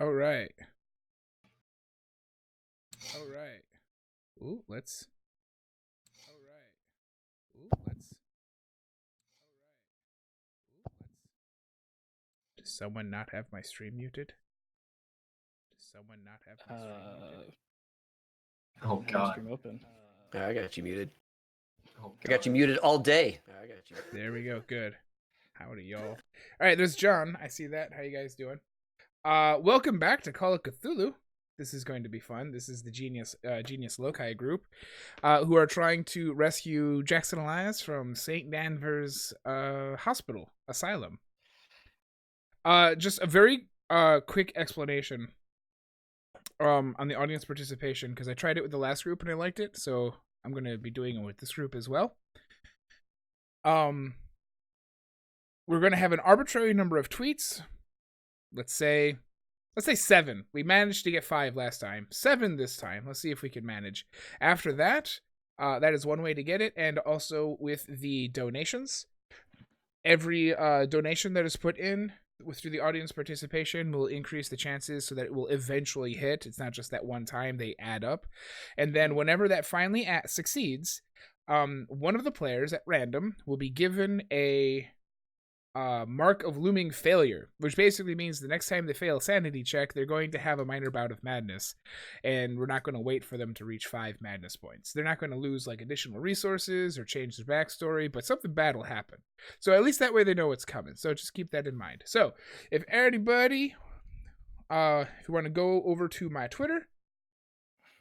All right. All right. Ooh, let's. All right. Ooh, let's. Does someone not have my stream muted? Does someone not have my stream muted? Oh God. Stream open. I got you muted. Oh, I got you muted all day. I got you. There we go. Good. Howdy, y'all. All right, there's John. I see that. How you guys doing? Welcome back to Call of Cthulhu. This is going to be fun. This is the Genius Loci group, who are trying to rescue Jackson Elias from St. Danvers Hospital Asylum. Just a very quick explanation on the audience participation, because I tried it with the last group and I liked it, so I'm going to be doing it with this group as well. We're going to have an arbitrary number of tweets. Let's say 7. We managed to get 5 last time. 7 this time. Let's see if we can manage. After that, that is one way to get it. And also with the donations. Every donation that is put in through the audience participation will increase the chances so that it will eventually hit. It's not just that one time, they add up. And then whenever that finally succeeds, one of the players at random will be given a mark of looming failure, which basically means the next time they fail a sanity check, they're going to have a minor bout of madness, and we're not going to wait for them to reach 5 madness points. They're not going to lose like additional resources or change their backstory, but something bad will happen. So at least that way they know what's coming. So just keep that in mind. So if anybody, if you want to go over to my Twitter,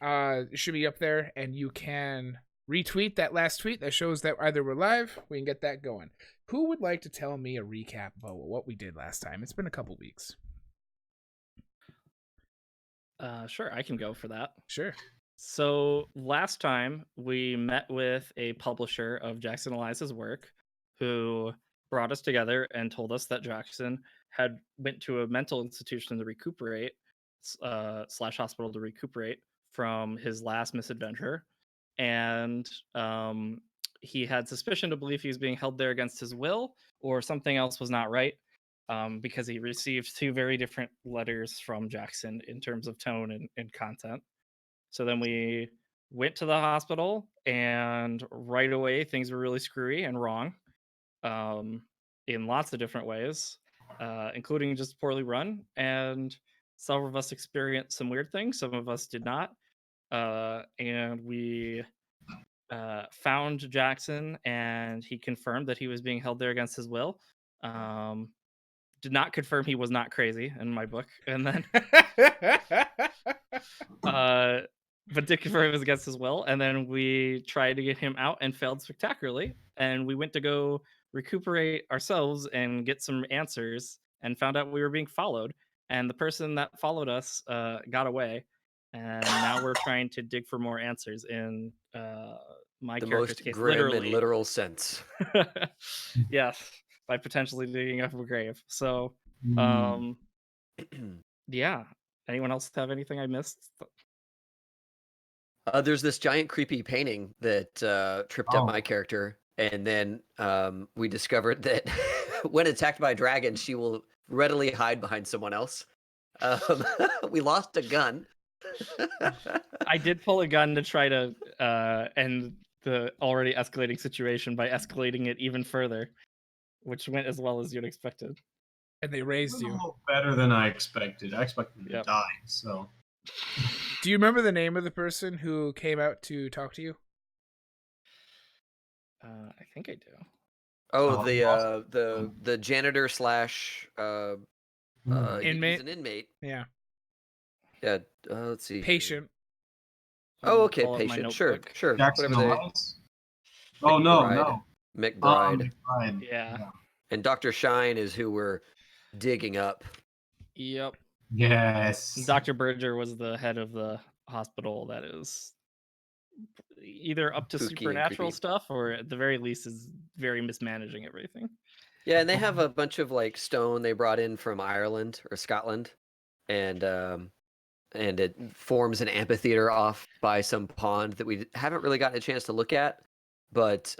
it should be up there, and you can retweet that last tweet that shows that either we're live, we can get that going. Who would like to tell me a recap about what we did last time? It's been a couple weeks. Sure, I can go for that. Sure. So last time we met with a publisher of Jackson Elias's work who brought us together and told us that Jackson had went to a mental institution to recuperate, slash hospital to recuperate from his last misadventure. And he had suspicion to believe he was being held there against his will, or something else was not right, because he received 2 very different letters from Jackson in terms of tone and content. So then we went to the hospital, and right away things were really screwy and wrong, in lots of different ways, including just poorly run. And some of us experienced some weird things, some of us did not. And we found Jackson, and he confirmed that he was being held there against his will. Did not confirm he was not crazy in my book, and then but did confirm it was against his will. And then we tried to get him out and failed spectacularly. And we went to go recuperate ourselves and get some answers, and found out we were being followed. And the person that followed us got away. And now we're trying to dig for more answers in my The character's most case, grim literally. and literal sense. Yes, by potentially digging up a grave. So, yeah. Anyone else have anything I missed? There's this giant creepy painting that tripped up my character, and then we discovered that when attacked by a dragon, she will readily hide behind someone else. We lost a gun. I did pull a gun to try to end the already escalating situation by escalating it even further, which went as well as you'd expected. And they raised you. A little better than I expected. I expected him to die, so. Do you remember the name of the person who came out to talk to you? I think I do. Oh, the janitor slash inmate. He's an inmate. Yeah. Yeah. Let's see. Patient. Oh, okay, patient. Sure. Jackson Whatever Elias? Oh no. McBride. McBride. Yeah. And Dr. Shine is who we're digging up. Yep. Yes. Dr. Berger was the head of the hospital that is either up to Spooky supernatural stuff, or at the very least is very mismanaging everything. Yeah, and they have a bunch of like stone they brought in from Ireland or Scotland, and it forms an amphitheater off by some pond that we haven't really gotten a chance to look at, but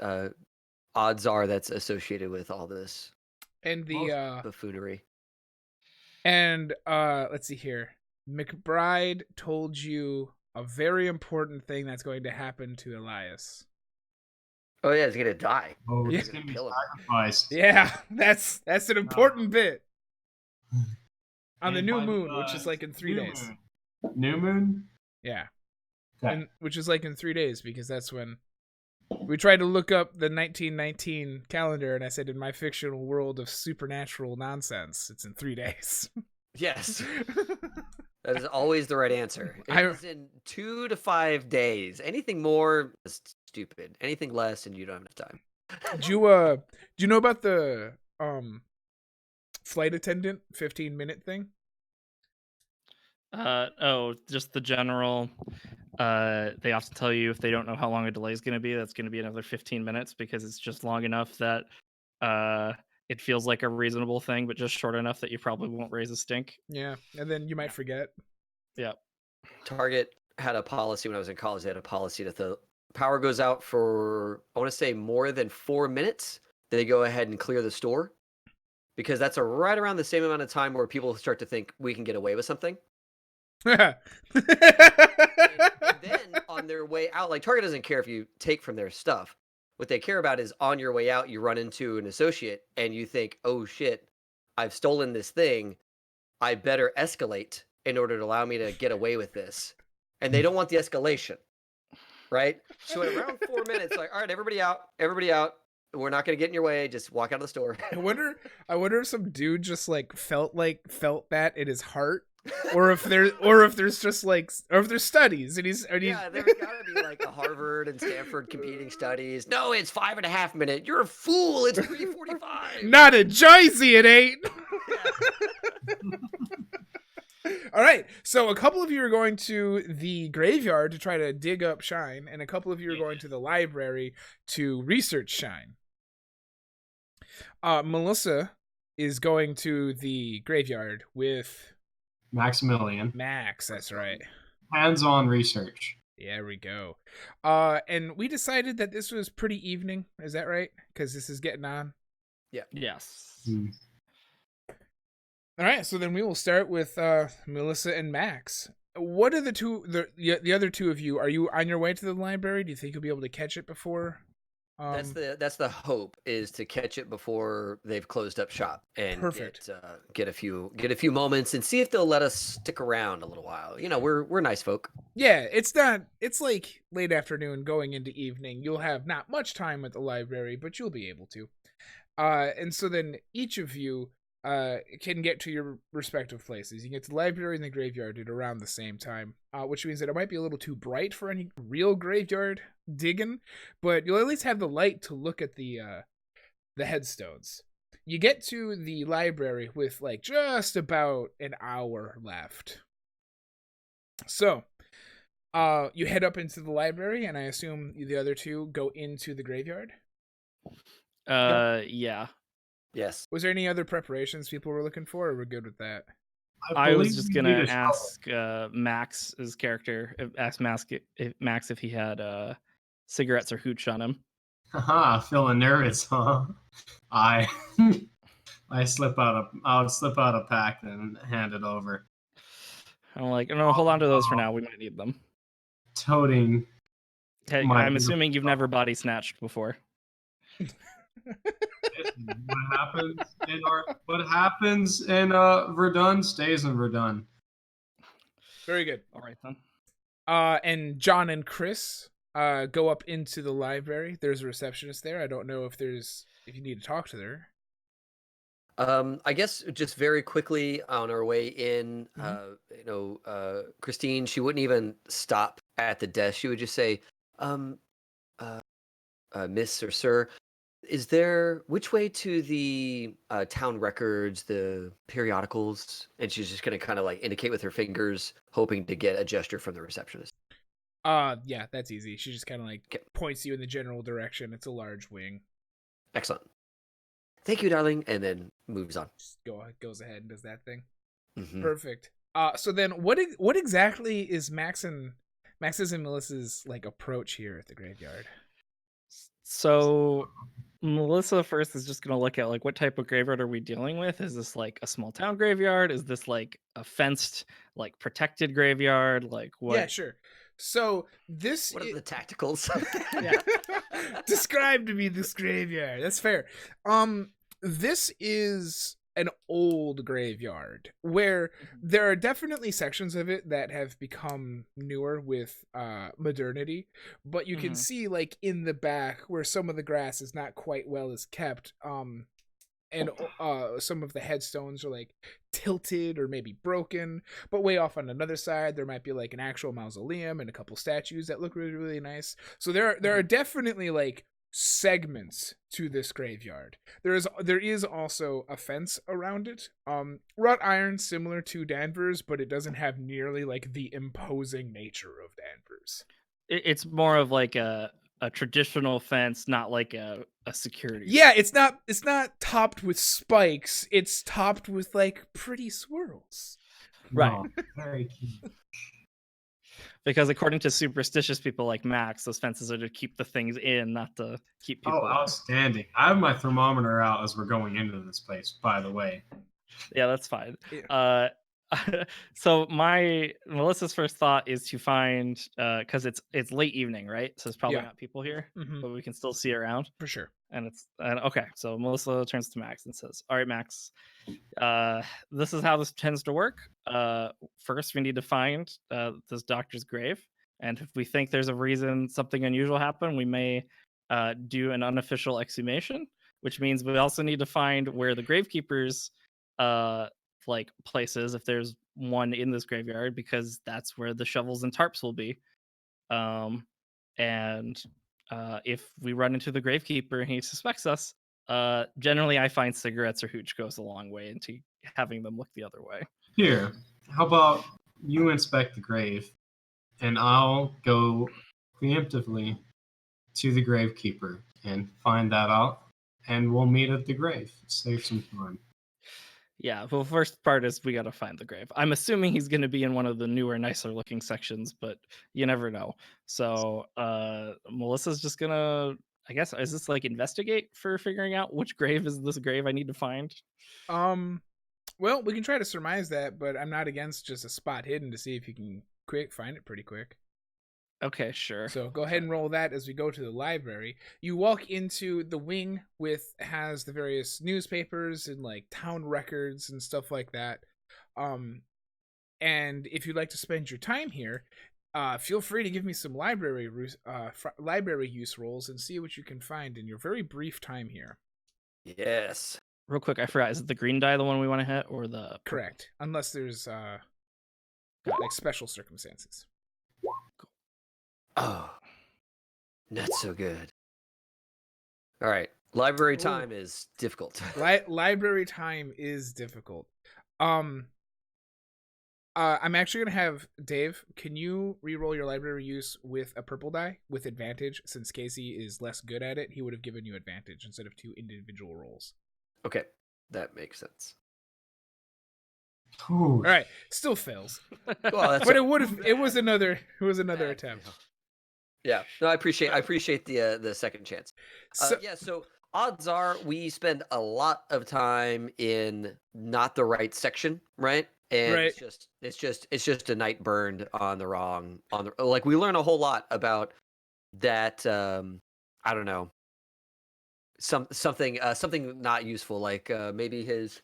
odds are that's associated with all this and the buffoonery. And let's see here. McBride told you a very important thing that's going to happen to Elias. Oh yeah, he's gonna die. Oh, Yeah. he's gonna be Kill him. sacrificed. Yeah, that's an important bit. On the And new by moon, which is like in 3 new days. moon. New moon? Yeah. Okay. And which is like in 3 days, because that's when we tried to look up the 1919 calendar, and I said, in my fictional world of supernatural nonsense, it's in 3 days. Yes, that is always the right answer. It is in 2 to 5 days. Anything more is stupid. Anything less, and you don't have enough time. Do you know about the flight attendant 15-minute thing? Just the general. They often tell you if they don't know how long a delay is going to be, that's going to be another 15 minutes because it's just long enough that it feels like a reasonable thing, but just short enough that you probably won't raise a stink. Yeah, and then you might forget. Yeah. Target had a policy when I was in college. They had a policy that the power goes out for, I want to say, more than 4 minutes. They go ahead and clear the store, because that's right around the same amount of time where people start to think we can get away with something. and then on their way out, like Target doesn't care if you take from their stuff. What they care about is on your way out, you run into an associate and you think, oh shit, I've stolen this thing. I better escalate in order to allow me to get away with this. And they don't want the escalation, right? So at around 4 minutes, like, all right, everybody out. We're not going to get in your way. Just walk out of the store. I wonder if some dude just like felt that in his heart, or if there's studies and he's Yeah, there's gotta be like a Harvard and Stanford competing studies. No, it's 5.5 minutes. You're a fool. It's 3:45. Not a Jersey, it ain't. All right, so a couple of you are going to the graveyard to try to dig up Shine, and a couple of you are going to the library to research Shine. Melissa is going to the graveyard with Maximilian. Max. That's right. Hands-on research. There we go. And we decided that this was pretty evening. Is that right? Because this is getting on. Yeah. Yes. All right, so then we will start with Melissa and Max. What are the other two of you? Are you on your way to the library? Do you think you'll be able to catch it before? That's the hope, is to catch it before they've closed up shop and perfect. Get a few moments and see if they'll let us stick around a little while. You know, we're nice folk. Yeah, it's like late afternoon going into evening. You'll have not much time at the library, but you'll be able to. And so then each of you can get to your respective places. You can get to the library and the graveyard at around the same time, which means that it might be a little too bright for any real graveyard digging, but you'll at least have the light to look at the headstones. You get to the library with like just about an hour left. So, you head up into the library, and I assume the other two go into the graveyard? Yeah. Yes. Was there any other preparations people were looking for, or we're good with that? I was just gonna ask Max's character, ask Max if he had cigarettes or hooch on him. Haha, feeling nervous, huh? I'll slip out a pack and hand it over. I'm like, no, hold on to those for now. We might need them. Toting. Hey, I'm assuming you've never body snatched before. What happens in Verdun stays in Verdun. Very good. All right then. And John and Chris go up into the library. There's a receptionist there. I don't know if you need to talk to her. I guess just very quickly on our way in, Mm-hmm. Christine, she wouldn't even stop at the desk. She would just say, Miss or Sir, is there which way to the town records, the periodicals? And she's just going to kind of like indicate with her fingers, hoping to get a gesture from the receptionist. Yeah, that's easy. She just kind of like points you in the general direction. It's a large wing. Excellent. Thank you, darling. And then moves on. Just goes ahead and does that thing. Mm-hmm. Perfect. So then what exactly is Max's and Melissa's like approach here at the graveyard? So Melissa first is just gonna look at like what type of graveyard are we dealing with? Is this like a small town graveyard? Is this like a fenced, like protected graveyard? Like Yeah, what? sure. So this What are I- the tacticals? Yeah. Describe to me this graveyard. That's fair. This is an old graveyard where there are definitely sections of it that have become newer with modernity, but you can Mhm. see like in the back where some of the grass is not quite well as kept. And some of the headstones are like tilted or maybe broken, but way off on another side there might be like an actual mausoleum and a couple statues that look really, really nice. So there are definitely like segments to this graveyard. There is also a fence around it, wrought iron similar to Danvers, but it doesn't have nearly like the imposing nature of Danvers. It's more of like a traditional fence, not like a security. Yeah, it's not topped with spikes. It's topped with like pretty swirls. Right. No, very cute. Because according to superstitious people like Max, those fences are to keep the things in, not to keep people Oh, out. outstanding. I have my thermometer out as we're going into this place, by the way. Yeah, that's fine. Yeah. So Melissa's first thought is to find because it's late evening, right? So there's probably Yeah. not people here, Mhm. but we can still see around. For sure. And okay. So Melissa turns to Max and says, "All right, Max, this is how this tends to work. First, we need to find this doctor's grave, and if we think there's a reason something unusual happened, we may do an unofficial exhumation, which means we also need to find where the gravekeeper's like places, if there's one in this graveyard, because that's where the shovels and tarps will be. And if we run into the gravekeeper and he suspects us, generally I find cigarettes or hooch goes a long way into having them look the other way. Here, how about you inspect the grave, and I'll go preemptively to the gravekeeper and find that out, and we'll meet at the grave. Save some time. Yeah, well, first part is we gotta find the grave. I'm assuming he's gonna be in one of the newer, nicer looking sections, but you never know. So Melissa's just gonna, I guess, is this like investigate for figuring out which grave is this grave I need to find? Well, we can try to surmise that, but I'm not against just a spot hidden to see if you can find it pretty quick. Okay, sure. So go ahead and roll that as we go to the library. You walk into the wing has the various newspapers and like town records and stuff like that. And if you'd like to spend your time here, feel free to give me some library use rolls and see what you can find in your very brief time here. Yes. Real quick, I forgot. Is it the green die the one we want to hit, or the Correct, unless there's like special circumstances. Oh, not so good. All right. Library Ooh. time is difficult. Library time is difficult. I'm actually gonna have Dave. Can you re-roll your library use with a purple die with advantage? Since Casey is less good at it, he would have given you advantage instead of 2 individual rolls. Okay, that makes sense. Ooh, All right, still fails, Well, that's but it would have. It was another attempt. Yeah, no, I appreciate the second chance. So, So odds are we spend a lot of time in not the right section, right? And Right. it's just a night burned on the wrong like we learn a whole lot about that. I don't know, something not useful, like maybe his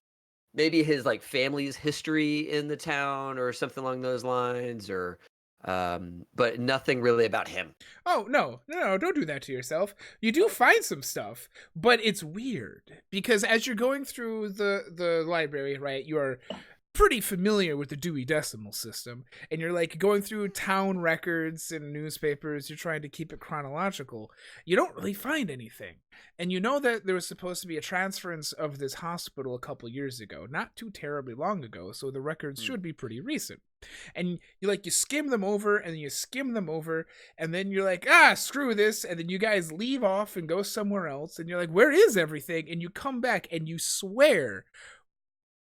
like family's history in the town or something along those lines, or but nothing really about him. oh no, don't do that to yourself. You do find some stuff, but it's weird because as you're going through the library, right, you are pretty familiar with the Dewey Decimal System, and you're like going through town records and newspapers, you're trying to keep it chronological. You don't really find anything. And you know that there was supposed to be a transference of this hospital a couple years ago, not too terribly long ago, so the records should be pretty recent. And you skim them over, and then you skim them over, and then you're like, screw this, and then you guys leave off and go somewhere else, and you're like, where is everything? And you come back and you swear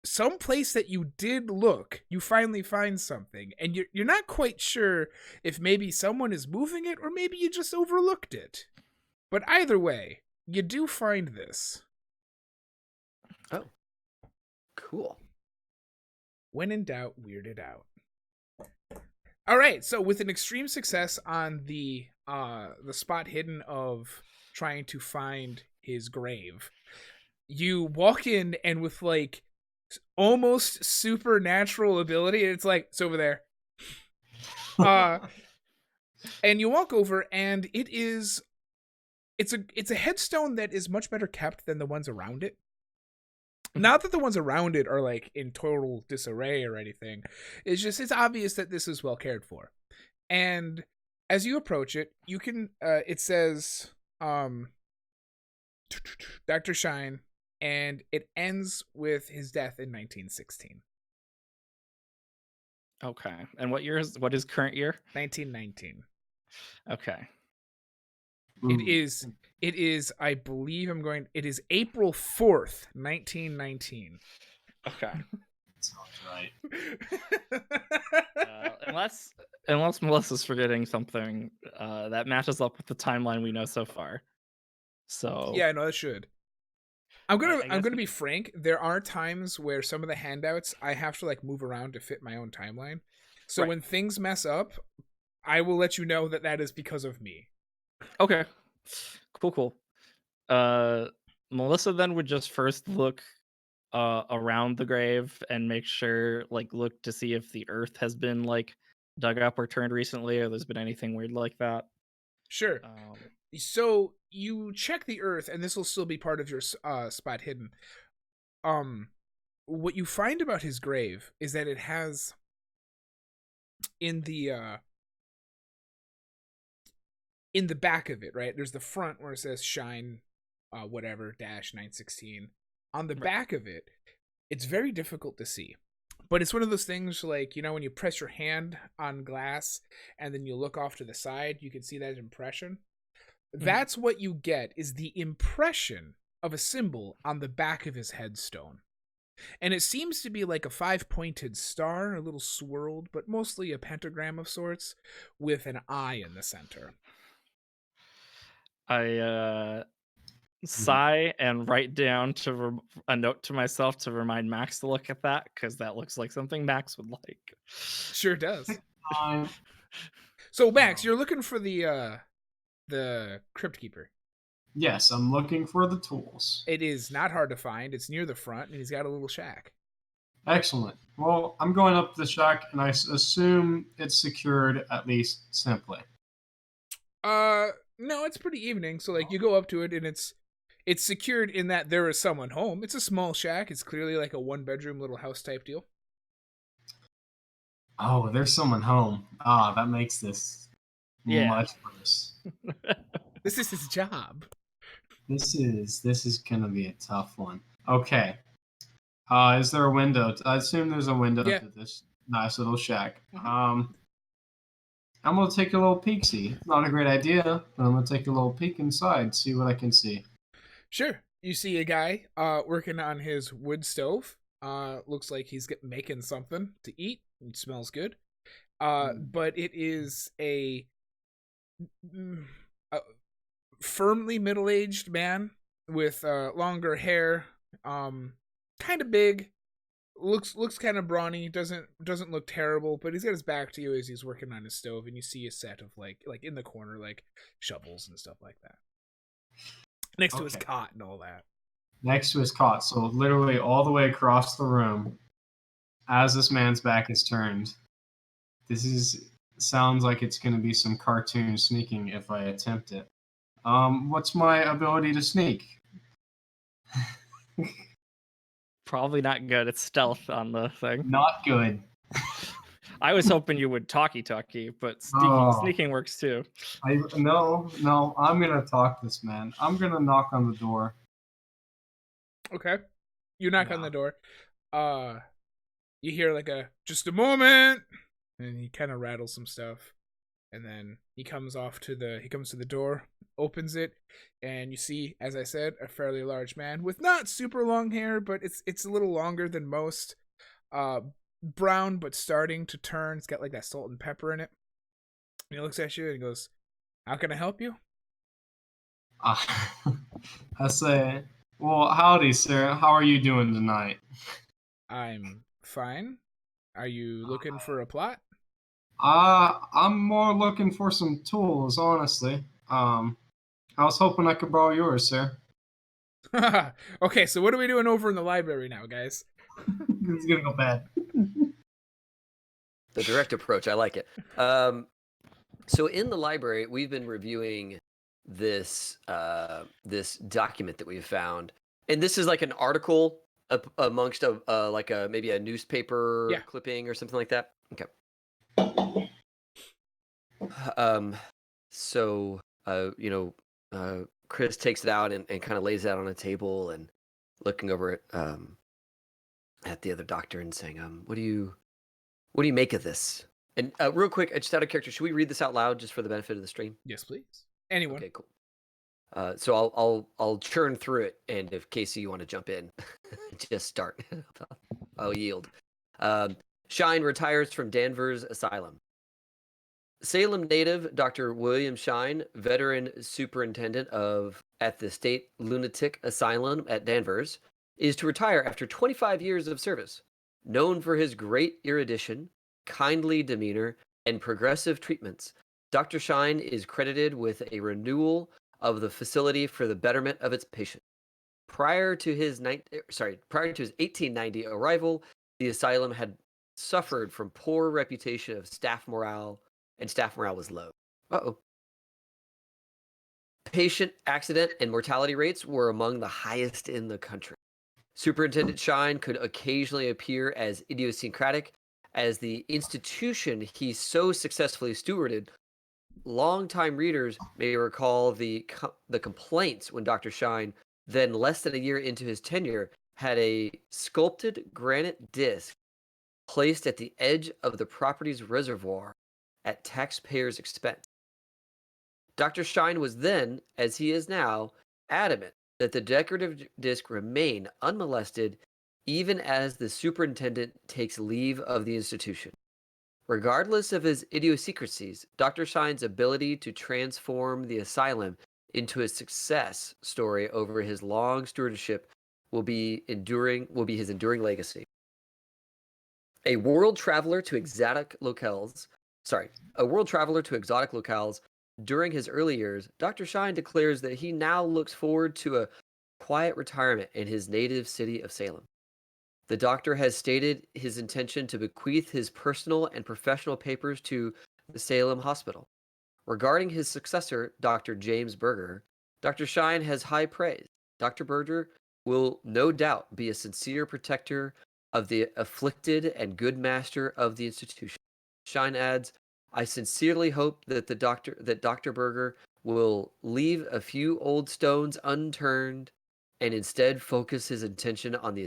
some place that you did look, you finally find something, and you're not quite sure if maybe someone is moving it or maybe you just overlooked it. But either way, you do find this. Oh, cool. When in doubt, weird it out. All right, so with an extreme success on the spot hidden of trying to find his grave, you walk in and with like almost supernatural ability, it's like it's over there. And you walk over, and it's a headstone that is much better kept than the ones around it. Not that the ones around it are like in total disarray or anything. It's obvious that this is well cared for. And as you approach it, you can it says Dr. Shine, and it ends with his death in 1916. Okay. And what is current year? 1919. Okay. It is I believe it is April 4th, 1919. Okay. Sounds right. Unless Melissa's forgetting something that matches up with the timeline we know so far. So Yeah, no, that should. I'm I guess gonna be frank. There are times where some of the handouts I have to like move around to fit my own timeline. So Right. when things mess up, I will let you know that is because of me. Okay. Cool. Melissa then would just first look around the grave and make sure, like, look to see if the earth has been like dug up or turned recently, or there's been anything weird like that. Sure. Um, So you check the earth, and this will still be part of your spot hidden. What you find about his grave is that it has in the back of it, right? There's the front where it says Shine, whatever -916. On the Right. back of it, it's very difficult to see. But it's one of those things like, when you press your hand on glass and then you look off to the side, you can see that impression. That's what you get, is the impression of a symbol on the back of his headstone. And it seems to be like a 5-pointed star, a little swirled, but mostly a pentagram of sorts, with an eye in the center. I sigh and write down a note to myself to remind Max to look at that, because that looks like something Max would like. Sure does. Um, So Max, you're looking for the Crypt Keeper. yes, I'm looking for the tools. It is not hard to find. It's near the front, and he's got a little shack. Excellent. Well, I'm going up the shack, and I assume it's secured, at least simply. No, it's pretty evening. So like you go up to it, and it's secured in that there is someone home. It's a small shack. It's clearly like a 1-bedroom little house type deal. Oh, there's someone home. Ah, that makes this much worse. This is his job. This is gonna be a tough one. Okay. Is there a window? I assume there's a window Yeah. to this nice little shack. Mhm. I'm gonna take a little peek-see. Not a great idea, but I'm gonna take a little peek inside, see what I can see. Sure. You see a guy working on his wood stove. Looks like he's making something to eat. It smells good. But it is a firmly middle-aged man with longer hair, kind of big, looks kind of brawny, doesn't look terrible, but he's got his back to you as he's working on his stove, and you see a set of like in the corner, like shovels and stuff like that next to his cot and all that. Next to his cot, so literally all the way across the room, as this man's back is turned. Sounds like it's going to be some cartoon sneaking if I attempt it. What's my ability to sneak? Probably not good. It's stealth on the thing. Not good. I was hoping you would talkie, but sneaking works too. No, I'm gonna talk this man. I'm gonna knock on the door. Okay. You knock on the door. You hear like just a moment, and he kind of rattles some stuff, and then he comes to the door, opens it, and you see, as I said, a fairly large man with not super long hair, but it's a little longer than most. Brown, but starting to turn. It's got like that salt and pepper in it. And he looks at you and he goes, "How can I help you?" I say, well, howdy, sir. How are you doing tonight? I'm fine. Are you looking for a plot? I'm more looking for some tools, honestly. I was hoping I could borrow yours, sir. Okay, so what are we doing over in the library now, guys? It's gonna go bad. The direct approach, I like it. So in the library, we've been reviewing this this document that we've found, and this is like an article amongst a maybe a newspaper Yeah. clipping or something like that. Okay. Um, so Chris takes it out and kind of lays it out on a table and looking over it at the other doctor and saying, what do you make of this? And real quick, just out of character, should we read this out loud just for the benefit of the stream? Yes, please. Anyone. Okay, cool. So I'll churn through it, and if Casey you want to jump in, just start. I'll yield. Shine retires from Danvers Asylum. Salem native Dr. William Shine, veteran superintendent at the State Lunatic Asylum at Danvers, is to retire after 25 years of service. Known for his great erudition, kindly demeanor, and progressive treatments, Dr. Shine is credited with a renewal of the facility for the betterment of its patients. Prior to his 1890 arrival, the asylum had suffered from poor reputation of staff morale, and staff morale was low. Patient accident and mortality rates were among the highest in the country. Superintendent Shine could occasionally appear as idiosyncratic as the institution he so successfully stewarded. Longtime readers may recall the complaints when Dr. Shine, then less than a year into his tenure, had a sculpted granite disc placed at the edge of the property's reservoir at taxpayers' expense. Dr. Shine was then, as he is now, adamant that the decorative disc remain unmolested even as the superintendent takes leave of the institution. Regardless of his idiosyncrasies, Dr. Shine's ability to transform the asylum into a success story over his long stewardship will be his enduring legacy. A world traveler to exotic locales during his early years, Dr. Shine declares that he now looks forward to a quiet retirement in his native city of Salem. The doctor has stated his intention to bequeath his personal and professional papers to the Salem Hospital. Regarding his successor, Dr. James Berger, Dr. Shine has high praise. Dr. Berger will no doubt be a sincere protector of the afflicted and good master of the institution. Shine adds, I sincerely hope that Dr. Berger will leave a few old stones unturned and instead focus his attention on the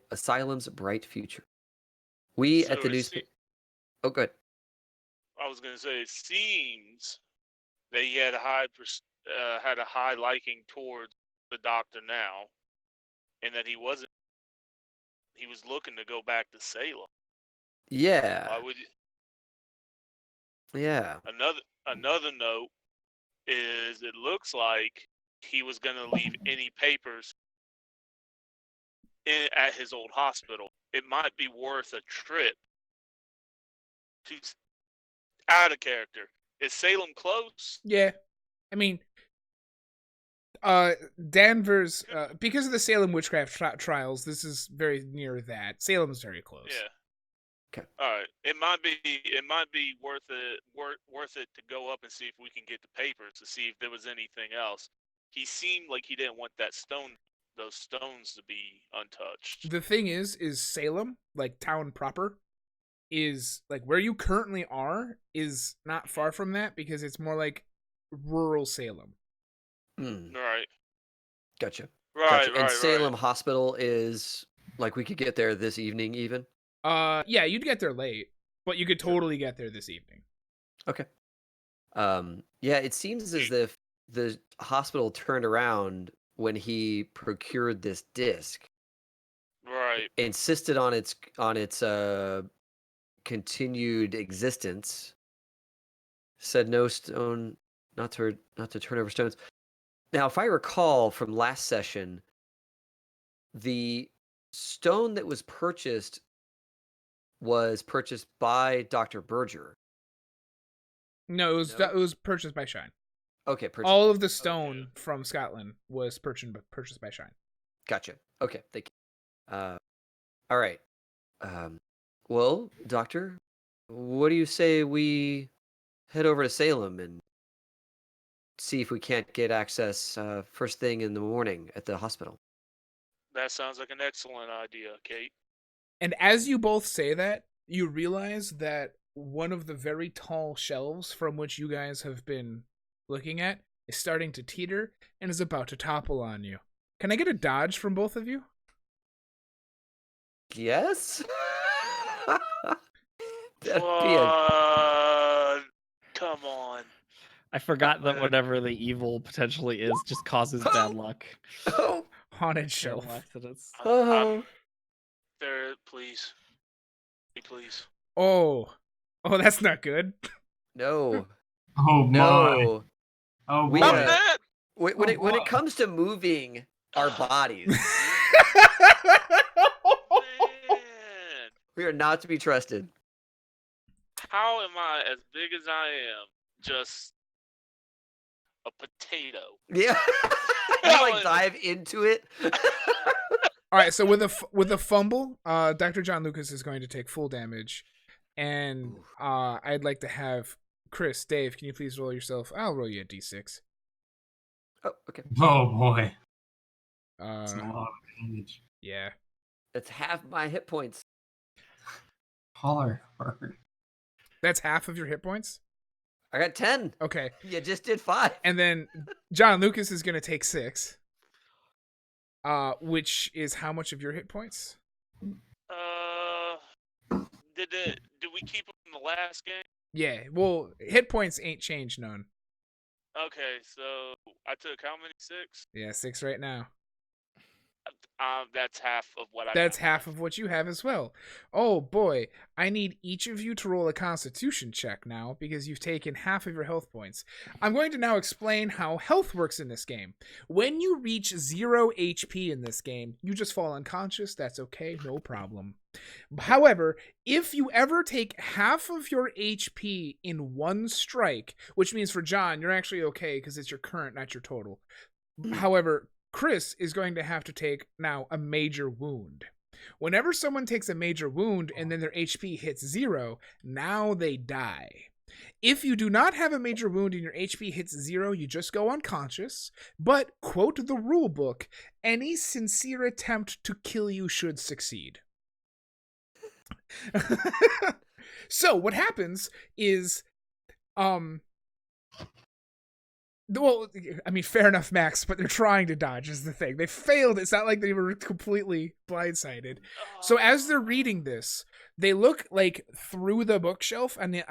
asylum's bright future. We So at the newspaper. Oh, good. I was going to say, it seems that he had a high liking towards the doctor now, and that he was looking to go back to Salem. Yeah. Why would you? Yeah. Another note is it looks like he was going to leave any papers at his old hospital. It might be worth a trip to out of character. Is Salem close? Yeah. I mean, Danvers, because of the Salem witchcraft trials, this is very near that. Salem's very close. Yeah. Okay. All right. It might be worth it to go up and see if we can get the papers to see if there was anything else. He seemed like he didn't want those stones to be untouched. The thing is Salem, like town proper, is like where you currently are is not far from that because it's more like rural Salem. Right. Gotcha. Right. Gotcha. And Salem Hospital is like we could get there this evening even. Yeah, you'd get there late, but you could totally get there this evening. Okay. Yeah, it seems as if the hospital turned around when he procured this disc. Right. Insisted on its continued existence. Said no stone, not to turn over stones. Now, if I recall from last session, the stone that was purchased by Dr. Berger. No, it No? was purchased by Shine. Okay, purchased. All of the stone from Scotland was purchased by Shine. Gotcha. Okay, thank you. All right. Well, Doctor, what do you say we head over to Salem and see if we can't get access first thing in the morning at the hospital? That sounds like an excellent idea, Kate. And as you both say that, you realize that one of the very tall shelves from which you guys have been looking at is starting to teeter and is about to topple on you. Can I get a dodge from both of you? Yes? That'd Come on. I forgot that whatever the evil potentially is just causes bad luck. Oh. Haunted shelf. Terrible accidents. There, please. Please. Oh, that's not good. No. Oh my. No. Oh boy. We, I'm uh, dead! When it comes to moving our bodies, Man. we are not to be trusted. How am I, as big as I am, just a potato? Yeah. You dive into it. All right, so with a fumble, Dr. John Lucas is going to take full damage, and I'd like to have Chris, Dave. Can you please roll yourself? I'll roll you a d6. Oh, okay. Oh boy. That's a Uh, lot of damage. yeah. That's half my hit points. Holler hard. That's half of your hit points? I got 10. Okay. You just did 5. And then John Lucas is going to take 6. Which is how much of your hit points? Did we keep them in the last game? Yeah. Well, hit points ain't changed none. Okay, so I took how many? 6? Yeah, 6 right now. That's half of what I That's got. half of what you have as well. Oh boy, I need each of you to roll a constitution check now because you've taken half of your health points. I'm going to now explain how health works in this game. When you reach 0 HP in this game, you just fall unconscious. That's okay, no problem. However, if you ever take half of your HP in one strike, which means for John, you're actually okay because it's your current, not your total. However, Chris is going to have to take now a major wound. Whenever someone takes a major wound and then their HP hits 0, now they die. If you do not have a major wound and your HP hits 0, you just go unconscious. But, quote the rule book, any sincere attempt to kill you should succeed. So, what happens is, well, I mean, fair enough, Max, but they're trying to dodge is the thing. They failed. It's not like they were completely blindsided. So as they're reading this, they look like through the bookshelf, and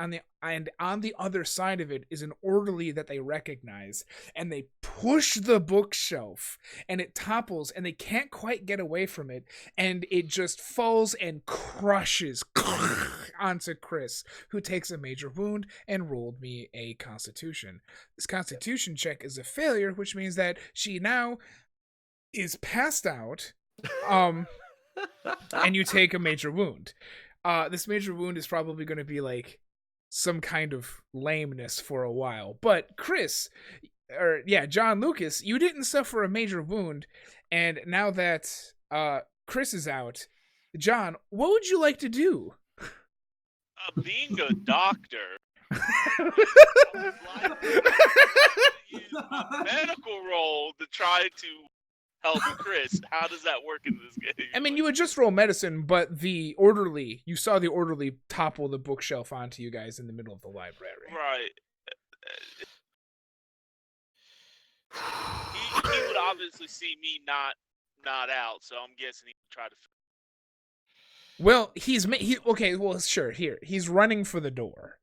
on the other side of it is an orderly that they recognize, and they push the bookshelf, and it topples, and they can't quite get away from it, and it just falls and crushes onto Chris, who takes a major wound and rolled me a Constitution. This Constitution check is a failure, which means that she now is passed out, and you take a major wound. This major wound is probably going to be like some kind of lameness for a while. But John Lucas, you didn't suffer a major wound, and now that Chris is out, John, what would you like to do? Being a doctor, I would like to use my medical role to try to help Chris. How does that work in this game? I mean, you would just roll medicine, but you saw the orderly topple the bookshelf onto you guys in the middle of the library. Right. He would obviously see me not out, so I'm guessing he would try to. Well, he's running for the door.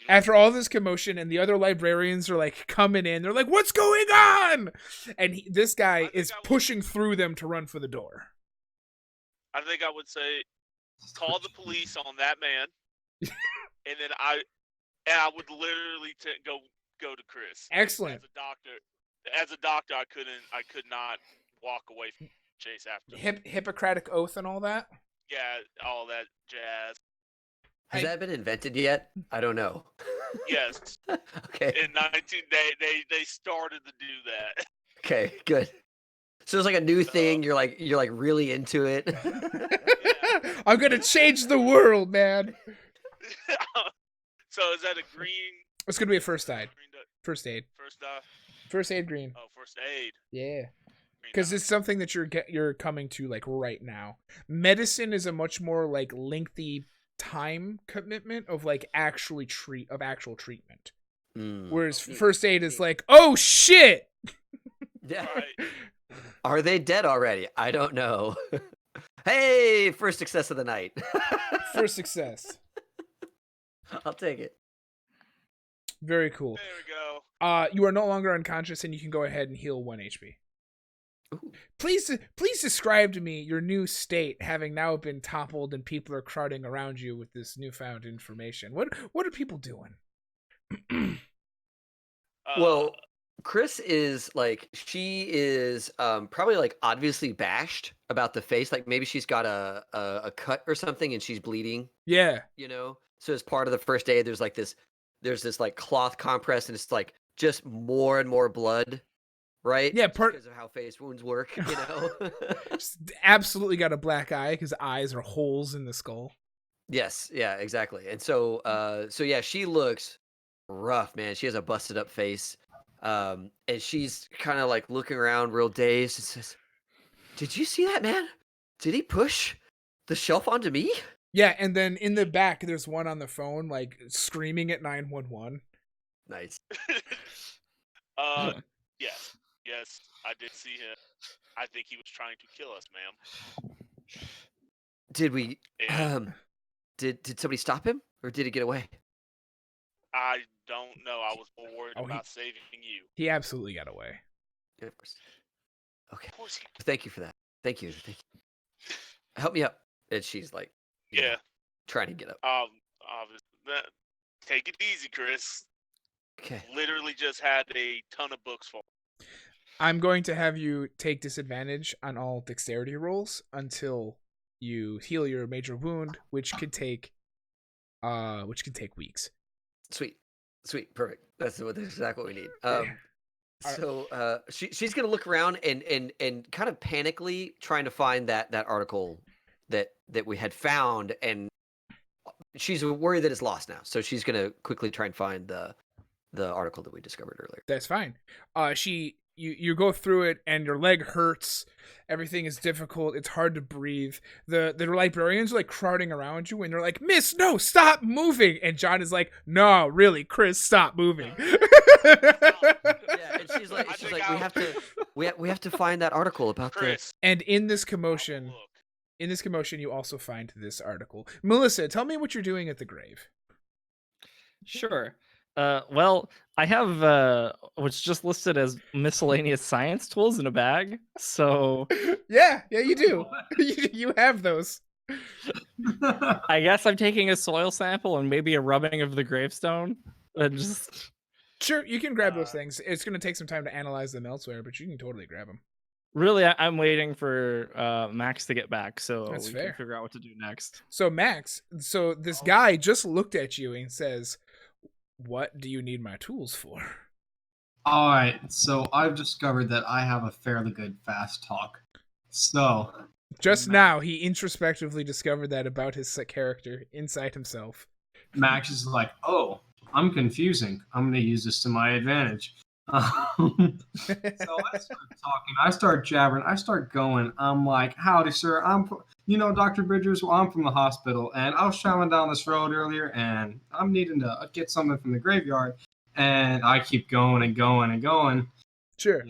After all this commotion and the other librarians are like coming in, they're like, "What's going on?" And this guy is pushing through them to run for the door. I think I would say, call the police on that man, and then I would literally go to Chris. Excellent. As a doctor. as a doctor, I could not walk away from Chase after. Hippocratic oath and all that. Yeah, all that jazz. Has that been invented yet? I don't know. Yes. Okay. In they started to do that. Okay. Good. So it's like a new thing. You're like really into it. I'm gonna change the world, man. So is that a green? It's gonna be a first aid. First aid. First aid green. Oh, first aid. Yeah. Because it's something that you're coming to like right now. Medicine is a much more like lengthy time commitment of like actual treatment. Whereas first aid is like, oh shit. Yeah. Right. Are they dead already? I don't know. Hey, first success of the night. First success. I'll take it. Very cool. There we go. You are no longer unconscious, and you can go ahead and heal 1 HP. Ooh. Please describe to me your new state, having now been toppled and people are crowding around you with this newfound information. What are people doing? Well, Chris is like, she is probably like obviously bashed about the face. Like maybe she's got a cut or something and she's bleeding. Yeah. You know? So as part of the first aid, there's this like cloth compress and it's like just more and more blood. Right? Yeah, because of how face wounds work, you know? Just absolutely got a black eye because eyes are holes in the skull. Yes, yeah, exactly. And so yeah, she looks rough, man. She has a busted up face. And she's kind of like looking around real dazed and says, "Did you see that, man? Did he push the shelf onto me?" Yeah, and then in the back there's one on the phone like screaming at 911. Nice. Yes, I did see him. I think he was trying to kill us, ma'am. Did we And did somebody stop him or did he get away? I don't know. I was more worried about saving you. He absolutely got away. Yeah, of course. Okay. Of course he Thank you for that. Thank you. Help me up. And she's like, you know, trying to get up. Take it easy, Chris. Okay. Literally just had a ton of books for. I'm going to have you take disadvantage on all dexterity rolls until you heal your major wound, which could take weeks. Sweet, perfect. That's exactly what we need. So she's gonna look around and kind of panically trying to find that article that we had found, and she's worried that it's lost now. So she's gonna quickly try and find the article that we discovered earlier. That's fine. You go through it and your leg hurts. Everything is difficult. It's hard to breathe. The librarians are like crowding around you and they're like, "Miss, no, stop moving." And John is like, "No, really, Chris, stop moving." Yeah, and she's like, we have to find that article about Chris. And in this commotion, you also find this article. Melissa, tell me what you're doing at the grave. Sure. Well, I have what's just listed as miscellaneous science tools in a bag. So yeah, you do. You have those. I guess I'm taking a soil sample and maybe a rubbing of the gravestone. And just sure, you can grab those things. It's going to take some time to analyze them elsewhere, but you can totally grab them. Really, I'm waiting for Max to get back so That's we fair. can figure out what to do next. So Max, this guy just looked at you and says, "What do you need my tools for?" All right, so I've discovered that I have a fairly good fast talk. So just now, he introspectively discovered that about his character inside himself. Max is like, "Oh, I'm confusing. I'm going to use this to my advantage." So I start talking. I start jabbering. I start going. I'm like, "Howdy, sir. Dr. Bridgers. Well, I'm from the hospital, and I was traveling down this road earlier, and I'm needing to get something from the graveyard." And I keep going and going and going. Sure.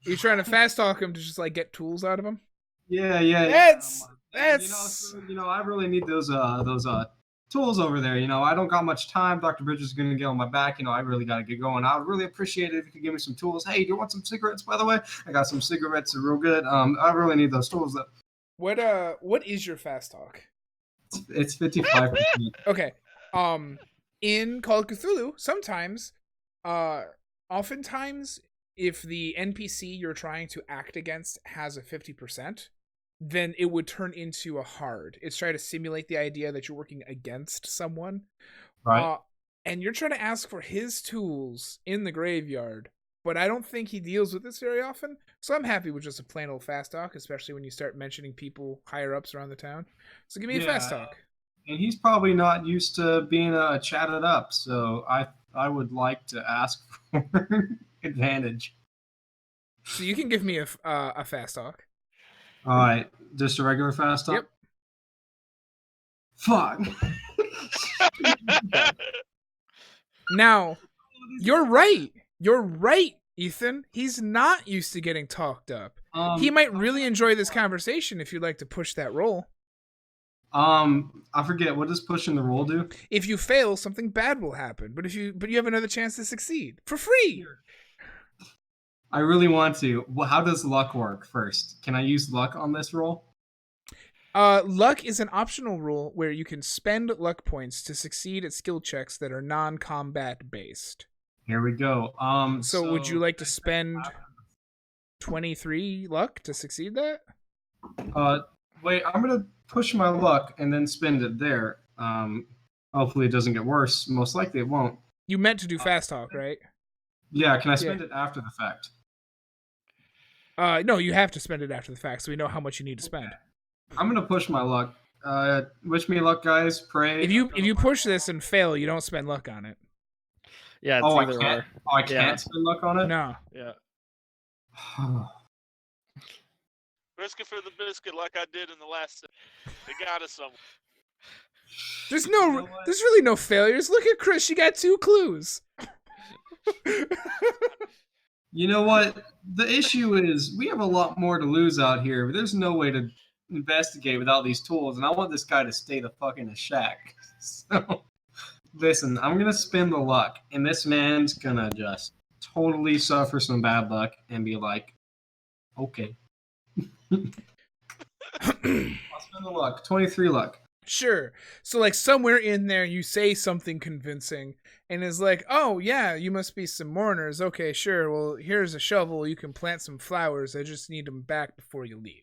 You're trying to fast talk him to just like get tools out of him. Yeah. That's. I really need those tools over there. I don't got much time. Dr. Bridges is going to get on my back. I really got to get going. I would really appreciate it if you could give me some tools. Hey, do you want some cigarettes, by the way? I got some cigarettes. They're real good. I really need those tools. What is your fast talk? It's 55%. Okay. In Call of Cthulhu, oftentimes if the NPC you're trying to act against has a 50%, then it would turn into a hard. It's trying to simulate the idea that you're working against someone. Right. And you're trying to ask for his tools in the graveyard, but I don't think he deals with this very often. So I'm happy with just a plain old fast talk, especially when you start mentioning people higher ups around the town. So give me a fast talk. And he's probably not used to being chatted up, so I would like to ask for advantage. So you can give me a fast talk. All right, just a regular fast talk. Yep. Fuck. Now, you're right. You're right, Ethan. He's not used to getting talked up. He might really enjoy this conversation if you'd like to push that roll. I forget, what does pushing the roll do? If you fail, something bad will happen. But you have another chance to succeed for free. I really want to. Well, how does luck work first? Can I use luck on this roll? Luck is an optional rule where you can spend luck points to succeed at skill checks that are non-combat based. Here we go. So would you like to spend 23 luck to succeed that? Wait, I'm gonna push my luck and then spend it there. Hopefully it doesn't get worse. Most likely it won't. You meant to do fast talk, right? Yeah, can I spend it after the fact? No, you have to spend it after the fact, so we know how much you need to spend. I'm gonna push my luck. Wish me luck, guys. Pray. If you push this and fail, you don't spend luck on it. Yeah, it's either or. I can't spend luck on it? No. Yeah. Risk it for the biscuit, like I did in the last. They got us somewhere. There's really no failures. Look at Chris. She got 2 clues. You know what? The issue is we have a lot more to lose out here. There's no way to investigate without these tools, and I want this guy to stay the fuck in a shack. So, listen, I'm gonna spin the luck, and this man's gonna just totally suffer some bad luck and be like, okay. I'll spin the luck. 23 luck. Sure. So like somewhere in there you say something convincing and is like, oh yeah, you must be some mourners. Okay, sure. Well, here's a shovel. You can plant some flowers. I just need them back before you leave.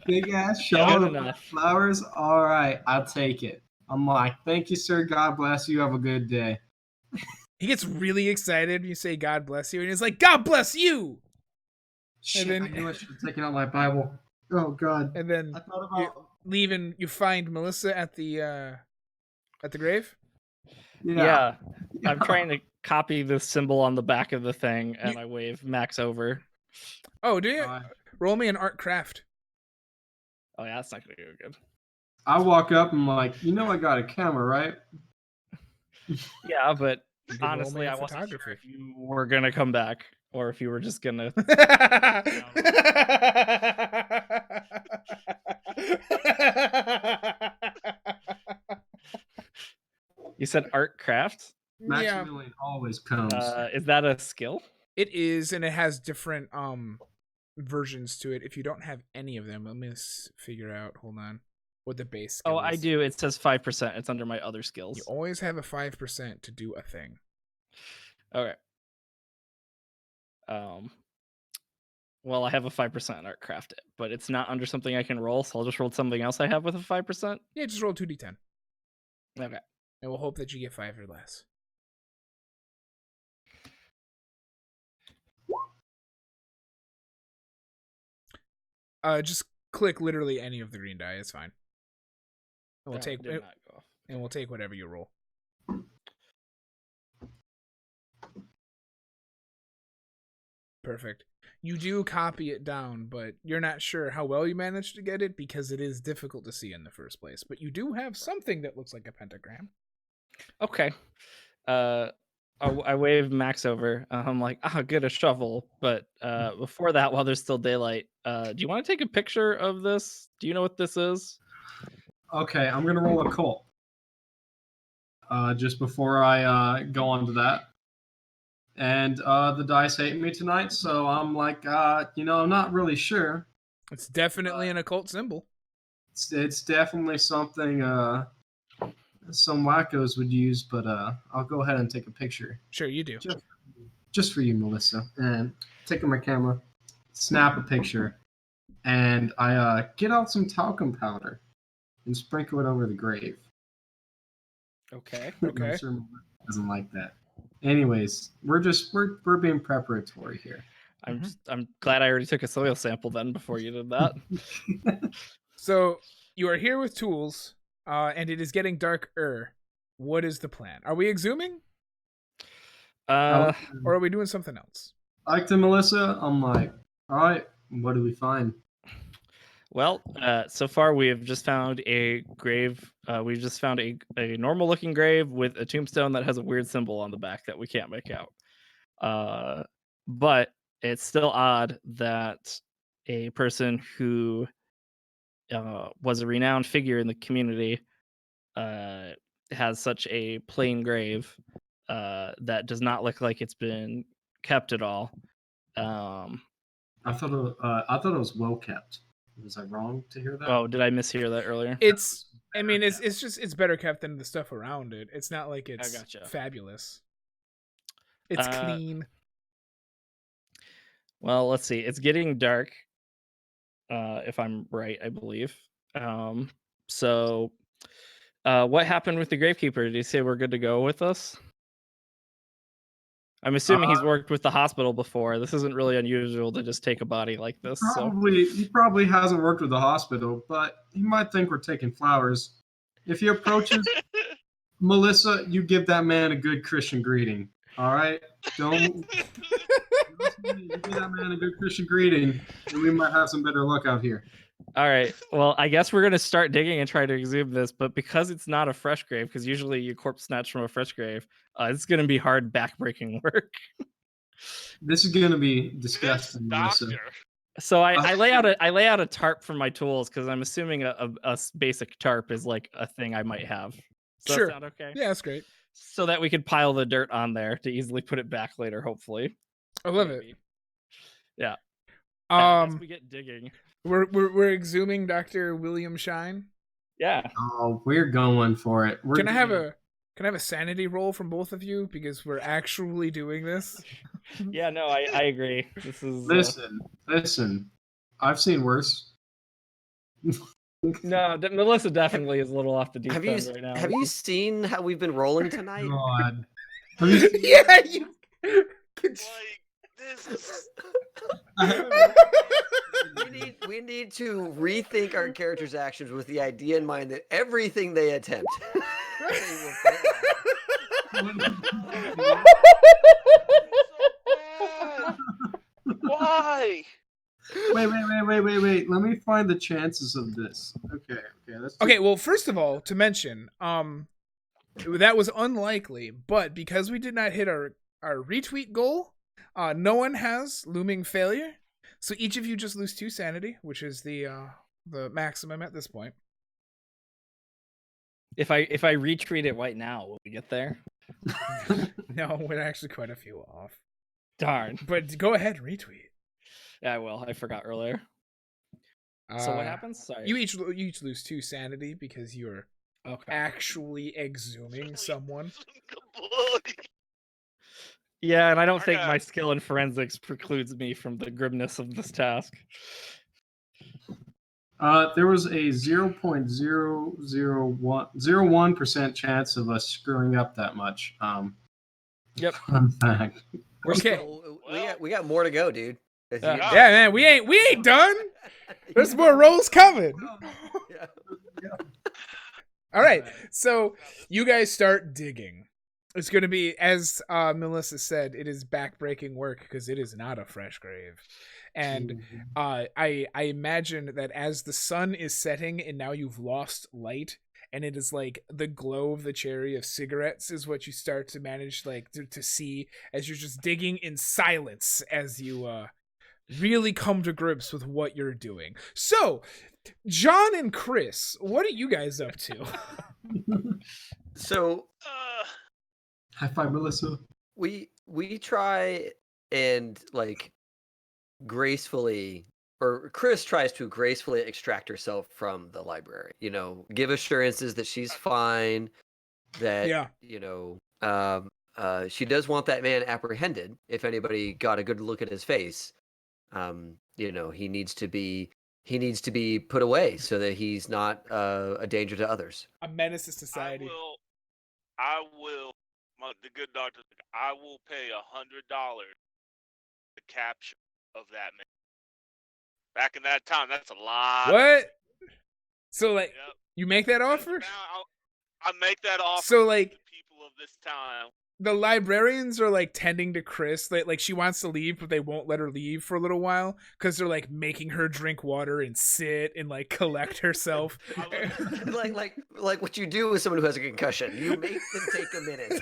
Big ass Good shovel of enough. flowers. All right, I'll take it. I'm like, thank you, sir. God bless you. Have a good day. He gets really excited when you say God bless you, and he's like, God bless you! Shit, then- I knew I should have taken out my Bible. Oh God. And then I thought you about leave and you find Melissa at the grave. Yeah. I'm trying to copy the symbol on the back of the thing, and I wave Max over. Oh, do you? Roll me an art craft. Oh yeah, that's not gonna go good. I walk up and I'm like, you know, I got a camera, right? Yeah, but You can roll me honestly, a I wasn't sure photography. if you were gonna come back or if you were just gonna. You said art craft. Yeah, Maximilian always comes. Is that a skill? it is, and it has different versions to it. If you don't have any of them, let me figure out. Hold on, what the base skill Oh, I is. do. It says 5%. It's under my other skills. You always have a 5% to do a thing. Okay. Well, I have a 5% art craft, but it's not under something I can roll, so I'll just roll something else I have with a 5%. Yeah, just roll 2d10, Okay. and we'll hope that you get 5 or less. Just click literally any of the green die. It's fine. And we'll That take did not go. and we'll take whatever you roll. Perfect. You do copy it down, but you're not sure how well you managed to get it because it is difficult to see in the first place. But you do have something that looks like a pentagram. Okay. I wave Max over. I'm like, good, a shovel. But before that, while there's still daylight, do you want to take a picture of this? Do you know what this is? Okay, I'm gonna roll a cult. Just before I go on to that. And the dice hate me tonight, so I'm like, I'm not really sure. It's definitely an occult symbol. It's definitely something some wackos would use, but I'll go ahead and take a picture Sure, you do. just for you, Melissa. And taking my camera, snap a picture, and I get out some talcum powder and sprinkle it over the grave. Okay. I'm Okay. sure Melissa doesn't like that. Anyways, we're being preparatory here. I'm glad I already took a soil sample then before you did that. So you are here with tools, and it is getting darker. What is the plan? Are we exhuming, Uh, or are we doing something else? Like to Melissa, I'm like, all right, what do we find? well, so far we have just found a grave. We've just found a normal looking grave with a tombstone that has a weird symbol on the back that we can't make out. But it's still odd that a person who was a renowned figure in the community has such a plain grave that does not look like it's been kept at all. I thought it was well kept. Was I wrong to hear that? Oh, did I mishear that earlier? I mean, it's just it's better kept than the stuff around it. It's not like it's gotcha. fabulous. It's clean. Well, let's see. It's getting dark. If I'm right, I believe. So, what happened with the gravekeeper? Did he say we're good to go with us? I'm assuming he's worked with the hospital before. This isn't really unusual to just take a body like this. He probably hasn't worked with the hospital, but he might think we're taking flowers. If he approaches Melissa, you give that man a good Christian greeting. All right, don't. You give that man a good Christian greeting, and we might have some better luck out here. All right. Well, I guess we're gonna start digging and try to exhume this, but because it's not a fresh grave, because usually you corpse snatch from a fresh grave, it's gonna be hard backbreaking work. This is gonna be This disgusting, Melissa. doctor. So I lay out a tarp for my tools because I'm assuming a basic tarp is like a thing I might have. Does Sure. that sound okay? Yeah, that's great. So that we could pile the dirt on there to easily put it back later, hopefully. I love Maybe. it. Yeah. I guess we get digging. We're exhuming Dr. William Shine. Yeah. Oh, we're going for it. Can I have a sanity roll from both of you because we're actually doing this? Yeah, no, I agree. This is Listen. I've seen worse. no, Melissa definitely is a little off the deep Have end you right now. have you seen how we've been rolling tonight? God. Have you seen- Yeah, you. Like, this is. We need to rethink our characters' actions with the idea in mind that everything they attempt. they will fail. Why? Wait. Let me find the chances of this. Okay. Okay, well, first of all, to mention, that was unlikely, but because we did not hit our retweet goal, no one has looming failure. So each of you just lose 2 sanity, which is the maximum at this point. If I retweet it right now, will we get there? No, we're actually quite a few off. Darn. But go ahead, retweet. Yeah, I will. I forgot earlier. So what happens? Sorry. You each lose 2 sanity because you're actually exhuming someone. Yeah, and I don't think my skill in forensics precludes me from the grimness of this task. There was a 0.001% chance of us screwing up that much. Yep. Fun fact. Okay. We got more to go, dude. Yeah, man, we ain't done. There's more rolls coming. Yeah. All right, so you guys start digging. It's going to be, as Melissa said, it is backbreaking work because it is not a fresh grave. And I imagine that as the sun is setting and now you've lost light, and it is like the glow of the cherry of cigarettes is what you start to manage like to see as you're just digging in silence as you really come to grips with what you're doing. So, John and Chris, what are you guys up to? So high five, Melissa. we try and like gracefully, or Chris tries to gracefully extract herself from the library. You know, give assurances that she's fine, that Yeah. she does want that man apprehended. If anybody got a good look at his face, he needs to be put away so that he's not a danger to others. A menace to society. The good doctor, I will pay $100 the capture of that man. Back in that time, that's a lot. What? So like, Yep. you make that offer? Now I make that offer So, to like, the people of this time. the librarians are like tending to Chris. Like she wants to leave, but they won't let her leave for a little while because they're like making her drink water and sit and like collect herself. like what you do with someone who has a concussion. You make them take a minute.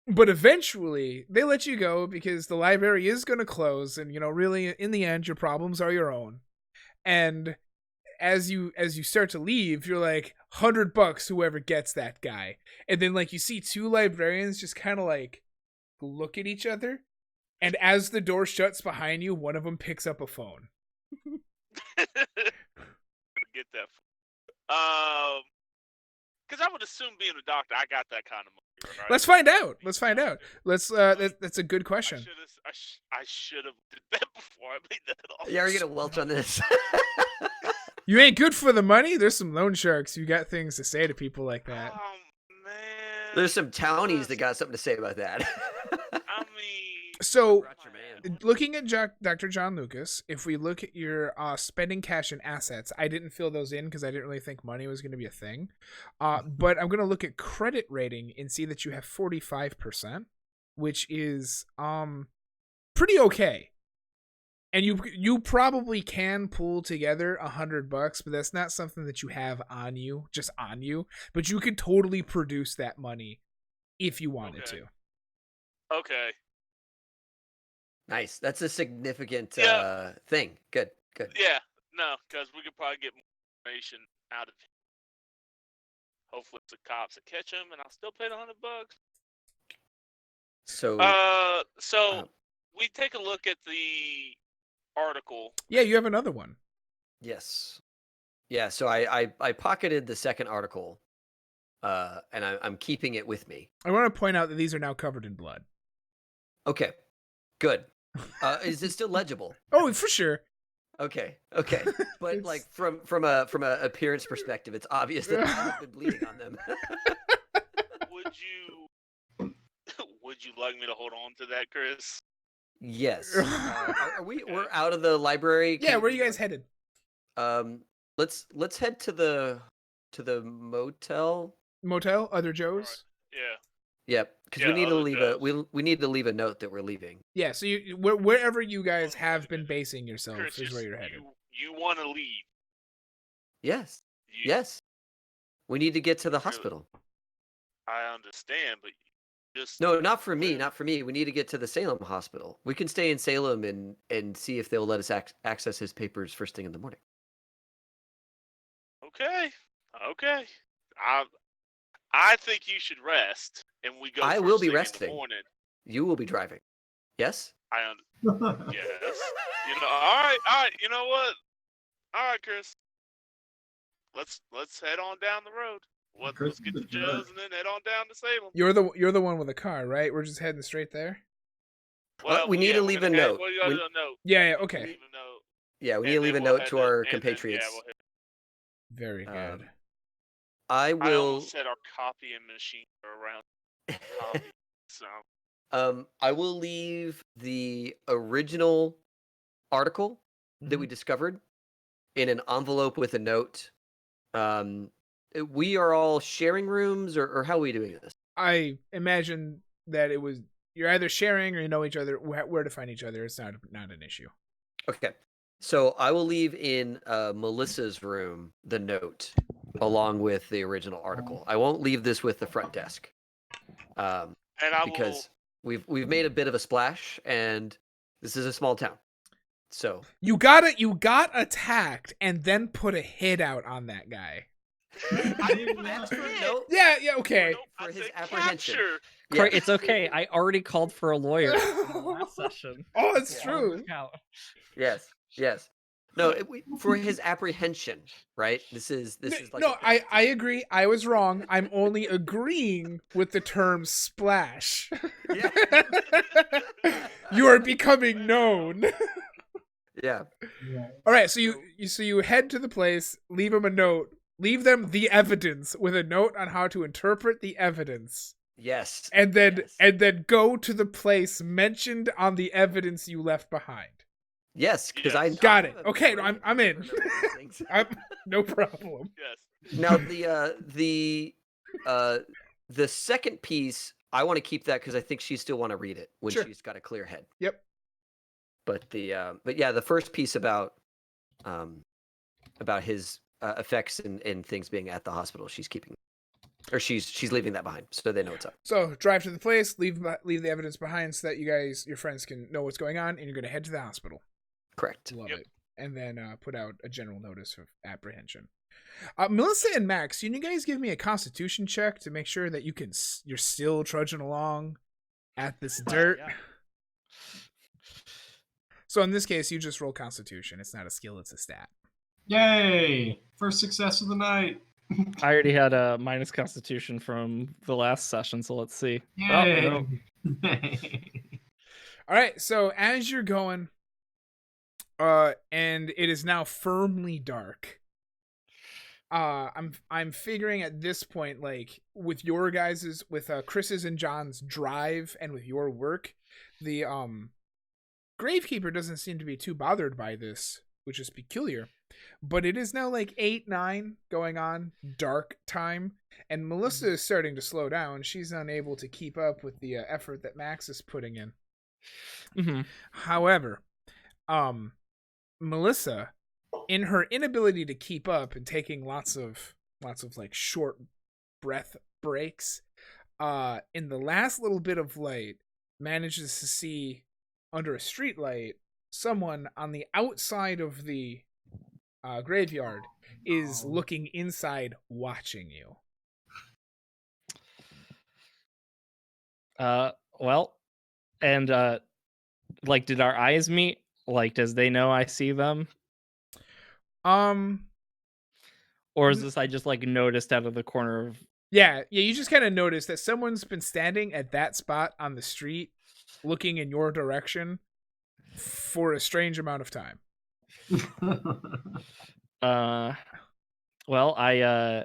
But eventually they let you go because the library is going to close, and really in the end your problems are your own. And as you start to leave, you're like, $100 whoever gets that guy. And then like you see two librarians just kind of like look at each other, and as the door shuts behind you, one of them picks up a phone. Get that. Because I would assume being a doctor, I got that kind of money. Right? Let's find out. That's a good question. I should have did that before I made that offer. Yeah, are you gonna welch on this? You ain't good for the money. There's some loan sharks. You got things to say to people like that. Man. There's some townies that got something to say about that. I mean, So, looking at Dr. John Lucas, if we look at your spending cash and assets, I didn't fill those in because I didn't really think money was going to be a thing. But I'm going to look at credit rating and see that you have 45%, which is pretty okay. And you probably can pull together $100, but that's not something that you have on you, just on you. But you could totally produce that money if you wanted to. Okay. Nice. That's a significant Yeah. thing. Good. Yeah. No, because we could probably get more information out of him. Hopefully, it's the cops that catch him, and I'll still pay the $100. So. We take a look at the article. Yeah, you have another one. Yes. Yeah, so I pocketed the second article, and I'm keeping it with me. I want to point out that these are now covered in blood. Okay, good. Is it still legible? Oh, for sure. Okay. But like from a appearance perspective, it's obvious that I've been bleeding on them. Would you like me to hold on to that, Chris? Yes. We're out of the library? Yeah, where are you guys headed? Let's head to the motel. Motel? Other Joe's? Right. Yeah. Yep, because we need to leave we need to leave a note that we're leaving. Yeah, so wherever you guys have been basing yourself Chris, is where you're headed. You want to leave? Yes. Yes. We need to get to the hospital. I understand, but No, not for me. Not for me. We need to get to the Salem hospital. We can stay in Salem and see if they'll let us access his papers first thing in the morning. Okay. I think you should rest, and we go. I will be in resting. the morning. You will be driving. Yes. Yes. All right. You know what? All right, Chris. Let's head on down the road. Let's get to Joe's and then head on down to Salem. You're the one with the car, right? We're just heading straight there. Well, we need to leave a note. Yeah. Okay. Leave a note. Yeah, we need to leave a note to our compatriots. Very good. I will set our copying machine around. Copy, so. I will leave the original article that we discovered in an envelope with a note. We are all sharing rooms, or how are we doing this? I imagine that you're either sharing or you know each other, where to find each other. It's not an issue. Okay. So I will leave in Melissa's room the note along with the original article. I won't leave this with the front desk. Because we've made a bit of a splash, and this is a small town. So you got attacked and then put a hit out on that guy. Yeah, okay. For his apprehension. Yeah. It's okay. I already called for a lawyer in the last session. Oh, it's true. Yes. No, for his apprehension, right? This is like No, I agree. I was wrong. I'm only agreeing with the term splash. Yeah. You are becoming known. Yeah. All right, so you head to the place, leave them a note, leave them the evidence with a note on how to interpret the evidence, Yes. and then Yes. go to the place mentioned on the evidence you left behind. Yes, because Yes. Got I it. have a Okay, memory I'm in. to remember these things. No problem. Yes. Now the second piece, I want to keep that because I think she still want to read it when Sure. she's got a clear head. Yep. But yeah, the first piece about his effects and things being at the hospital, she's keeping, or she's leaving that behind, so they know what's up. So drive to the place, leave the evidence behind, so that your friends can know what's going on, and you're going to head to the hospital. Correct. Love Yep. it. And then put out a general notice of apprehension. Melissa and Max, can you guys give me a Constitution check to make sure that you're still trudging along at this dirt? Yeah. So in this case, you just roll Constitution. It's not a skill; it's a stat. Yay! First success of the night. I already had a minus Constitution from the last session, so let's see. Oh, Yay! no. All right. So as you're going, and it is now firmly dark. I'm figuring at this point, like with your guys's, with Chris's and John's drive, and with your work, the Gravekeeper doesn't seem to be too bothered by this, which is peculiar. But it is now like 8, 9 going on, dark time, and Melissa is starting to slow down. She's unable to keep up with the effort that Max is putting in. Mm-hmm. However, Melissa, in her inability to keep up and taking lots of like short breath breaks, in the last little bit of light, manages to see under a street light someone on the outside of the graveyard is looking inside, watching you. Well, and like, did our eyes meet? Like, does they know I see them? Or is this I just like noticed out of the corner of? Yeah, you just kind of notice that someone's been standing at that spot on the street, looking in your direction for a strange amount of time. Well, I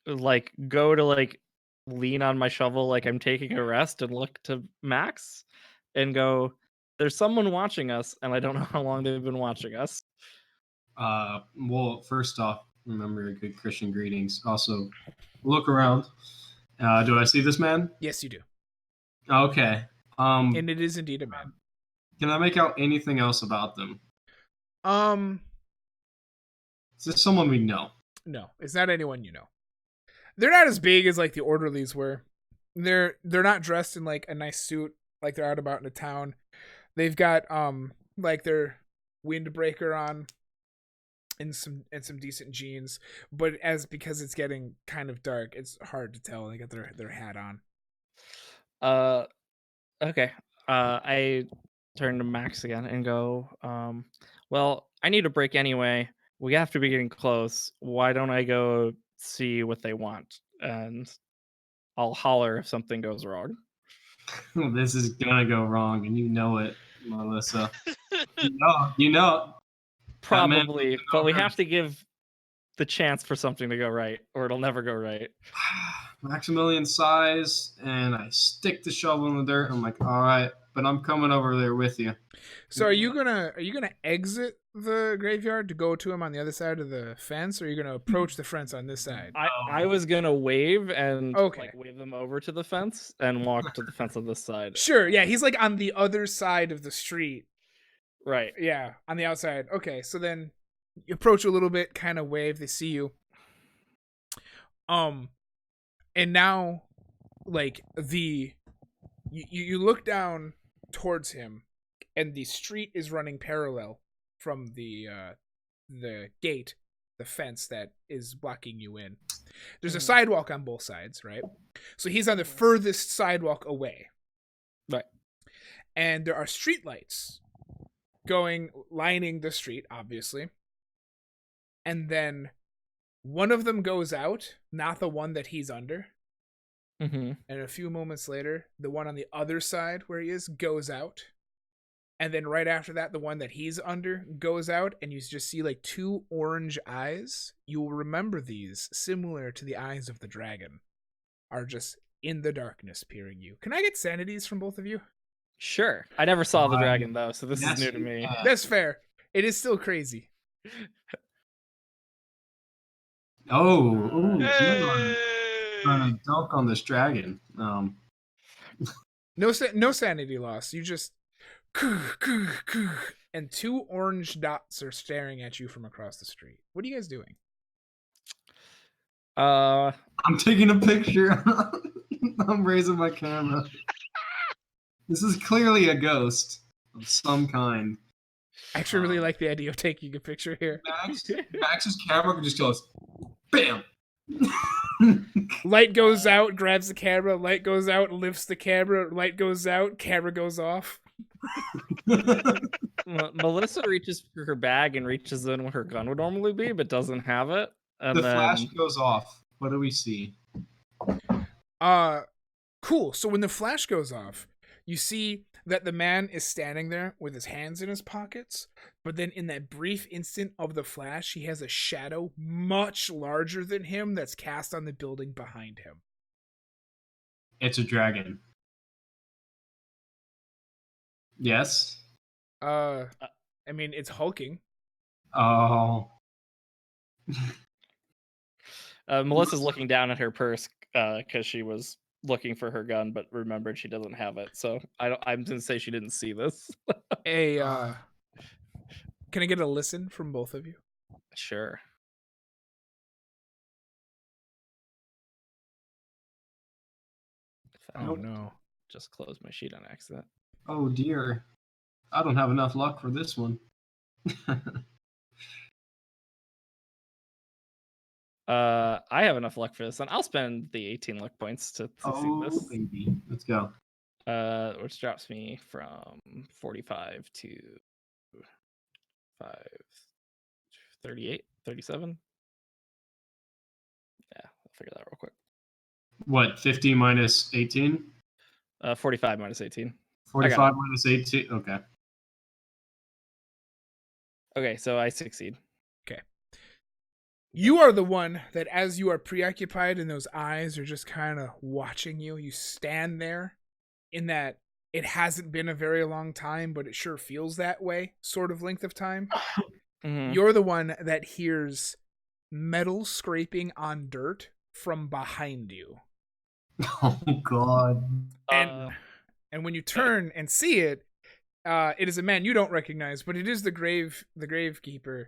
like go to like lean on my shovel like I'm taking a rest and look to Max and go, there's someone watching us, and I don't know how long they've been watching us. Well, first off, remember your good Christian greetings. Also, look around. Do I see this man? Yes, you do. Okay. And it is indeed a man. Can I make out anything else about them? Is this someone we know? No, it's not anyone you know. They're not as big as like the orderlies were. They're not dressed in like a nice suit like they're out about in the town. They've got like their windbreaker on and some decent jeans, but because it's getting kind of dark, it's hard to tell. They got their hat on. Okay. I turn to Max again and go, well, I need a break anyway. We have to be getting close. Why don't I go see what they want? And I'll holler if something goes wrong. This is gonna go wrong, and you know it, Melissa. You know. Probably, but we have to give the chance for something to go right, or it'll never go right. Maximilian sighs, and I stick the shovel in the dirt. I'm like, all right, but I'm coming over there with you. So are you gonna exit the graveyard to go to him on the other side of the fence, or are you gonna approach the fence on this side? I was gonna wave and Okay. like wave them over to the fence and walk to the fence on this side. Sure, yeah, he's like on the other side of the street. Right. Yeah, on the outside. Okay, so then you approach a little bit, kind of wave, they see you. And now, like, you look down towards him, and the street is running parallel from the gate, the fence that is blocking you in. There's a sidewalk on both sides, right? So he's on the furthest sidewalk away. Right. And there are street lights lining the street, obviously. And then one of them goes out, not the one that he's under. Mm-hmm. And a few moments later, the one on the other side where he is goes out. And then right after that, the one that he's under goes out, and you just see like two orange eyes. You will remember these, similar to the eyes of the dragon, are just in the darkness peering you. Can I get sanities from both of you? Sure. I never saw the Why? dragon though, so this is Yes, new to you me. can. That's fair. It is still crazy. Oh, ooh, Hey! trying to dunk on this dragon. No sanity loss. You just and two orange dots are staring at you from across the street. What are you guys doing? I'm taking a picture. I'm raising my camera. This is clearly a ghost of some kind. I actually really like the idea of taking a picture here. Max's camera just goes, bam. Light goes out, grabs the camera. Light goes out, lifts the camera. Light goes out, camera goes off. Melissa reaches for her bag and reaches in where her gun would normally be, but doesn't have it. And The then flash goes off. What do we see? Cool. So when the flash goes off, you see that the man is standing there with his hands in his pockets, but then in that brief instant of the flash, he has a shadow much larger than him that's cast on the building behind him. It's a dragon. Yes. I mean, it's hulking. Oh. Melissa's looking down at her purse because she was looking for her gun, but remembered she doesn't have it. So I'm gonna say she didn't see this. Can I get a listen from both of you? Sure. Oh no. Just closed my sheet on accident. Oh dear. I don't have enough luck for this one. I have enough luck for this, and I'll spend the 18 luck points to succeed Oh, this. baby. Let's go. Which drops me from 45 to 5, 38, 37. Yeah, I'll figure that real quick. What, 50 minus 18? 45 minus 18. 45 minus 18? Okay. Okay, so I succeed. You are the one that, as you are preoccupied and those eyes are just kind of watching you, you stand there in that it hasn't been a very long time, but it sure feels that way sort of length of time. Mm-hmm. You're the one that hears metal scraping on dirt from behind you. Oh, God. And when you turn and see it, it is a man you don't recognize, but it is the gravekeeper,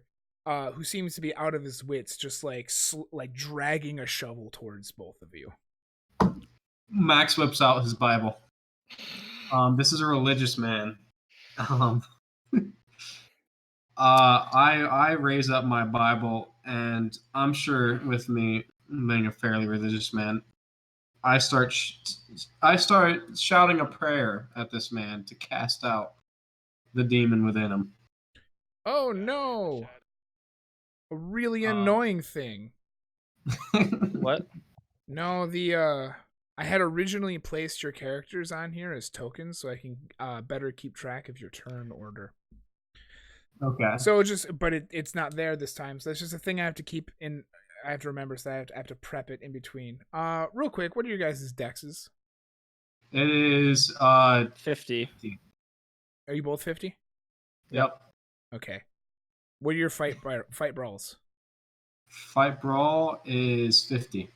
who seems to be out of his wits, just like dragging a shovel towards both of you. Max whips out his Bible. This is a religious man. I raise up my Bible, and I'm sure with me being a fairly religious man, I start shouting a prayer at this man to cast out the demon within him. Oh no! A really annoying thing. What? No, I had originally placed your characters on here as tokens so I can better keep track of your turn order. Okay. So it's not there this time. So that's just a thing I have to keep in. I have to remember, so I have to prep it in between. Real quick, what are your guys' dexes? It is 50. Are you both 50? Yep. Okay. What are your fight brawls? Fight brawl is 50.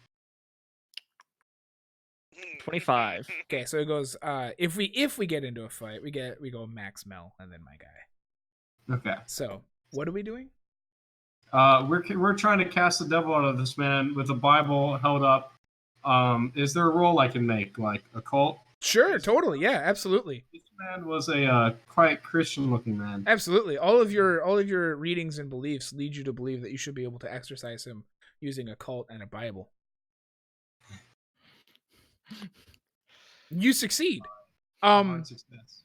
25. Okay, so it goes. If we get into a fight, we go Max, Mel, and then my guy. Okay. So what are we doing? We're trying to cast the devil out of this man with a Bible held up. Is there a roll I can make, like occult? Sure, totally, yeah, absolutely. This man was a quite Christian-looking man. Absolutely. All of your readings and beliefs lead you to believe that you should be able to exercise him using a cult and a Bible. You succeed. Hard success.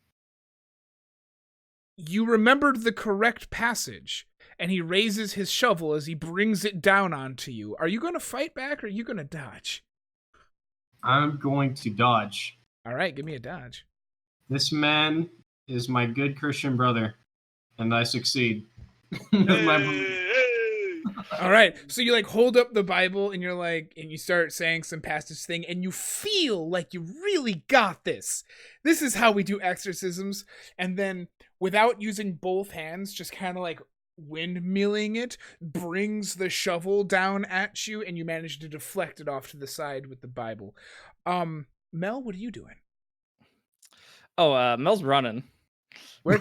you remembered the correct passage, and he raises his shovel as he brings it down onto you. Are you going to fight back, or are you going to dodge? I'm going to dodge. All right, give me a dodge. This man is my good Christian brother, and I succeed. My Hey! All right, so you like hold up the Bible and you're like, and you start saying some passage thing, and you feel like you really got this. This is how we do exorcisms, and then without using both hands, just kind of like windmilling it, brings the shovel down at you, and you manage to deflect it off to the side with the Bible. Mel, what are you doing? Oh, Mel's running. Where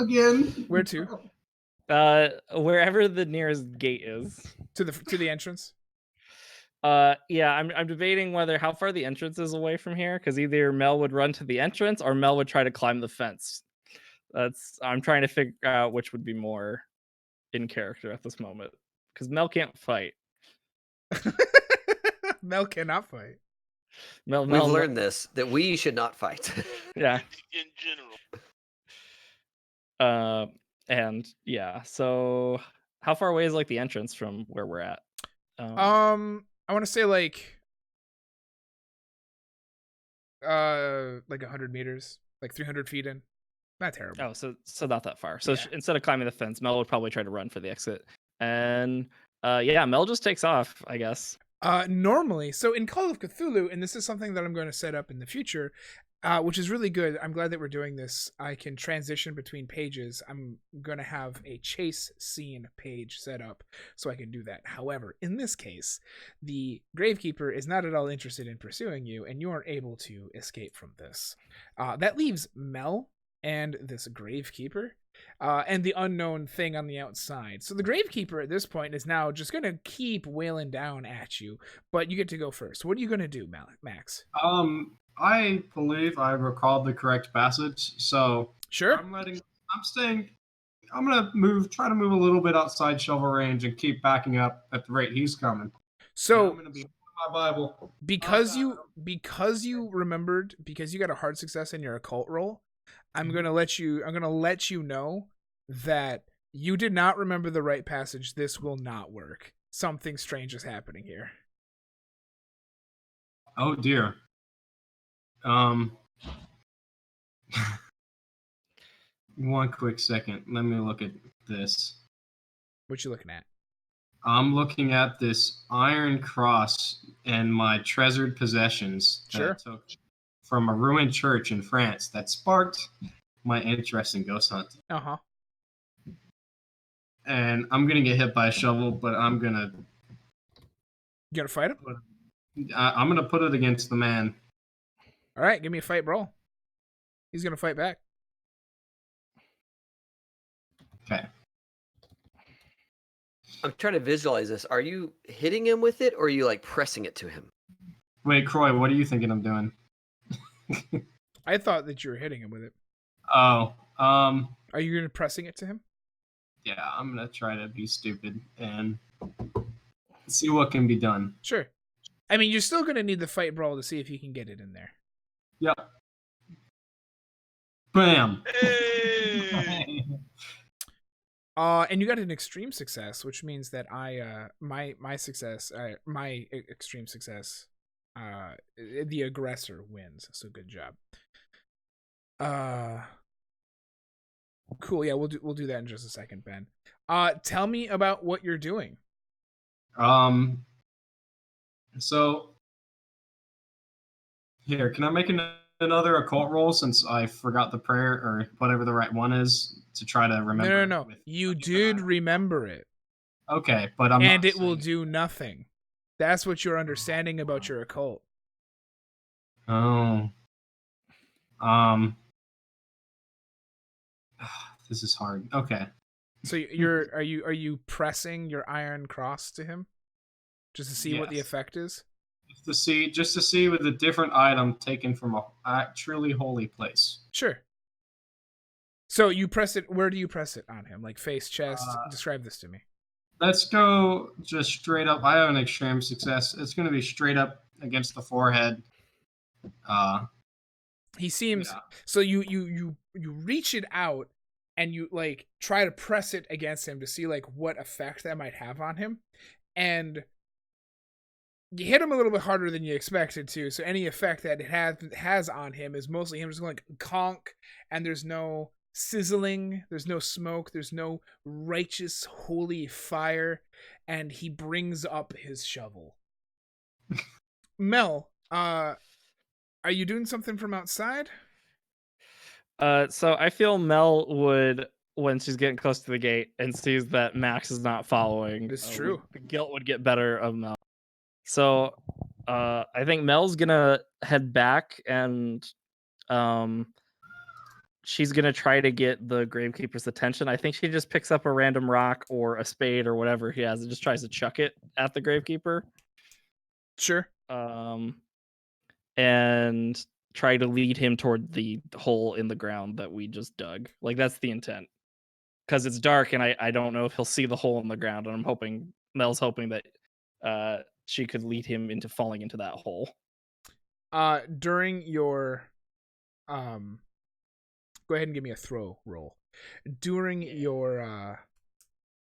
Again. where to? Wherever the nearest gate is. To the entrance? Yeah, I'm debating whether how far the entrance is away from here, because either Mel would run to the entrance or Mel would try to climb the fence. I'm trying to figure out which would be more in character at this moment, because Mel can't fight. Mel cannot fight. Mel, We've learned this, that we should not fight. yeah. In general. And yeah, so how far away is like the entrance from where we're at? I want to say like 100 meters, like 300 feet in. Not terrible. Oh, so not that far. So Yeah. instead of climbing the fence, Mel would probably try to run for the exit. And yeah, Mel just takes off, I guess. Normally, so in Call of Cthulhu, and this is something that I'm going to set up in the future, which is really good. I'm glad that we're doing this. I can transition between pages. I'm going to have a chase scene page set up so I can do that. However, in this case, the Gravekeeper is not at all interested in pursuing you, and you aren't able to escape from this. That leaves Mel and this Gravekeeper. And the unknown thing on the outside. So the Gravekeeper at this point is now just going to keep wailing down at you, but you get to go first. What are you going to do, Max? I believe I recalled the correct passage, so Sure. I'm gonna try to move a little bit outside shovel range and keep backing up at the rate he's coming. So I'm gonna be holding my Bible. because you remembered, because you got a hard success in your occult roll, I'm gonna let you know that you did not remember the right passage. This will not work. Something strange is happening here. Oh dear. One quick second. Let me look at this. What you looking at? I'm looking at this iron cross and my treasured possessions that Sure. I took from a ruined church in France that sparked my interest in ghost hunting. Uh-huh. And I'm gonna get hit by a shovel, but I'm gonna You gonna fight him? I'm gonna put it against the man. All right, give me a fight brawl. He's gonna fight back. Okay. I'm trying to visualize this. Are you hitting him with it, or are you like pressing it to him? Wait, Croy, what are you thinking I'm doing? I thought that you were hitting him with it. Oh, Are you gonna pressing it to him? yeah, I'm gonna try to be stupid and see what can be done. Sure. I mean, you're still gonna need the fight brawl to see if you can get it in there. Yep. Bam. Hey! And you got an extreme success, which means that my extreme success, the aggressor wins. So good job. Cool. Yeah, we'll do that in just a second, Ben. Tell me about what you're doing. So here, can I make another occult roll since I forgot the prayer or whatever the right one is to try to remember? No. You did remember it. Okay, but I'm And not it will saying- do nothing. That's what you're understanding about your occult. Oh. This is hard. Okay. So are you pressing your iron cross to him, just to see what the Yes. effect is? Just to see with a different item taken from a truly holy place. Sure. So you press it. Where do you press it on him? Like face, chest? Describe this to me. Let's go just straight up. I have an extreme success. It's going to be straight up against the forehead. He seems Yeah. so. You reach it out and you like try to press it against him to see like what effect that might have on him, and you hit him a little bit harder than you expected to. So any effect that it has on him is mostly him just going like conk, and there's no sizzling, there's no smoke, there's no righteous holy fire, and he brings up his shovel. Mel, are you doing something from outside? So I feel Mel would, when she's getting close to the gate and sees that Max is not following, It's true. the guilt would get better of Mel. So I think Mel's gonna head back, and she's gonna try to get the Gravekeeper's attention. I think she just picks up a random rock or a spade or whatever he has and just tries to chuck it at the Gravekeeper. Sure. And try to lead him toward the hole in the ground that we just dug. Like, that's the intent. Because it's dark, and I don't know if he'll see the hole in the ground, and Mel's hoping that she could lead him into falling into that hole. During your go ahead and give me a throw roll. During your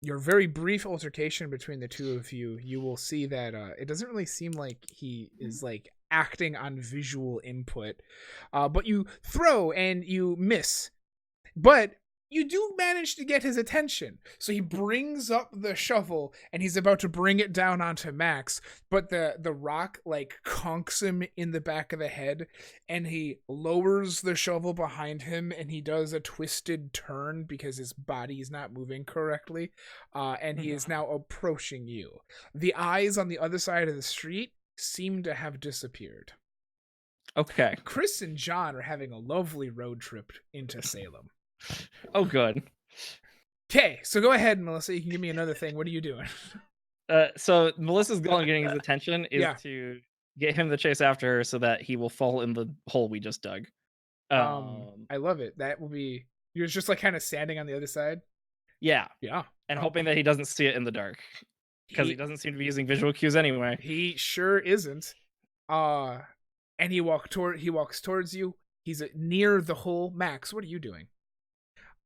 very brief altercation between the two of you, you will see that it doesn't really seem like he is like acting on visual input, but you throw and you miss, but you do manage to get his attention. So he brings up the shovel and he's about to bring it down onto Max, but the rock like conks him in the back of the head, and he lowers the shovel behind him and he does a twisted turn because his body is not moving correctly, and he is now approaching you. The eyes on the other side of the street seem to have disappeared. Okay. Chris and John are having a lovely road trip into Salem. Oh, good. Okay, so go ahead, Melissa. You can give me another thing. What are you doing? So Melissa's goal in getting his attention is Yeah. to get him to chase after her so that he will fall in the hole we just dug. I love it. That will be, you're just like kind of standing on the other side. Yeah. Yeah. And hoping that he doesn't see it in the dark, because he doesn't seem to be using visual cues anyway. He sure isn't. And he walks towards you. He's near the hole. Max, what are you doing?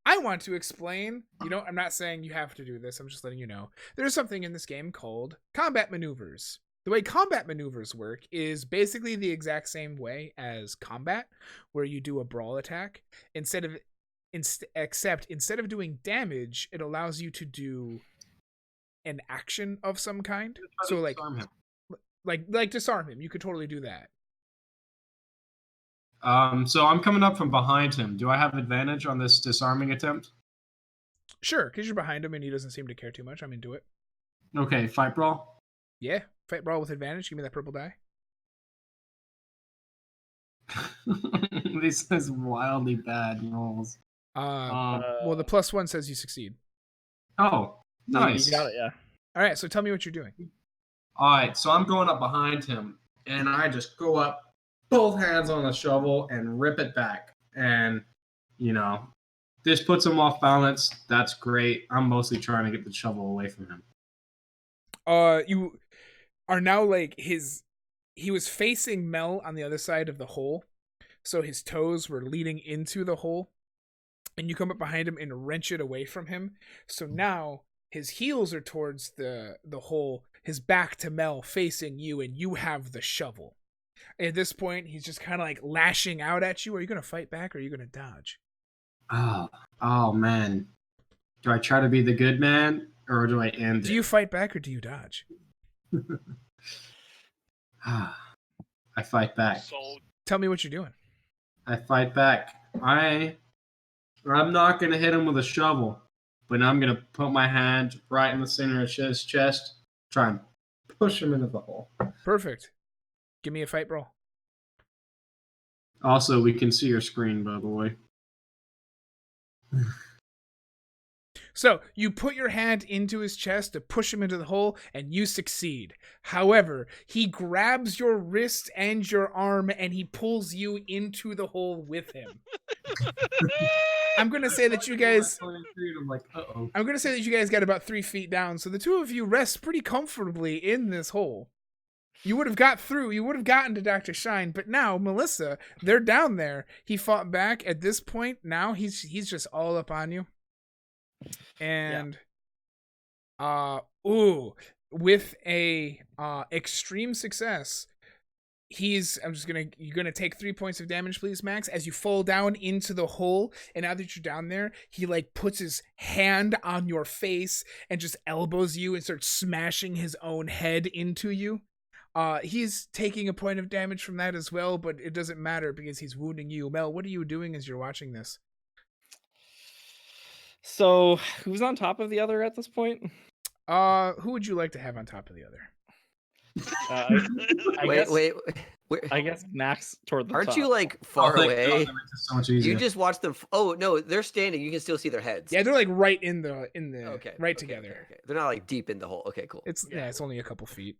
I want to explain, I'm not saying you have to do this, I'm just letting you know. There's something in this game called combat maneuvers. The way combat maneuvers work is basically the exact same way as combat, where you do a brawl attack. Except instead of doing damage, it allows you to do an action of some kind. So like disarm him. You could totally do that. So I'm coming up from behind him. Do I have advantage on this disarming attempt? Sure, because you're behind him and he doesn't seem to care too much. I'm into it. Okay, fight brawl. Yeah, fight brawl with advantage. Give me that purple die. This is wildly bad rolls. Well, the +1 says you succeed. Oh, nice. You got it, yeah. All right, so tell me what you're doing. All right, so I'm going up behind him, and I just go up, both hands on the shovel, and rip it back. And, this puts him off balance. That's great. I'm mostly trying to get the shovel away from him. You are now like he was facing Mel on the other side of the hole, so his toes were leading into the hole, and you come up behind him and wrench it away from him. So now his heels are towards the hole, his back to Mel facing you, and you have the shovel. At this point, he's just kind of like lashing out at you. Are you going to fight back or are you going to dodge? Oh, man. Do I try to be the good man or do I end it? Do you fight back or do you dodge? I fight back. Tell me what you're doing. I fight back. I'm not going to hit him with a shovel, but I'm going to put my hand right in the center of his chest, try and push him into the hole. Perfect. Give me a fight brawl. Also, we can see your screen, by the way. So, you put your hand into his chest to push him into the hole, and you succeed. However, he grabs your wrist and your arm, and he pulls you into the hole with him. I'm going to say that you guys... I'm like, uh-oh. I'm going to say that you guys got about 3 feet down, so the two of you rest pretty comfortably in this hole. You would have got through. You would have gotten to Dr. Shine, but now Melissa, they're down there. He fought back. At this point, now he's just all up on you. And with a extreme success, you're gonna take 3 points of damage, please, Max, as you fall down into the hole. And now that you're down there, he like puts his hand on your face and just elbows you and starts smashing his own head into you. He's taking a point of damage from that as well, but it doesn't matter because he's wounding you. Mel, what are you doing as you're watching this? So, who's on top of the other at this point? Who would you like to have on top of the other? I guess Max toward the Aren't top. you like far away? God, that makes it so much easier. You just watch them. Oh no, they're standing. You can still see their heads. Yeah, they're like right in the Okay, together. Okay. They're not like deep in the hole. Okay, cool. It's only a couple feet.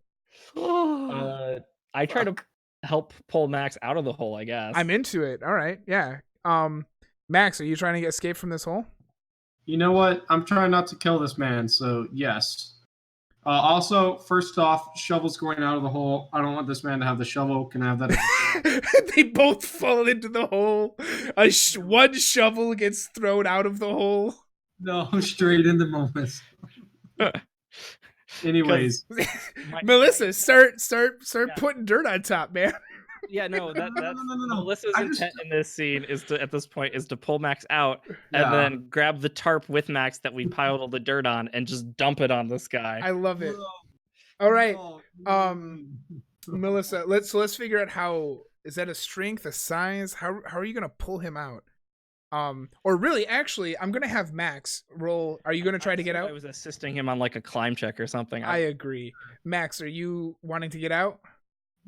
I try to help pull Max out of the hole, I guess. I'm into it. All right, yeah. Max, are you trying to escape from this hole? You know what? I'm trying not to kill this man, so yes. Also, first off, shovel's going out of the hole. I don't want this man to have the shovel. Can I have that? They both fall into the hole. One shovel gets thrown out of the hole. No, straight in the moment. Anyways, Melissa, start putting dirt on top, man. Yeah, no, that's No. Melissa's intent in this scene is to pull Max out Yeah. and then grab the tarp with Max that we piled all the dirt on and just dump it on this guy. I love it. No. All right, No. Melissa, let's figure out how. Is that a strength, a size? How are you gonna pull him out? Or really, actually, I'm gonna have Max roll. Are you gonna try to get out? I was assisting him on like a climb check or something. I agree. Max, are you wanting to get out?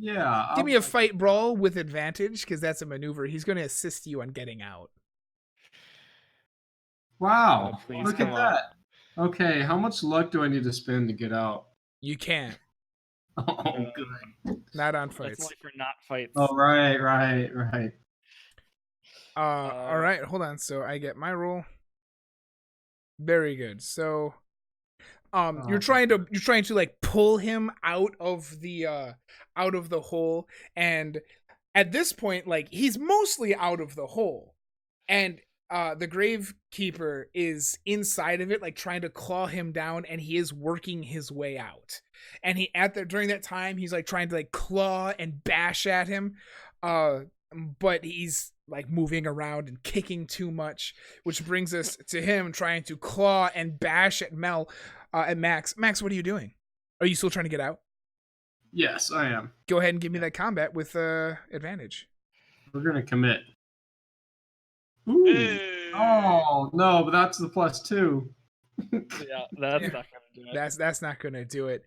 Yeah. Give me a fight brawl with advantage, because that's a maneuver. He's going to assist you on getting out. Wow. Oh, please, Look at come that. Okay, how much luck do I need to spend to get out? You can't. Oh, good. Not on That's fights. only for not fights. Oh, right. All right, hold on. So I get my roll. Very good. So you're trying to like pull him out of the hole, and at this point, like, he's mostly out of the hole, and the gravekeeper is inside of it, like trying to claw him down, and he is working his way out. And during that time, he's like trying to like claw and bash at him, but he's like moving around and kicking too much, which brings us to him trying to claw and bash at Max. Max, what are you doing? Are you still trying to get out? Yes, I am. Go ahead and give me that combat with advantage. We're gonna commit. Ooh. Hey. Oh no, but that's the +2. Yeah, that's not gonna do it. That's not gonna do it.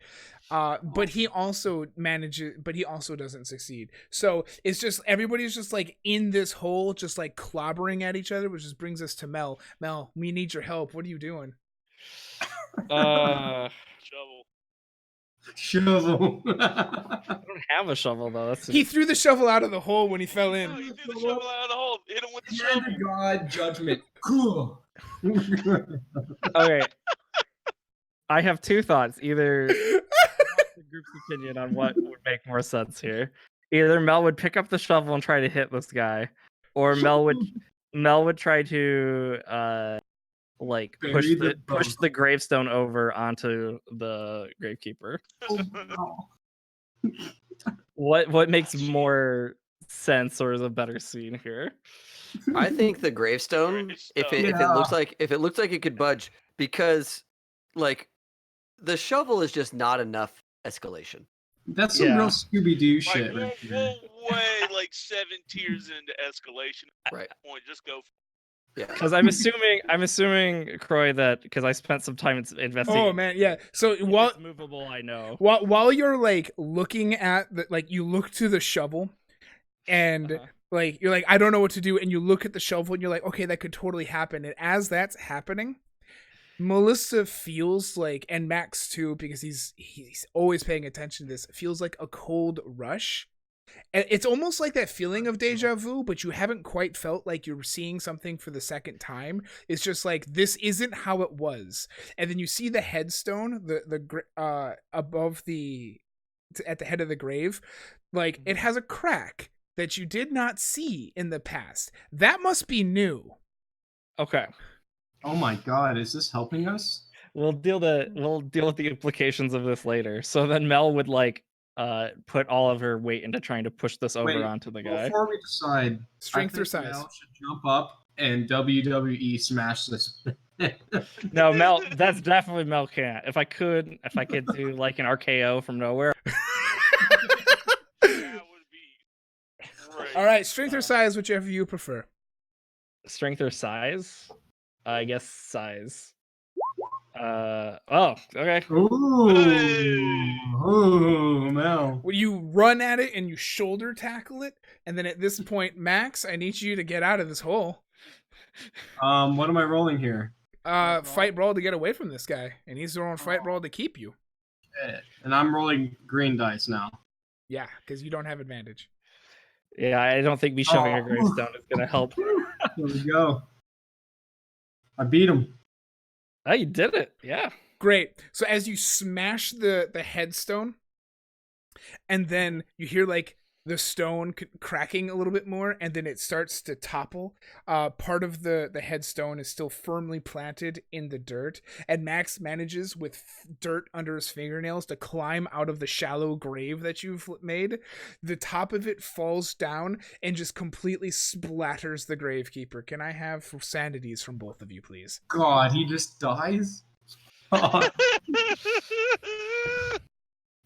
But he also manages, but he also doesn't succeed. So it's just everybody's just like in this hole, just like clobbering at each other, which just brings us to Mel. Mel, we need your help. What are you doing? Shovel. I don't have a shovel though. He threw the shovel out of the hole when he fell No, in. you threw the shovel out of the hole. Hit him with the shovel. God judgment. Cool. Okay. I have two thoughts. Either the group's opinion on what would make more sense here. Either Mel would pick up the shovel and try to hit this guy, or Mel would try to like push the gravestone over onto the gravekeeper. What makes more sense, or is a better scene here? I think the gravestone, if it looks like it could budge, because like the shovel is just not enough escalation. That's some real Scooby-Doo shit. Like, Right we'll there. way like 7 tiers into escalation. At Right. that point, just go. Yeah. Because I'm assuming, Croy, that because I spent some time investigating. Oh man, yeah. So If while it's movable, I know. while you're like looking at the, like, you look to the shovel, and like you're like, I don't know what to do, and you look at the shovel and you're like, okay, that could totally happen. And as that's happening, Melissa feels like, and Max too, because he's always paying attention to this, feels like a cold rush. And it's almost like that feeling of deja vu, but you haven't quite felt like you're seeing something for the second time. It's just like, this isn't how it was. And then you see the headstone, the above the at the head of the grave, like it has a crack that you did not see in the past. That must be new. Okay. Oh my god, is this helping us? We'll deal with the implications of this later. So then Mel would like put all of her weight into trying to push this over Wait, onto the guy. before we decide, Strength I or think size? Mel should jump up and WWE smash this. No, Mel, that's definitely Mel can't. If I could do like an RKO from nowhere. That would be great. All right, strength or size, whichever you prefer. Strength or size? I guess size. Oh, okay. Ooh, Mel. When you run at it and you shoulder tackle it, and then at this point, Max, I need you to get out of this hole. What am I rolling here? Fight brawl to get away from this guy, and he's throwing fight brawl to keep you. And I'm rolling green dice now. Yeah, because you don't have advantage. Yeah, I don't think me shoving a gravestone is gonna help. There we go. I beat him. Oh, you did it. Yeah. Great. So as you smash the headstone, and then you hear like the stone cracking a little bit more, and then it starts to topple. Part of the headstone is still firmly planted in the dirt, and Max manages with dirt under his fingernails to climb out of the shallow grave that you've made. The top of it falls down and just completely splatters the gravekeeper. Can I have sanities from both of you, please? God, he just dies? God.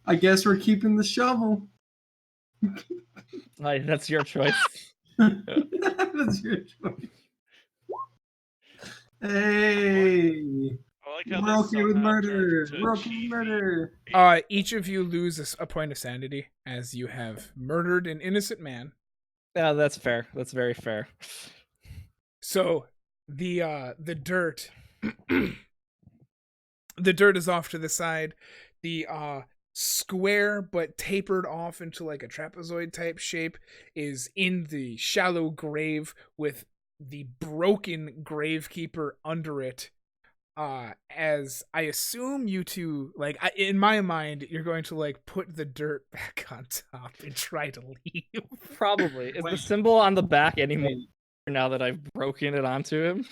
I guess we're keeping the shovel. That's your choice. That's your choice. Hey, I like how we're this okay with somehow murder. turned into We're okay with cheesy. murder. Each of you lose a point of sanity as you have murdered an innocent man. Yeah, that's fair. That's very fair. So the dirt the dirt is off to the side. The square but tapered off into like a trapezoid type shape is in the shallow grave with the broken gravekeeper under it. As I assume you two, like, in my mind, you're going to like put the dirt back on top and try to leave. Probably. Is the Wait. symbol on the back anymore Wait, now that I've broken it onto him?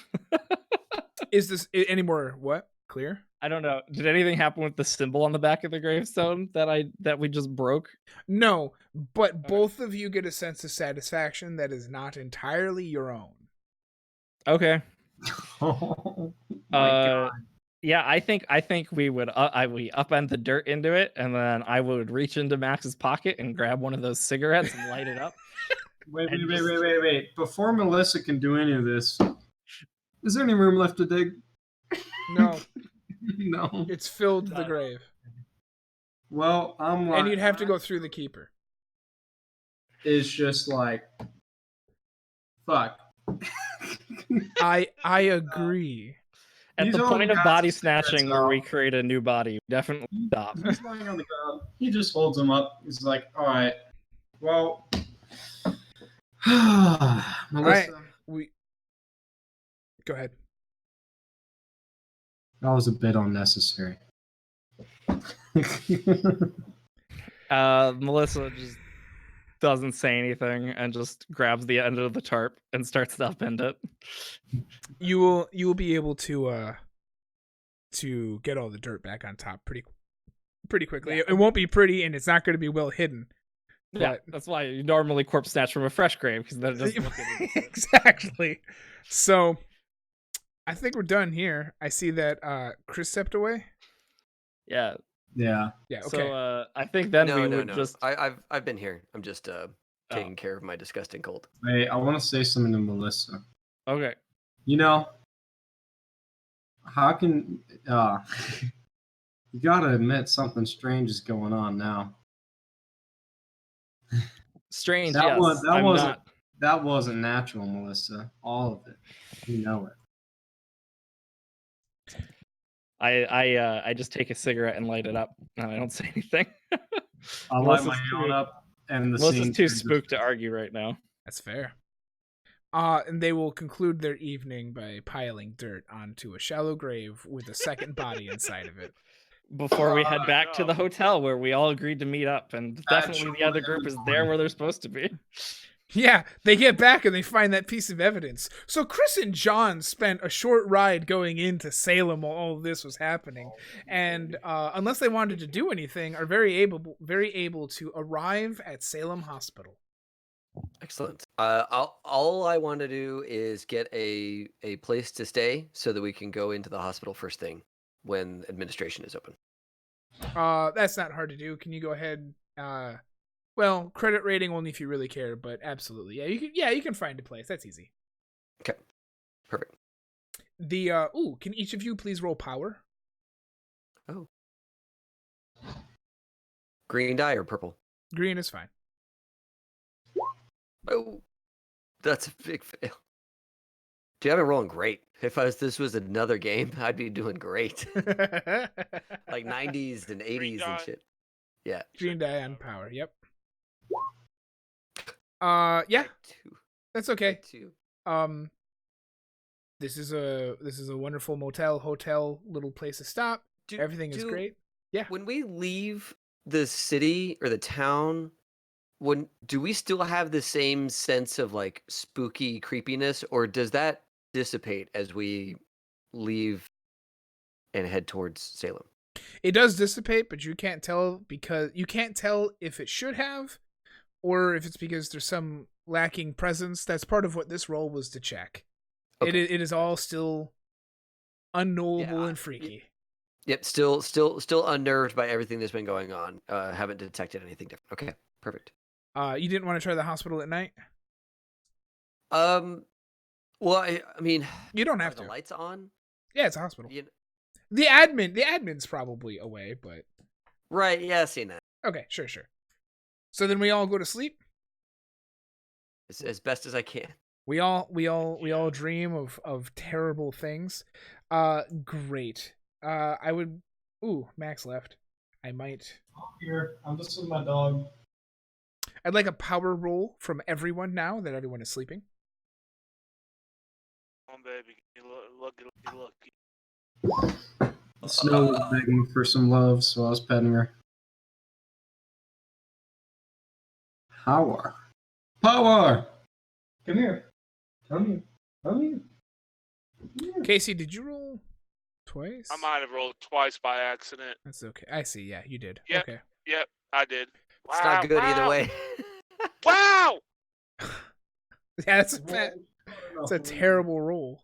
Is this any more what clear? I don't know. Did anything happen with the symbol on the back of the gravestone that we just broke? No, but both of you get a sense of satisfaction that is not entirely your own. Okay. oh my God. Yeah, I think we would we upend the dirt into it, and then I would reach into Max's pocket and grab one of those cigarettes and light it up. Wait. and just- Wait. Before Melissa can do any of this, is there any room left to dig? No, No. it's filled the No. grave, Well, I'm like, and you'd have to go through the keeper. It's just like, fuck. I agree. At He's the only point of got body some cigarettes snatching where we now. create a new body, definitely stop. He's lying on the ground. He just holds him up. He's like, all right, well, Melissa. We go ahead. That was a bit unnecessary. Melissa just doesn't say anything and just grabs the end of the tarp and starts to upend it. You will be able to get all the dirt back on top pretty quickly. Yeah. It won't be pretty, and it's not going to be well hidden. Yeah, But- that's why you normally corpse snatch from a fresh grave, because then it doesn't look at it. Exactly. So I think we're done here. I see that Chris stepped away. Yeah. Yeah. Yeah. Okay. So I think then no, we no, would no. just. I've been here. I'm just taking care of my disgusting cold. Wait, I want to say something to Melissa. Okay. You know, how can you gotta admit something strange is going on now. Strange. That yes. was- that I'm wasn't- not. That wasn't natural, Melissa. All of it. You know it. I just take a cigarette and light it up, and I don't say anything. I light Melissa's my own up, and the Melissa's scene too turns- spooked to argue right now. That's fair. And they will conclude their evening by piling dirt onto a shallow grave with a second body inside of it. before we head Good back to job. the hotel where we all agreed to meet up, and definitely the other group is there where they're supposed to be. Yeah, they get back and they find that piece of evidence. So Chris and John spent a short ride going into Salem while all of this was happening, and unless they wanted to do anything, are very able to arrive at Salem Hospital. Excellent. All I want to do is get a place to stay so that we can go into the hospital first thing when administration is open. That's not hard to do. Can you go ahead? Well, credit rating only if you really care, but absolutely, yeah, you can. Yeah, you can find a place. That's easy. Okay, perfect. Can each of you please roll power? Oh, green die or purple? Green is fine. Oh, that's a big fail. Dude, I've been rolling great. If this was another game, I'd be doing great. Like 90s and 80s and die. shit. Yeah. Green die on power. Yep. Yeah, Two. that's okay. Two. This is a wonderful hotel, little place to stop. Everything is great. Yeah. When we leave the city or the town, do we still have the same sense of like spooky creepiness, or does that dissipate as we leave and head towards Salem? It does dissipate, but you can't tell if it should have, or if it's because there's some lacking presence. That's part of what this role was to check. Okay. It is all still unknowable and freaky. Yep, still unnerved by everything that's been going on. Haven't detected anything different. Okay, perfect. You didn't want to try the hospital at night? Well, I mean, you don't have the to. lights on? Yeah, it's a hospital. The admin's probably away, but right. Yeah, I've seen that. Okay, sure. So then we all go to sleep. As best as I can. We all dream of terrible things. Great. I would. Ooh, Max left. I might. Here, I'm just with my dog. I'd like a power roll from everyone now that everyone is sleeping. Come on, baby. Lucky. Snow was begging for some love, so I was petting her. Power! Come here. Come here. Casey, did you roll twice? I might have rolled twice by accident. That's okay. I see. Yeah, you did. Yep. Okay. Yep, I did. It's not good either way. Wow! Yeah, it's a terrible roll.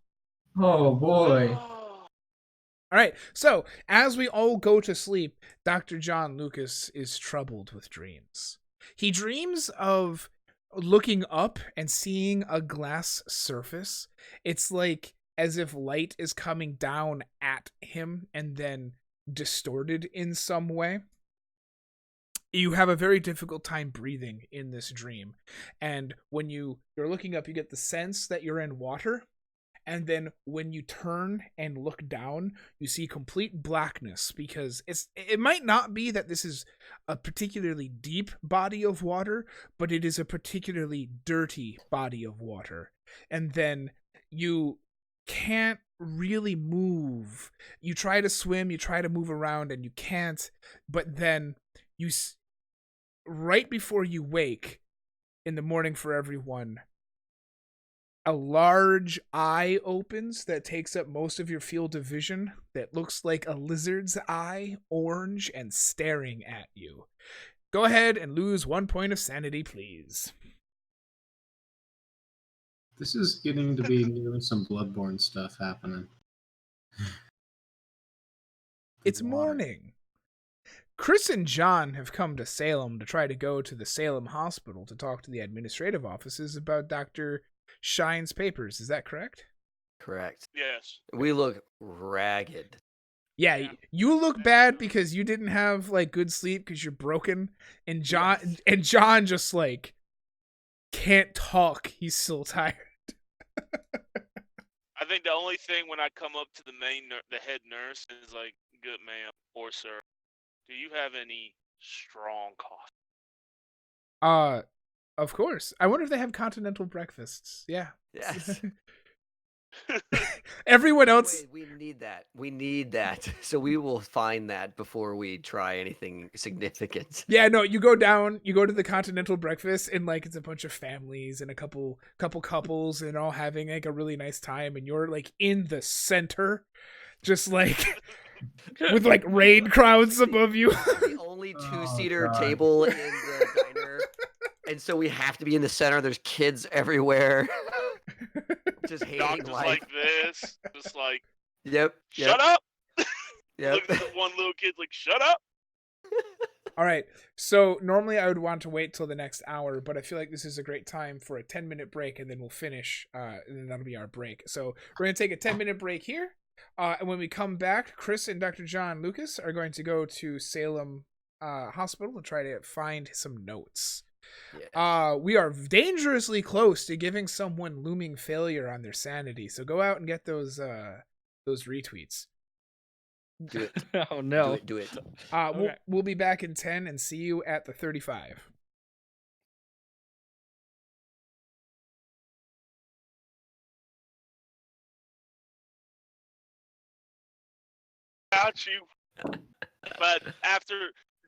Oh boy. All right, so as we all go to sleep, Dr. John Lucas is troubled with dreams. He dreams of looking up and seeing a glass surface. It's like as if light is coming down at him and then distorted in some way. You have a very difficult time breathing in this dream. And when you're looking up, you get the sense that you're in water. And then when you turn and look down, you see complete blackness, because it might not be that this is a particularly deep body of water, but it is a particularly dirty body of water. And then you can't really move. You try to swim, you try to move around, and you can't. But then right before you wake in the morning for everyone, a large eye opens that takes up most of your field of vision, that looks like a lizard's eye, orange and staring at you. Go ahead and lose 1 point of sanity, please. This is getting to be nearly some Bloodborne stuff happening. It's morning. Chris and John have come to Salem to try to go to the Salem Hospital to talk to the administrative offices about Dr. Shine's papers. Is that correct? Correct. Yes. We look ragged. Yeah, you look bad because you didn't have like good sleep because you're broken, and John just like can't talk. He's still tired. I think the only thing when I come up to the head nurse is like, "Good ma'am or sir, do you have any strong coffee?" Of course. I wonder if they have continental breakfasts. Yeah. Yes. Everyone By the else. way, we need that. We need that. So we will find that before we try anything significant. Yeah, no, you go down, you go to the continental breakfast, and like it's a bunch of families and a couple couples, and all having like a really nice time, and you're like in the center, just like with like rain crowds above you. The only Oh, two-seater God. table in the diner, and so we have to be in the center. There's kids everywhere, just hating Doctor's life. like this, just like, Yep. shut up. Yep. Look at the one little kid like, shut up. All right, so normally I would want to wait till the next hour, but I feel like this is a great time for a 10-minute break, and then we'll finish, and then that'll be our break. So we're going to take a 10-minute break here, and when we come back, Chris and Dr. John Lucas are going to go to Salem Hospital to try to find some notes. Yes. We are dangerously close to giving someone looming failure on their sanity, so go out and get those retweets. Do it. Oh no. Do it. We'll be back in 10 and see you at the 35. Got you. But after,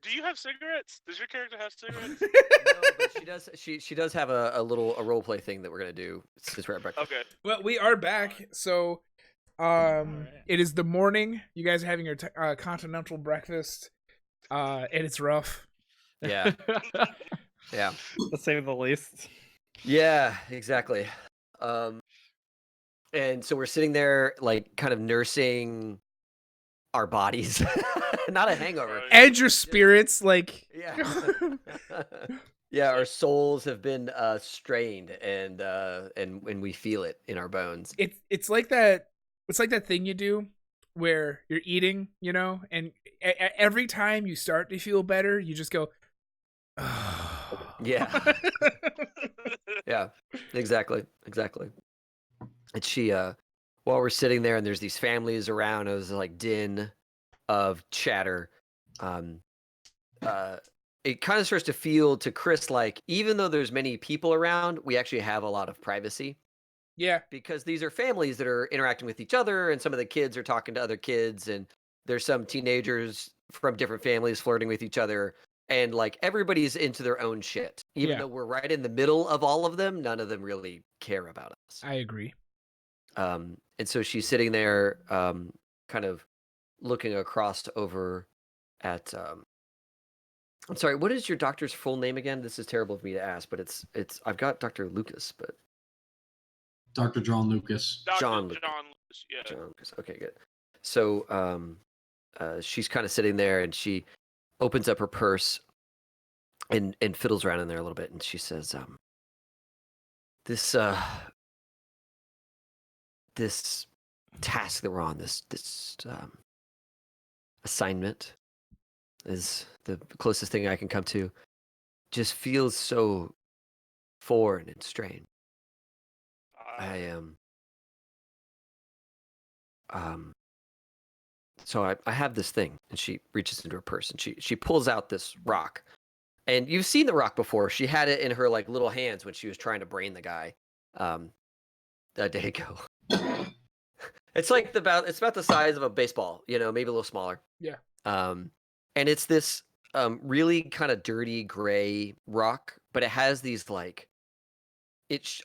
do you have cigarettes? Does your character have cigarettes? No, but she does. She does have a role play thing that we're gonna do since we're at breakfast. Okay. Well, we are back. So, it is the morning. You guys are having your continental breakfast, and it's rough. Yeah. Yeah. To say the least. Yeah. Exactly. And so we're sitting there, like, kind of nursing our bodies, not a hangover. Right. And your spirits, like, Yeah. Yeah, our souls have been strained, and we feel it in our bones. it's like that. It's like that thing you do where you're eating, you know, and every time you start to feel better, you just go, Yeah. Yeah, exactly. And she, while we're sitting there, and there's these families around, it was like din of chatter. It kind of starts to feel to Chris like, even though there's many people around, we actually have a lot of privacy. Yeah. Because these are families that are interacting with each other, and some of the kids are talking to other kids, and there's some teenagers from different families flirting with each other, and like everybody's into their own shit. Even though we're right in the middle of all of them, none of them really care about us. I agree. And so she's sitting there, kind of looking across over at. I'm sorry. What is your doctor's full name again? This is terrible of me to ask, but it's. I've got Dr. Lucas, but. Dr. John Lucas. John Lucas, yeah. John Lucas. Okay, good. So, she's kind of sitting there, and she opens up her purse, and fiddles around in there a little bit, and she says, "This this task that we're on, this assignment, is the closest thing I can come to. Just feels so foreign and strange. I am." So I have this thing, and she reaches into her purse, and she pulls out this rock, and you've seen the rock before. She had it in her like little hands when she was trying to brain the guy, a day ago. It's about the size of a baseball, maybe a little smaller. Yeah. And it's this really kind of dirty gray rock, but it has these like,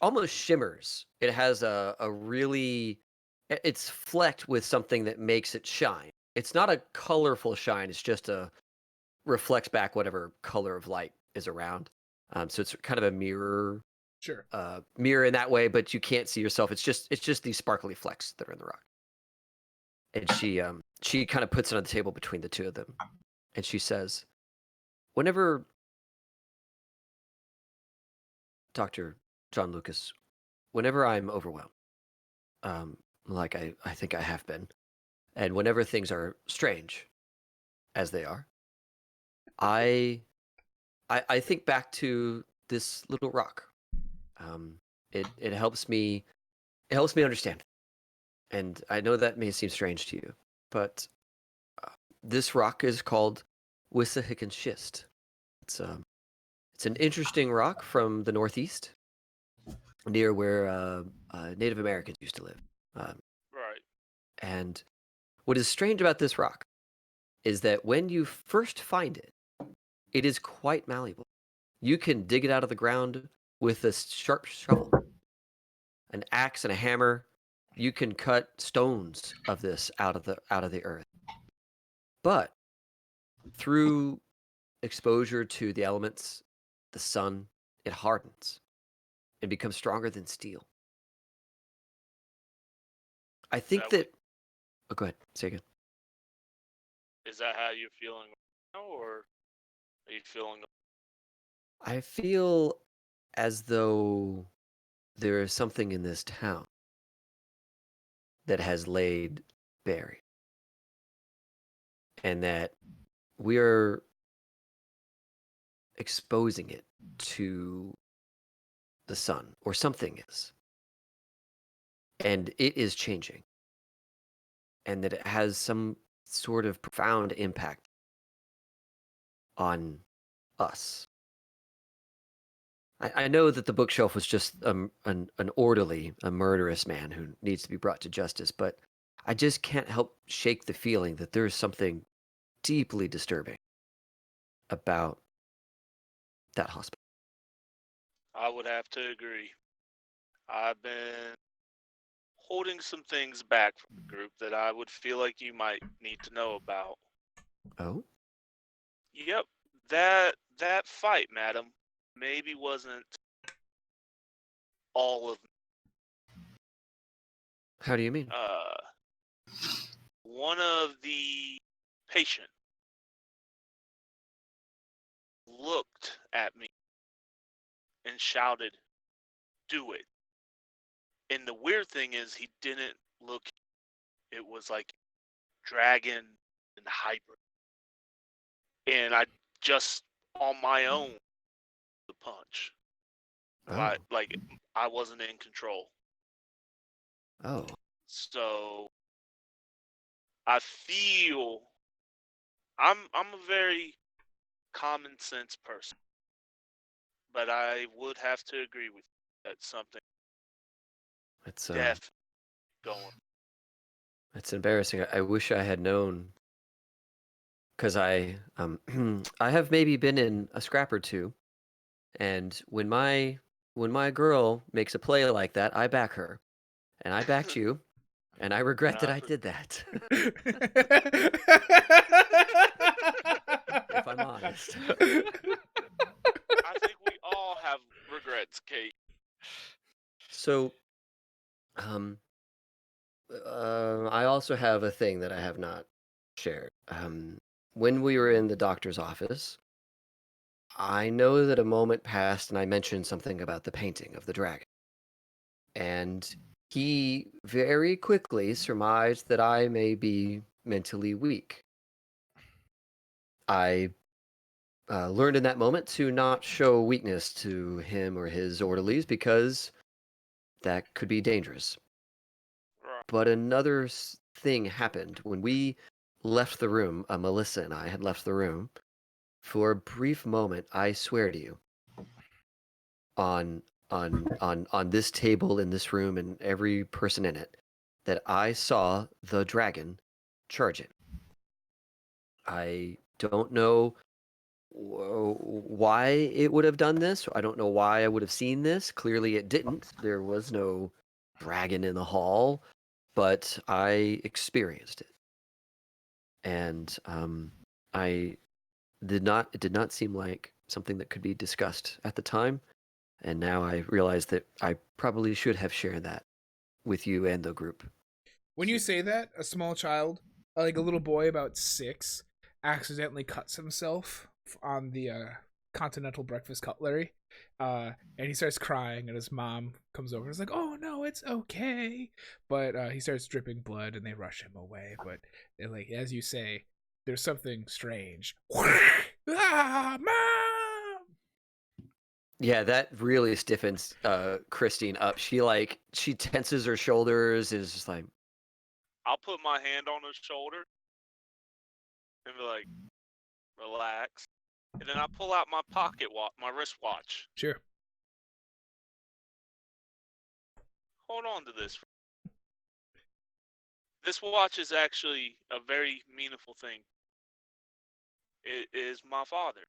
almost shimmers. It has a really. It's flecked with something that makes it shine. It's not a colorful shine. It's just reflects back whatever color of light is around. So it's kind of a mirror. Sure. Mirror in that way, but you can't see yourself. It's just these sparkly flecks that are in the rock. And she kind of puts it on the table between the two of them, and she says, "Whenever Dr. John Lucas, whenever I'm overwhelmed, like I think I have been, and whenever things are strange, as they are, I think back to this little rock. It helps me understand. And I know that may seem strange to you, but this rock is called Wissahickon schist. It's an interesting rock from the Northeast, near where Native Americans used to live. Right. And what is strange about this rock is that when you first find it, it is quite malleable. You can dig it out of the ground with a sharp shovel, an axe and a hammer. You can cut stones of this out of the earth. But through exposure to the elements, the sun, it hardens and becomes stronger than steel. I think that. Oh, go ahead. Say again. Is that how you're feeling now, or are you feeling? I feel as though there is something in this town that has laid buried, and that we're exposing it to the sun, or something is, and it is changing, and that it has some sort of profound impact on us. I know that the bookshelf was just an orderly, a murderous man who needs to be brought to justice, but I just can't help shake the feeling that there's something deeply disturbing about that hospital. I would have to agree. I've been holding some things back from the group that I would feel like you might need to know about. Oh? Yep, that fight, madam, maybe wasn't all of. How do you mean? One of the patient looked at me and shouted, "Do it." And the weird thing is, he didn't look. It was like dragon and hybrid. And I just on my own the punch. Oh. Like I wasn't in control. Oh. So I feel I'm a very common sense person. But I would have to agree with you that something It's definitely going. It's embarrassing. I wish I had known, because I I have maybe been in a scrap or two, and when my girl makes a play like that, I back her, and I backed you, and I regret that I did that. If I'm honest. I think we all have regrets, Kate. So, I also have a thing that I have not shared. When we were in the doctor's office, I know that a moment passed and I mentioned something about the painting of the dragon. And he very quickly surmised that I may be mentally weak. I learned in that moment to not show weakness to him or his orderlies, because that could be dangerous. Right. But another thing happened when we left the room. Melissa and I had left the room. For a brief moment, I swear to you, on this table in this room and every person in it, that I saw the dragon charge it. I don't know why it would have done this. I don't know why I would have seen this. Clearly it didn't. There was no dragon in the hall, but I experienced it. And I it did not seem like something that could be discussed at the time. And now I realize that I probably should have shared that with you and the group. When you say that, a small child, like a little boy about 6, accidentally cuts himself on the continental breakfast cutlery, and he starts crying, and his mom comes over and is like, "Oh no, it's okay," but he starts dripping blood, and they rush him away. But like as you say, there's something strange. Ah, mom! Yeah, that really stiffens Christine up. She tenses her shoulders, is just like, I'll put my hand on his shoulder and be like, relax. And then I pull out my pocket watch, my wristwatch. Sure. Hold on to this. This watch is actually a very meaningful thing. It is my father.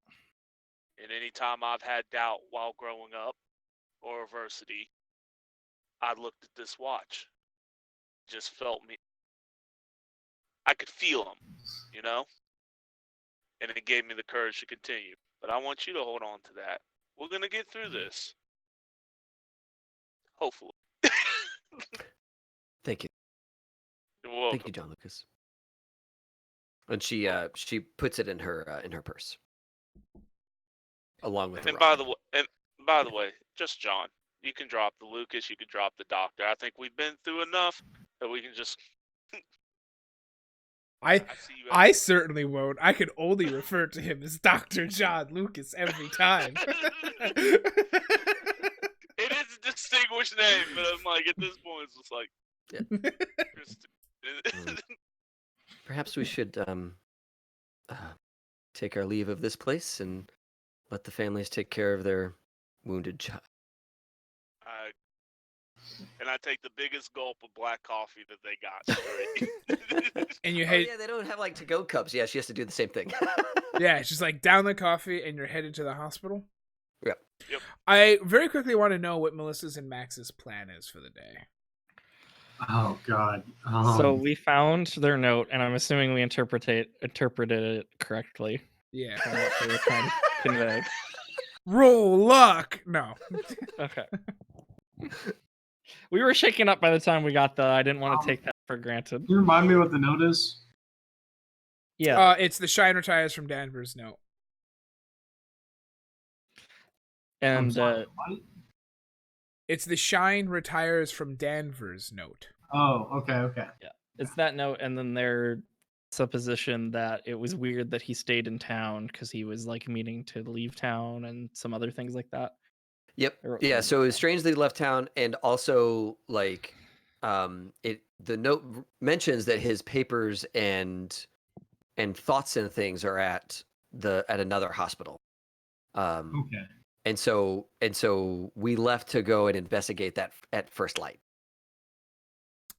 And any time I've had doubt while growing up or adversity, I looked at this watch. Just felt me. I could feel him, you know? And it gave me the courage to continue. But I want you to hold on to that. We're going to get through this. Hopefully. Thank you. You're welcome. Thank you, John Lucas. And she puts it in her purse, along with the And rock. by the way, just John. You can drop the Lucas. You can drop the doctor. I think we've been through enough that we can just. I see you. I certainly won't. I can only refer to him as Dr. John Lucas every time. It is a distinguished name, but I'm like, at this point, it's just like. Yeah. Perhaps we should take our leave of this place and let the families take care of their wounded child. And I take the biggest gulp of black coffee that they got. And you Oh, head. yeah, they don't have like to-go cups. Yeah, she has to do the same thing. Yeah, it's just like down the coffee, and you're headed to the hospital. Yep. I very quickly want to know what Melissa's and Max's plan is for the day. Oh God. So we found their note, and I'm assuming we interpreted it correctly. Yeah. From what they were trying to convey. Roll luck. No. Okay. We were shaken up by the time we got the. I didn't want to take that for granted. Can you remind me what the note is? Yeah. It's the Shine retires from Danvers note. I'm And sorry, what? It's the Shine retires from Danvers note. Oh, okay. it's that note, and then their supposition that it was weird that he stayed in town because he was like meaning to leave town and some other things like that. Yep. I wrote Yeah. some So it was down. strange that he left town, and also like, the note mentions that his papers and thoughts and things are at another hospital. Okay. And so we left to go and investigate that at first light.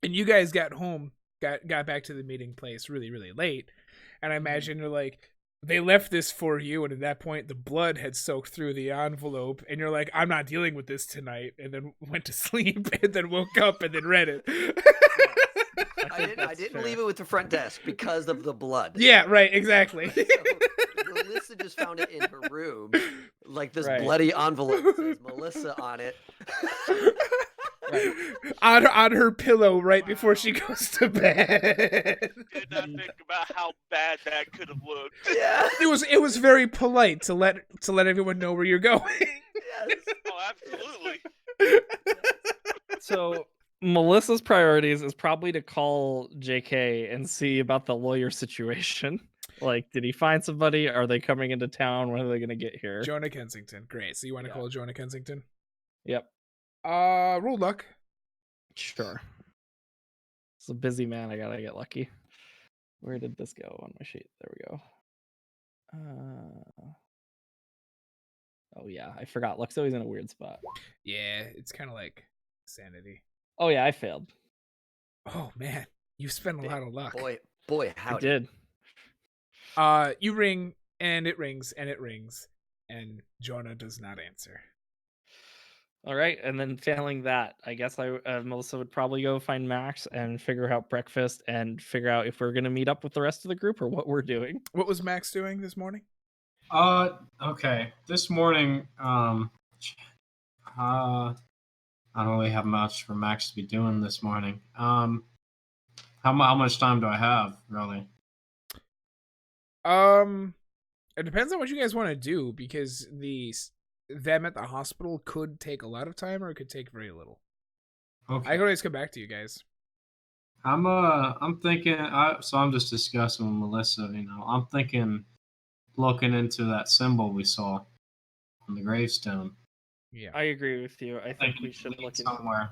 And you guys got home, got back to the meeting place really, really late. And I Mm-hmm. imagine you're like, they left this for you, and at that point the blood had soaked through the envelope, and you're like, I'm not dealing with this tonight, and then went to sleep, and then woke up and then read it. I didn't leave it with the front desk because of the blood. Yeah, right, exactly. So Melissa just found it in her room, like this Right. bloody envelope that says Melissa on it. Right. on her pillow right before she goes to bed. Did not think about how bad that could have looked. Yeah. It was very polite to let everyone know where you're going. Yes. Oh, absolutely. So Melissa's priorities is probably to call JK and see about the lawyer situation. Like, did he find somebody? Are they coming into town? When are they going to get here? Jonah Kensington. Great. So you want to Yeah. call Jonah Kensington? Yep. Roll luck. Sure. It's a busy man. I gotta get lucky. Where did this go on my sheet? There we go. Oh yeah, I forgot. Luck's always in a weird spot. Yeah, it's kind of like sanity. Oh yeah, I failed. Oh man, you spent a lot of luck. Boy, I howdy. did. You ring, and it rings, and it rings, and Jonah does not answer. All right, and then failing that, I guess Melissa would probably go find Max and figure out breakfast and figure out if we're gonna meet up with the rest of the group or what we're doing. What was Max doing this morning? Okay. This morning, I don't really have much for Max to be doing this morning. How much time do I have, really? It depends on what you guys want to do, because them at the hospital could take a lot of time, or it could take very little. Okay. I can always come back to you guys. I'm thinking. So I'm just discussing with Melissa. I'm thinking, looking into that symbol we saw on the gravestone. Yeah. I agree with you. I think we should look into somewhere.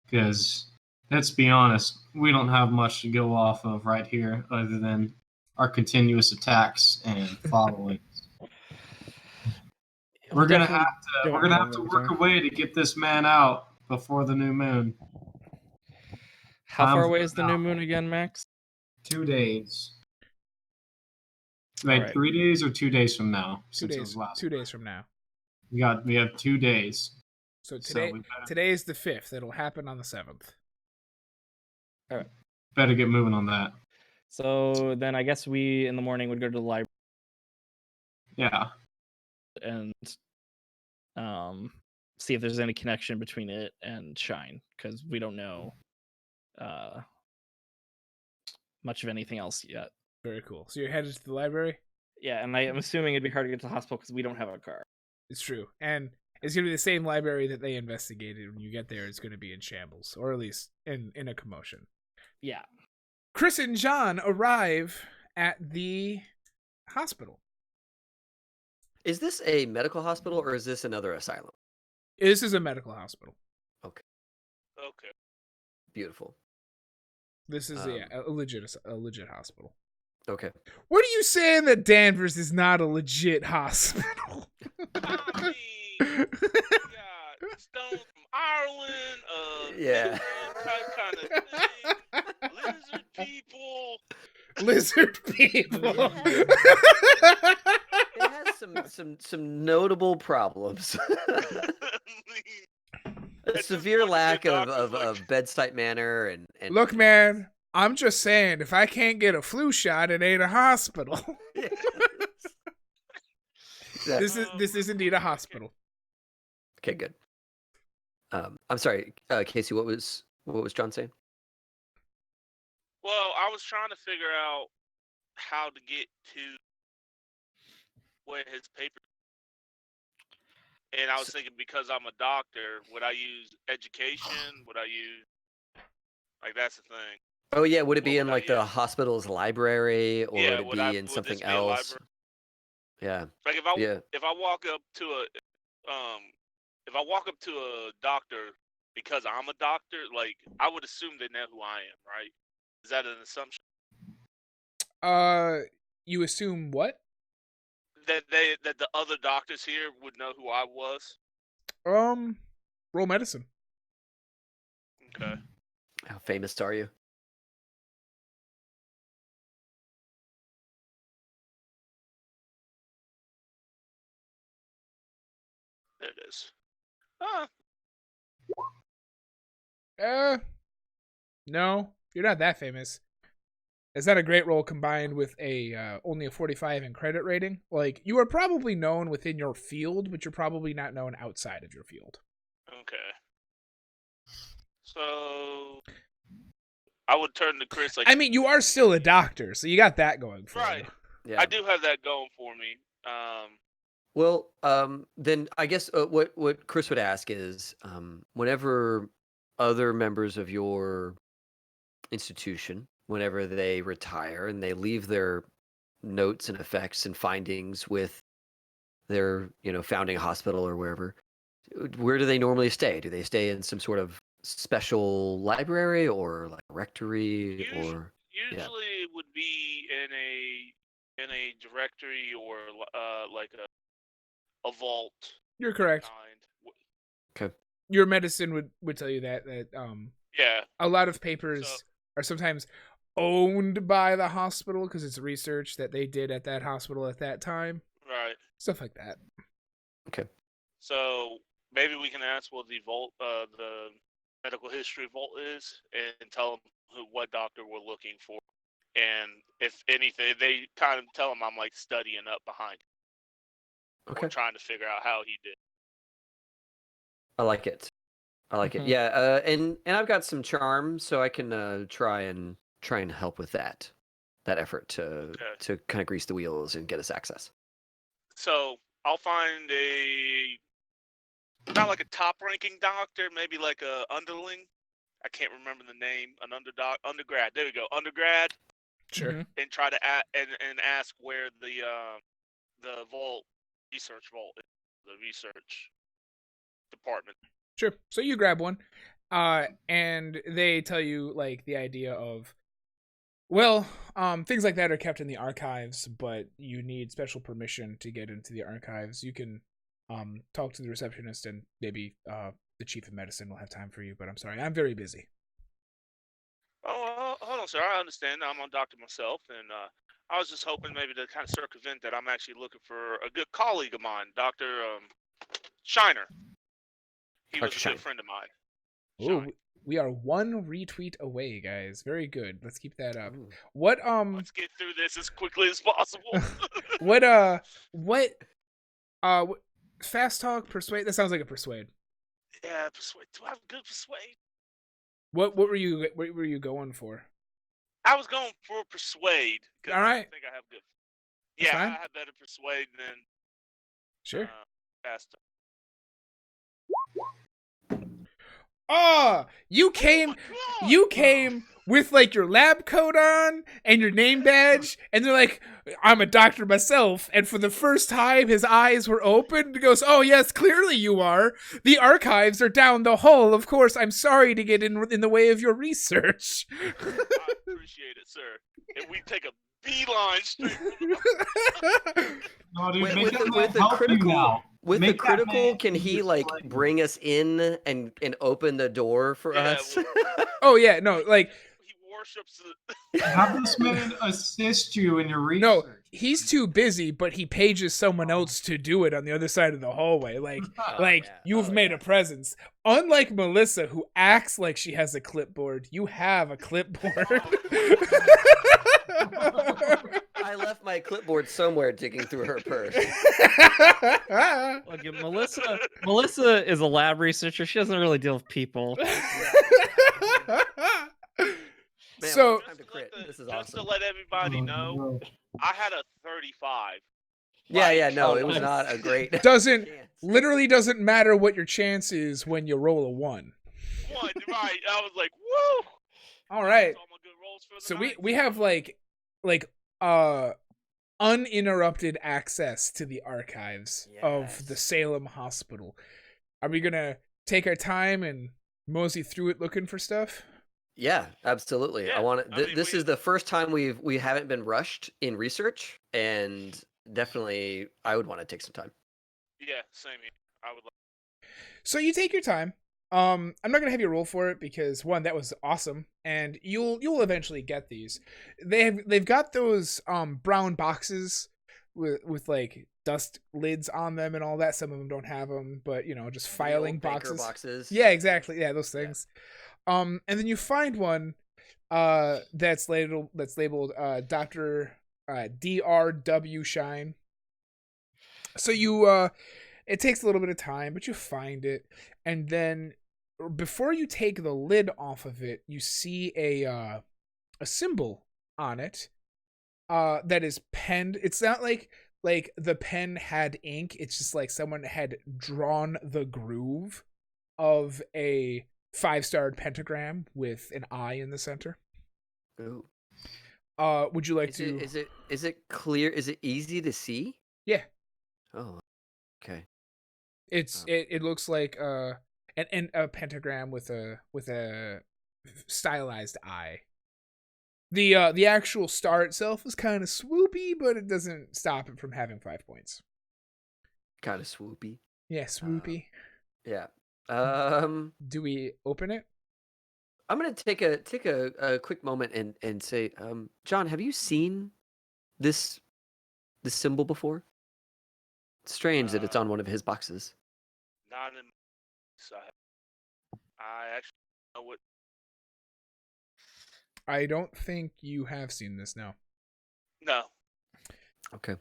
Because let's be honest, we don't have much to go off of right here, other than our continuous attacks and following. We're gonna have to work a way to get this man out before the new moon. How far Time away for is the new moon again, Max? 2 days. Wait, Alright. 3 days or 2 days from now? 2 Since it days. was last. 2 days from now. We have 2 days. So So today we better, today is the 5th. It'll happen on the 7th. better get moving on that. So then I guess we in the morning would go to the library Yeah. and see if there's any connection between it and Shine, because we don't know much of anything else yet. Very cool. So you're headed to the library? Yeah, and I'm assuming it'd be hard to get to the hospital because we don't have a car. It's true. And it's going to be the same library that they investigated. When you get there, it's going to be in shambles, or at least in a commotion. Yeah. Chris and John arrive at the hospital. Is this a medical hospital or is this another asylum? This is a medical hospital. Okay. Beautiful. This is a legit hospital. Okay. What are you saying that Danvers is not a legit hospital? I mean, yeah, Stone from Ireland, Yeah. kind of thing, lizard people. Lizard people. It has some notable problems. A It's just severe like the lack doctor's like- of bedside manner and Look, man, I'm just saying, if I can't get a flu shot, it ain't a hospital. Yeah. This is indeed a hospital. Okay, good. I'm sorry, Casey. What was John saying? Well, I was trying to figure out how to get to where his paper. And I was thinking, because I'm a doctor, would I use education? Would I use, like, that's the thing. Oh yeah, would it What be in would I like the use? hospital's library, or Yeah, would it be in would something this be a else? library? Yeah, Like, yeah. if I walk up to a doctor because I'm a doctor, like, I would assume they know who I am, right? Is that an assumption? You assume what? That the other doctors here would know who I was? Roll medicine. Okay. How famous are you? There it is. Huh. No, you're not that famous. Is that a great roll combined with a only a 45 in credit rating? Like, you are probably known within your field, but you're probably not known outside of your field. Okay. So I would turn to Chris like, I mean, you are still a doctor, so you got that going for right. you. Yeah. I do have that going for me. Well, then I guess what Chris would ask is, whenever other members of your institution, whenever they retire and they leave their notes and effects and findings with their, founding hospital or wherever, where do they normally stay? Do they stay in some sort of special library or like a rectory or? Usually it would be in a directory or like a vault You're correct. kind. Okay. Your medicine would tell you that Yeah. a lot of papers are sometimes owned by the hospital because it's research that they did at that hospital at that time. Right. Stuff like that. Okay. So maybe we can ask what the medical history vault is, and tell them what doctor we're looking for, and if anything, they kind of tell them I'm like studying up behind, Okay. or trying to figure out how he did. I like it. Mhm. Yeah, and I've got some charm, so I can try and help with that effort to kind of grease the wheels and get us access. So I'll find not like a top-ranking doctor, maybe like a underling. I can't remember the name. An undergrad. There we go, undergrad, Sure. Mhm. and try to and ask where the research vault is, the research department. Sure. So you grab one, and they tell you like the idea of, well, things like that are kept in the archives, but you need special permission to get into the archives. You can talk to the receptionist, and maybe the chief of medicine will have time for you. But I'm sorry, I'm very busy. Oh, hold on, sir. I understand. I'm a doctor myself, and I was just hoping maybe to kind of circumvent that. I'm actually looking for a good colleague of mine, Doctor Shiner. He was Dr. a good Shine. friend of mine. Oh, Shine. we are one retweet away, guys. Very good. Let's keep that up. Ooh. What Let's get through this as quickly as possible. what fast talk persuade? That sounds like a persuade. Yeah, persuade. Do I have good persuade? What were you going for? I was going for persuade because All I right. think I have good. That's Yeah, fine. I have better persuade than Sure. fast. Oh, you came with like your lab coat on and your name badge, and they're like, I'm a doctor myself. And for the first time, his eyes were opened. He goes, oh yes, clearly you are. The archives are down the hall. Of course, I'm sorry to get in the way of your research. I appreciate it, sir. And we take a beeline straight. No, dude, With, make with, that the, man with the help you critical, now. with the Make that critical, man can he use like slang. bring us in and open the door for Yeah, us? Oh yeah, no, like He worships it. Have this man assist you in your research. no, he's too busy, but he pages someone else to do it on the other side of the hallway. Like yeah. you've Oh, made yeah. a presence. Unlike Melissa, who acts like she has a clipboard, you have a clipboard. I left my clipboard somewhere digging through her purse. Look, Melissa is a lab researcher. She doesn't really deal with people. Man, So- what a time to crit. This is just to awesome. let everybody Oh, know, no. I had a 35. Yeah, no, Oh, it was nice. not a great doesn't chance. literally doesn't matter what your chance is when you roll a 1. One, right? I was like, woo! All right. That's all my good rolls for the So night. we have like uninterrupted access to the archives of the Yes. Salem Hospital. Are we gonna take our time and mosey through it looking for stuff? Yeah, absolutely. Yeah, I want I to. mean, This we- is the first time we haven't been rushed in research, and definitely I would want to take some time. Yeah, same here. I would like. So you take your time. I'm not gonna have you roll for it because one, that was awesome, and you'll eventually get these. They've got those brown boxes with like dust lids on them and all that. Some of them don't have them, but you know, just The filing old banker boxes. boxes. Yeah, exactly. Yeah, those Yeah. things. And then you find one that's labeled Dr. DRW Shine. So you it takes a little bit of time, but you find it, and then before you take the lid off of it, you see a symbol on it that is penned. It's not like the pen had ink. It's just like someone had drawn the groove of a 5-starred pentagram with an eye in the center. Ooh. Would you like Is to? it is it clear? Is it easy to see? Yeah, Oh, okay. it looks like and a pentagram with a stylized eye. The actual star itself is kind of swoopy, but it doesn't stop it from having 5 points. Kind of swoopy. Yeah, swoopy. Yeah. Do we open it? I'm gonna take a quick moment and say, John, have you seen this symbol before? It's strange that it's on one of his boxes. Not in. So I actually know what. I don't think you have seen this now. No. Okay.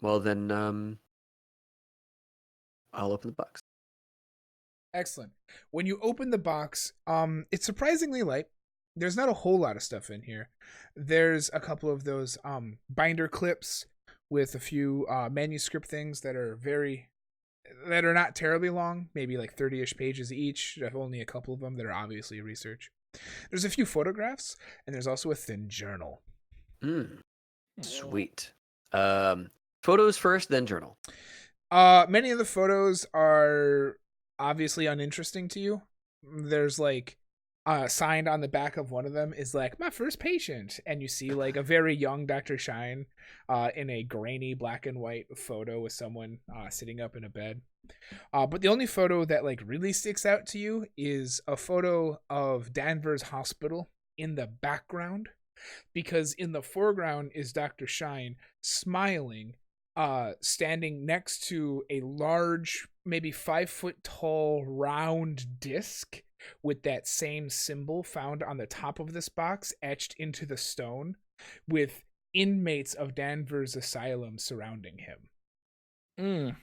Well then, I'll open the box. Excellent. When you open the box, it's surprisingly light. There's not a whole lot of stuff in here. There's a couple of those binder clips with a few manuscript things that are not terribly long, maybe like 30-ish pages each. I have only a couple of them that are obviously research. There's a few photographs, and there's also a thin journal. Sweet. Photos first, then journal. Many of the photos are obviously uninteresting to you. There's like signed on the back of one of them is like my first patient, and you see like a very young Dr. Shine in a grainy black and white photo with someone sitting up in a bed. But the only photo that like really sticks out to you is a photo of Danvers Hospital in the background, because in the foreground is Dr. Shine smiling, standing next to a large, maybe 5 foot tall round disc with that same symbol found on the top of this box etched into the stone, with inmates of Danvers Asylum surrounding him. Mm.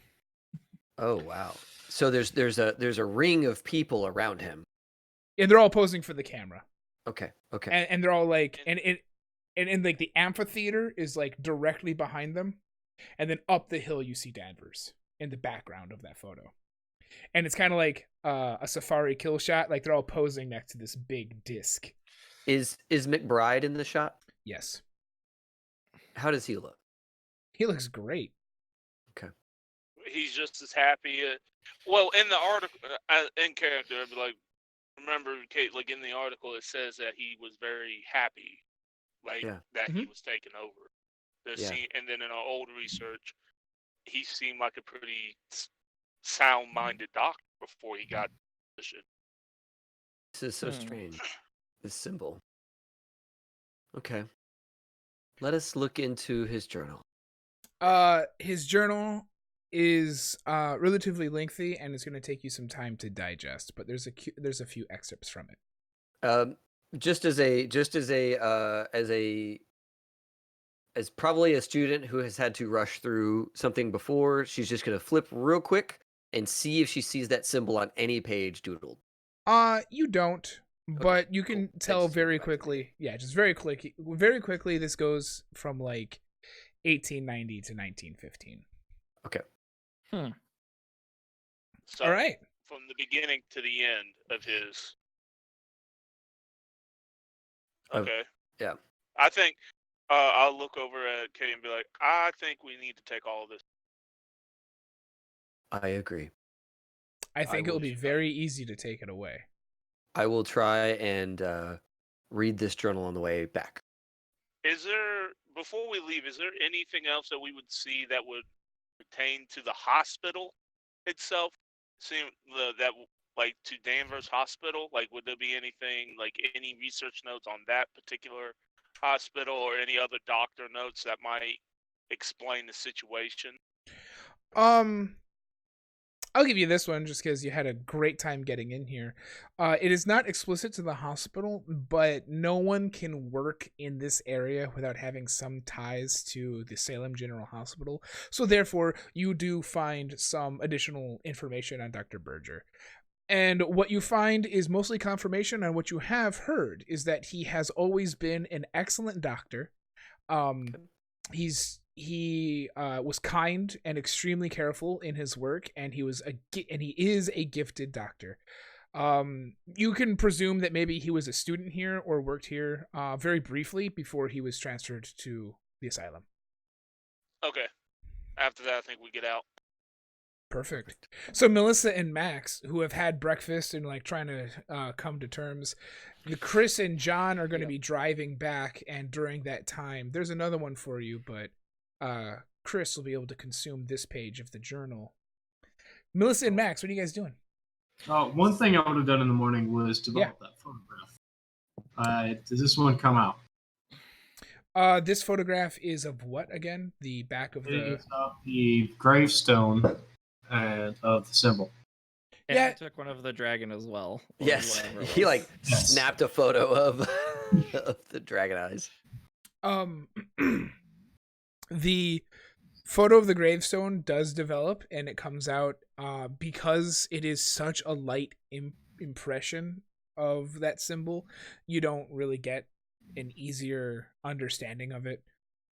Oh wow. So there's a ring of people around him. And they're all posing for the camera. Okay. Okay. And they're all like, and like the amphitheater is like directly behind them. And then up the hill, you see Danvers in the background of that photo. And it's kind of like a safari kill shot. Like they're all posing next to this big disc. Is McBride in the shot? Yes. How does he look? He looks great. Okay. He's just as happy. Well, in the article, in character, I'd be like, remember, Kate, like in the article, it says that he was very happy, like that he was taken over. And then in our old research, he seemed like a pretty sound-minded doctor before he got this shit. This is so strange. This symbol. Okay. Let us look into his journal. His journal is relatively lengthy, and it's going to take you some time to digest. But there's a few excerpts from it. As probably a student who has had to rush through something before, she's just going to flip real quick and see if she sees that symbol on any page doodled. You don't, but you can tell very quickly. Yeah, just very quickly. This goes from like 1890 to 1915. Okay. So all right. From the beginning to the end of his. Okay. Yeah. I think I'll look over at Katie and be like, I think we need to take all of this. I agree. I think it'll be very easy to take it away. I will try and read this journal on the way back. Before we leave, is there anything else that we would see that would pertain to the hospital itself? Like to Danvers Hospital? Like, would there be anything, like any research notes on that particular hospital or any other doctor notes that might explain the situation? I'll give you this one just because you had a great time getting in here. It is not explicit to the hospital, but no one can work in this area without having some ties to the Salem General Hospital. So therefore, you do find some additional information on Dr. Berger. And what you find is mostly confirmation on what you have heard, is that he has always been an excellent doctor. He was kind and extremely careful in his work, and he is a gifted doctor. You can presume that maybe he was a student here or worked here very briefly before he was transferred to the asylum. Okay. After that, I think we get out. Perfect. So Melissa and Max, who have had breakfast and like trying to come to terms, Chris and John are going to be driving back, and during that time, there's another one for you, but Chris will be able to consume this page of the journal. Melissa and Max, what are you guys doing? One thing I would have done in the morning was develop that photograph. Does this one come out? This photograph is of what again? The back of It's of the gravestone and of the symbol. And I took one of the dragon as well. Yes, he snapped a photo of the dragon eyes. The photo of the gravestone does develop, and it comes out because it is such a light impression of that symbol. You don't really get an easier understanding of it,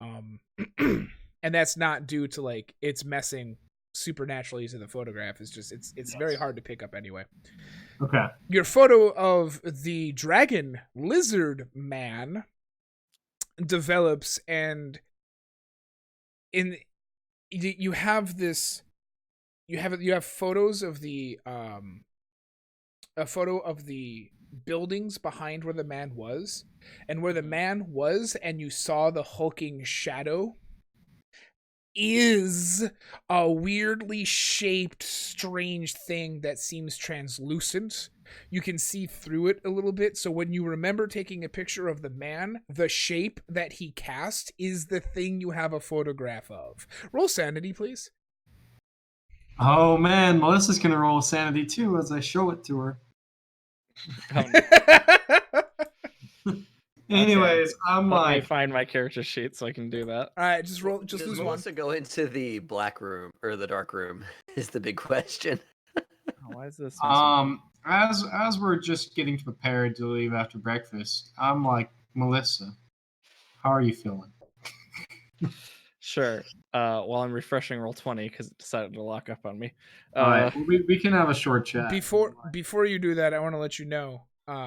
and that's not due to like it's messing supernaturally to the photograph. It's just it's very hard to pick up anyway. Okay. Your photo of the dragon lizard man develops, and you have photos of the a photo of the buildings behind where the man was, and where the man was, and you saw the hulking shadow. is a weirdly shaped, strange thing that seems translucent. You can see through it a little bit. So when you remember taking a picture of the man, the shape that he cast is the thing you have a photograph of. Roll sanity, please. Oh man, Melissa's gonna roll sanity too as I show it to her. Oh, no. Anyways, I'm Let me like, find my character sheet so I can do that. All right, just roll. Just Does lose one. Melissa go into the black room or the dark room? Is the big question. Oh, why is this? missing? as we're just getting prepared to leave after breakfast, I'm like, Melissa, how are you feeling? Sure. While I'm refreshing roll 20 because it decided to lock up on me. All right, well, we can have a short chat. Before you do that, I want to let you know,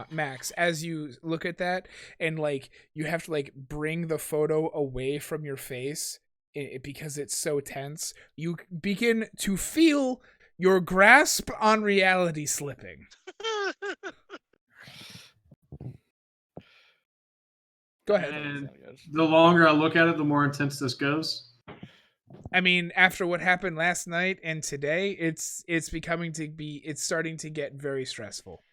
Max, as you look at that and like you have to like bring the photo away from your face because it's so tense, you begin to feel your grasp on reality slipping. Go ahead. And the longer I look at it, the more intense this goes. I mean, after what happened last night and today, it's starting to get very stressful.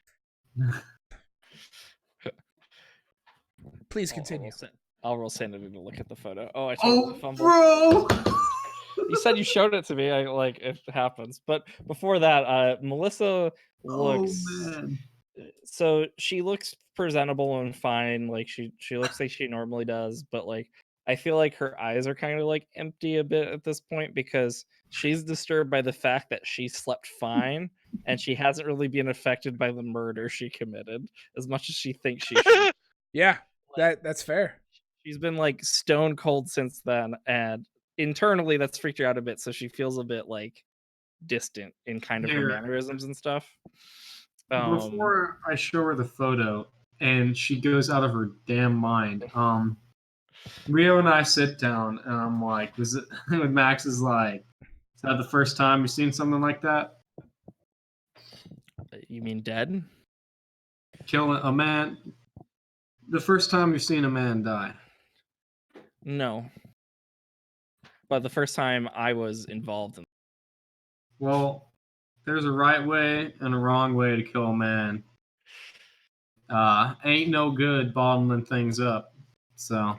Please continue. I'll roll sanity to look at the photo. Oh, I totally fumbled. Bro! You said you showed it to me. I like it happens. But before that, Melissa looks. Oh man. So she looks presentable and fine. Like she looks like she normally does. But like I feel like her eyes are kind of like empty a bit at this point because she's disturbed by the fact that she slept fine and she hasn't really been affected by the murder she committed as much as she thinks she should. Yeah, that's fair. She's been like stone cold since then, and internally that's freaked her out a bit, so she feels a bit like distant in kind of her mannerisms and stuff. Before I show her the photo and she goes out of her damn mind, Rio and I sit down and I'm like, was it when Max is like, is that the first time you've seen something like that? You mean dead? Killing a man? The first time you've seen a man die? No. But the first time I was involved in. Well, there's a right way and a wrong way to kill a man. Ain't no good bottling things up. So,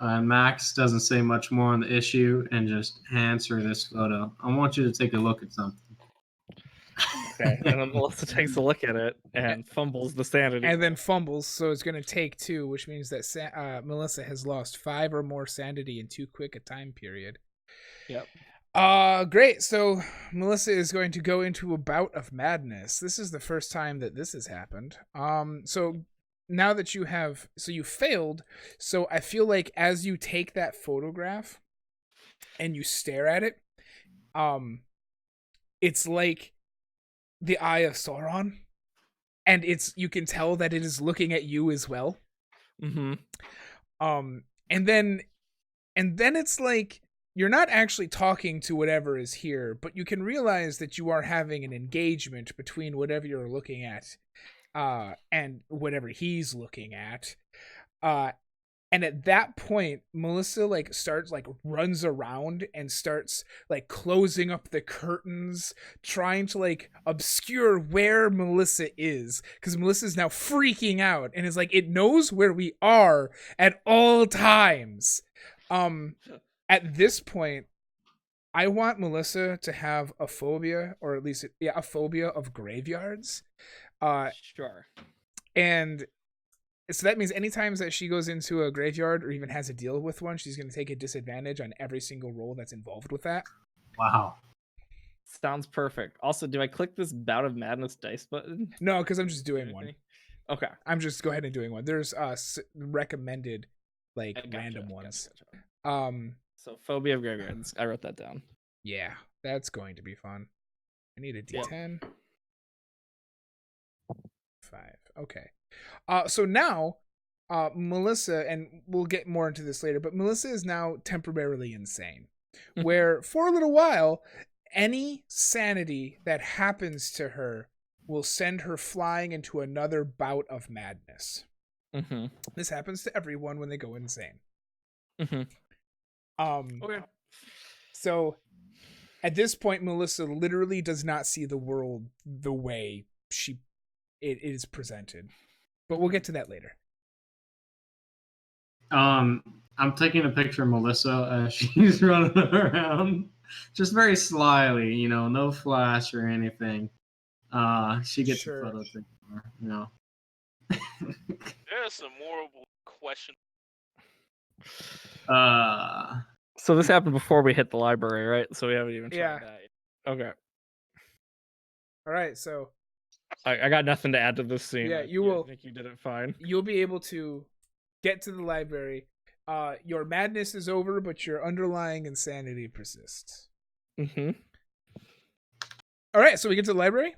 Max doesn't say much more on the issue and just hands her this photo. I want you to take a look at something. Okay, and then Melissa takes a look at it and fumbles the sanity. And then fumbles, so it's going to take 2, which means that Melissa has lost 5 or more sanity in too quick a time period. Yep. Great. So Melissa is going to go into a bout of madness. This is the first time that this has happened. So now that you failed. So I feel like as you take that photograph and you stare at it, it's like the Eye of Sauron, and you can tell that it is looking at you as well. Mm-hmm. And then it's like you're not actually talking to whatever is here, but you can realize that you are having an engagement between whatever you're looking at, and whatever he's looking at. And at that point, Melissa runs around and starts like closing up the curtains, trying to like obscure where Melissa is, because Melissa's now freaking out and is like, it knows where we are at all times. At this point, I want Melissa to have a phobia, or at least a phobia of graveyards. Sure. And so that means anytime that she goes into a graveyard or even has to deal with one, she's going to take a disadvantage on every single roll that's involved with that. Wow. Sounds perfect. Also, do I click this Bout of Madness dice button? No, because I'm just doing one. Okay. I'm just go ahead and doing one. There's recommended random ones. Gotcha. So phobia of graveyards. I wrote that down. Yeah, that's going to be fun. I need a D10. 5. Okay. So now, Melissa, and we'll get more into this later, but Melissa is now temporarily insane. Where for a little while, any sanity that happens to her will send her flying into another bout of madness. Mm-hmm. This happens to everyone when they go insane. Mm-hmm. Okay. So at this point, Melissa literally does not see the world the way it is presented. But we'll get to that later. I'm taking a picture of Melissa as she's running around, just very slyly, no flash or anything. She gets Sure. a photo taken, There are some more questions. So this happened before we hit the library, right? So we haven't even tried Yeah. that yet. Okay. All right, so I got nothing to add to this scene. Yeah, I you will- think you did it fine. you'll be able to get to the library. Your madness is over, but your underlying insanity persists. Mm-hmm. All right, so we get to the library.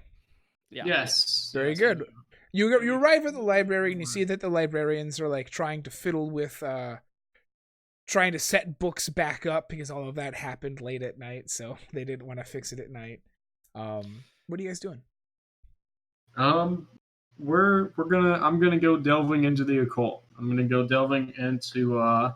Yeah. Yes. Very yes, good. we do. You arrive at the library and you see that the librarians are like trying to fiddle with trying to set books back up because all of that happened late at night, so they didn't want to fix it at night. What are you guys doing? I'm gonna go delving into the occult. I'm gonna go delving into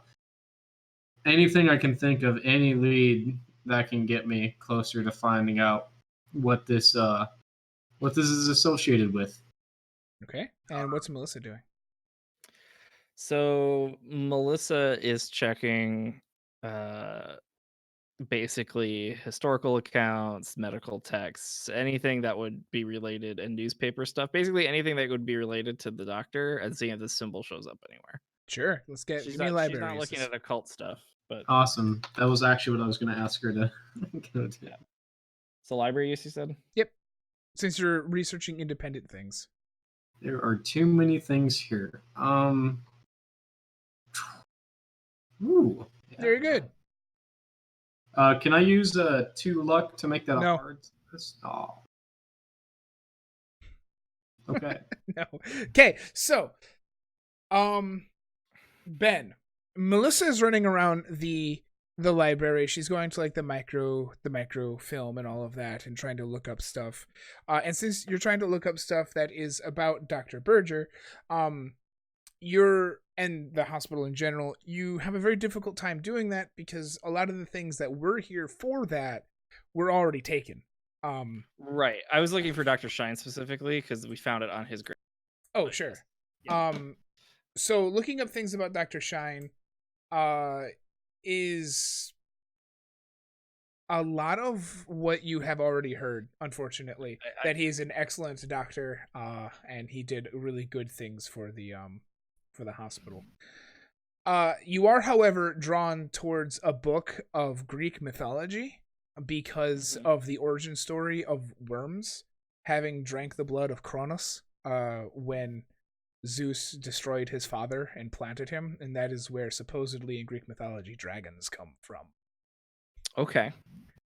anything I can think of, any lead that can get me closer to finding out what this is associated with. Okay. And what's Melissa doing? So Melissa is checking basically historical accounts, medical texts, anything that would be related, and newspaper stuff. Basically anything that would be related to the doctor, and seeing if this symbol shows up anywhere. Sure. Let's get She's give me not, she's library. not looking at occult stuff, but Awesome. That was actually what I was going to ask her to go to. Yeah. So library use, you said? Yep. Since you're researching independent things. There are too many things here. Ooh. Yeah. Very good. Can I use 2 luck to make that No. a hard? Oh. Okay. No. Okay, so Ben, Melissa is running around the library. She's going to like the micro film and all of that and trying to look up stuff. And since you're trying to look up stuff that is about Dr. Berger, you're and the hospital in general, you have a very difficult time doing that because a lot of the things that were here for that were already taken. Right. I was looking for Dr. Shine specifically because we found it on his grave. Oh, sure. Yeah. So looking up things about Dr. Shine is a lot of what you have already heard, unfortunately. That he's an excellent doctor, and he did really good things for the hospital. You are, however, drawn towards a book of Greek mythology because of the origin story of worms having drank the blood of Kronos when Zeus destroyed his father and planted him, and that is where supposedly in Greek mythology dragons come from. Okay.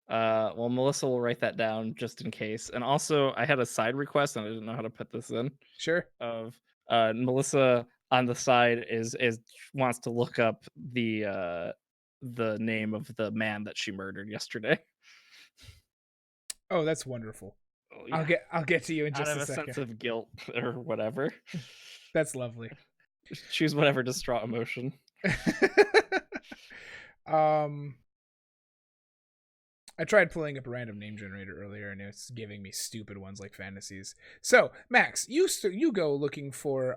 Well, Melissa will write that down just in case. And also, I had a side request, and I didn't know how to put this in. Sure. Of Melissa on the side is wants to look up the name of the man that she murdered yesterday. Oh, that's wonderful. Oh, yeah. I'll get to you in just Out of a a second. sense of guilt or whatever. That's lovely. Choose whatever distraught emotion. I tried pulling up a random name generator earlier, and it's giving me stupid ones like fantasies. So, Max, you go looking for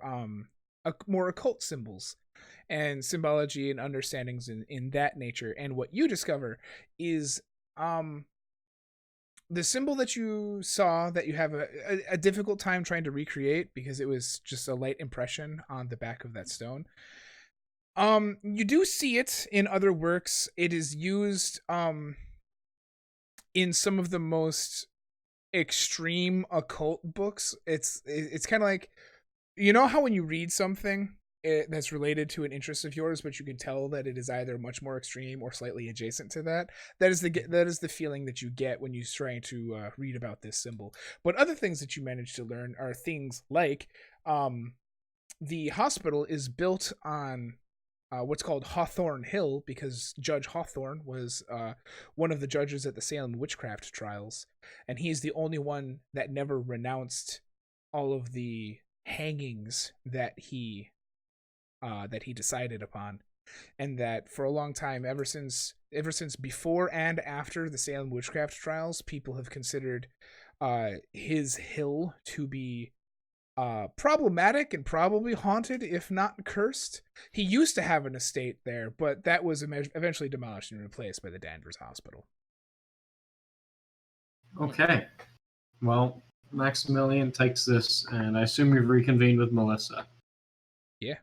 more occult symbols and symbology and understandings in that nature. And what you discover is the symbol that you saw that you have a difficult time trying to recreate because it was just a light impression on the back of that stone. You do see it in other works. It is used in some of the most extreme occult books. It's kind of like, you know how when you read something that's related to an interest of yours, but you can tell that it is either much more extreme or slightly adjacent to that. That is the feeling that you get when you're trying to read about this symbol. But other things that you manage to learn are things like the hospital is built on what's called Hawthorne Hill because Judge Hawthorne was one of the judges at the Salem witchcraft trials, and he's the only one that never renounced all of the hangings that he decided upon. and that for a long time, ever since before and after the Salem witchcraft trials, people have considered his hill to be problematic and probably haunted, if not cursed. He used to have an estate there, but that was eventually demolished and replaced by the Danvers Hospital. Okay. Well, Maximilian takes this, and I assume you've reconvened with Melissa. Yeah.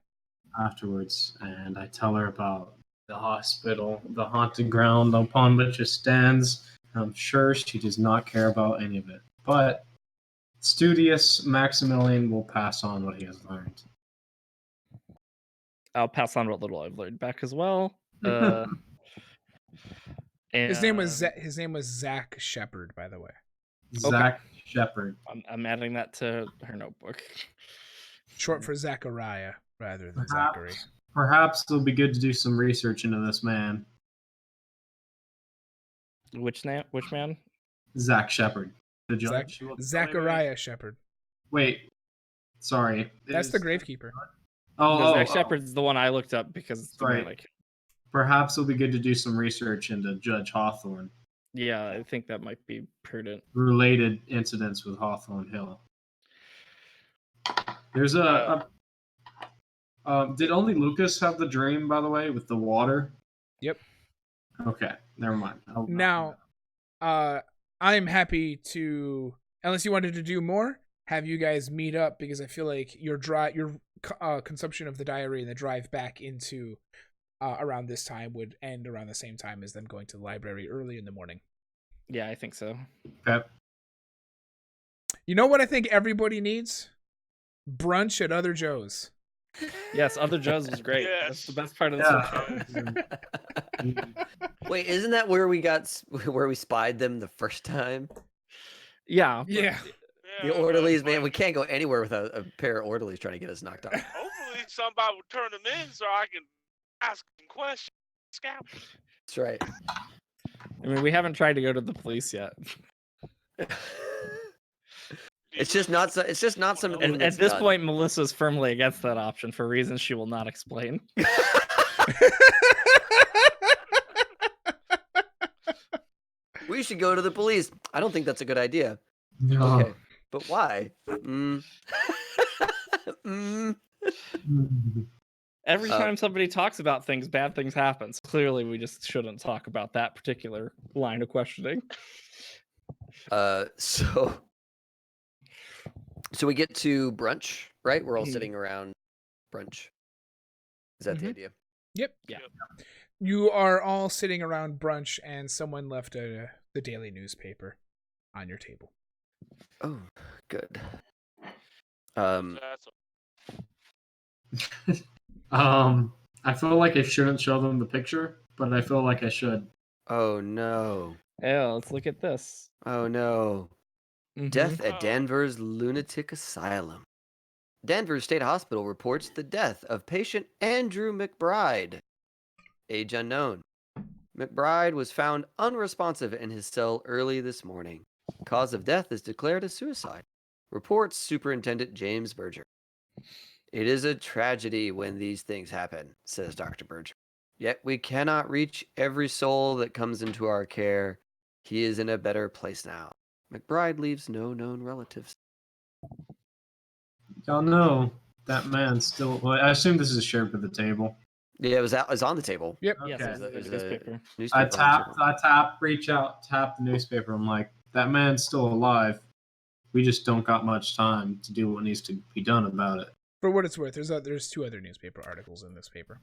Afterwards, and I tell her about the hospital, the haunted ground upon which it stands. I'm sure she does not care about any of it, but studious Maximilian will pass on what he has learned. I'll pass on what little I've learned back as well. His name was And Zach Shepard, by the way. Zach Shepard. I'm adding that to her notebook. Short for Zachariah rather than Zachary. Perhaps it'll be good to do some research into this man, Which man? Zach Shepard, the judge. Zachariah Shepard. Wait, sorry. That's the gravekeeper. Zach Shepard's the one I looked up because it's the Right. one like. Perhaps it'll be good to do some research into Judge Hawthorne. Yeah, I think that might be prudent. Related incidents with Hawthorne Hill. There's did only Lucas have the dream, by the way, with the water? Yep. Okay, never mind. Now, I'm happy to, unless you wanted to do more, have you guys meet up, because I feel like your consumption of the diary and the drive back into around this time would end around the same time as them going to the library early in the morning. Yeah, I think so. Okay. You know what I think everybody needs? Brunch at Other Joe's. Yes, Other Joe's was great. Yes. That's the best part of the Wait, isn't that where we spied them the first time? Yeah. Yeah. The orderlies, man, we can't go anywhere without a pair of orderlies trying to get us knocked out. Hopefully somebody will turn them in so I can ask them questions. Scout. That's right. I mean, we haven't tried to go to the police yet. It's just not something. And at that's this done. point, Melissa's firmly against that option for reasons she will not explain. We should go to the police. I don't think that's a good idea. No. Okay, but why? Every time somebody talks about things, bad things happen. So clearly, we just shouldn't talk about that particular line of questioning. So we get to brunch, right? We're all sitting around brunch. Is that the idea? Yep. Yeah. You are all sitting around brunch, and someone left the daily newspaper on your table. Oh, good. That's I feel like I shouldn't show them the picture, but I feel like I should. Oh no. Yeah, let's look at this. Oh no. Mhm. Death at Oh. Danvers Lunatic Asylum. Danvers State Hospital reports the death of patient Andrew McBride. Age unknown. McBride was found unresponsive in his cell early this morning. Cause of death is declared a suicide, reports Superintendent James Berger. It is a tragedy when these things happen, says Dr. Berger. Yet we cannot reach every soul that comes into our care. He is in a better place now. McBride leaves no known relatives. Y'all know that man still. Well, I assume this is shared with the table. Yeah, it was on the table. Yep. Yes, Okay. it was There's a a- newspaper. I Newspaper on the table. reach out, tap the newspaper. I'm like, that man's still alive. We just don't got much time to do what needs to be done about it. For what it's worth, there's 2 other newspaper articles in this paper.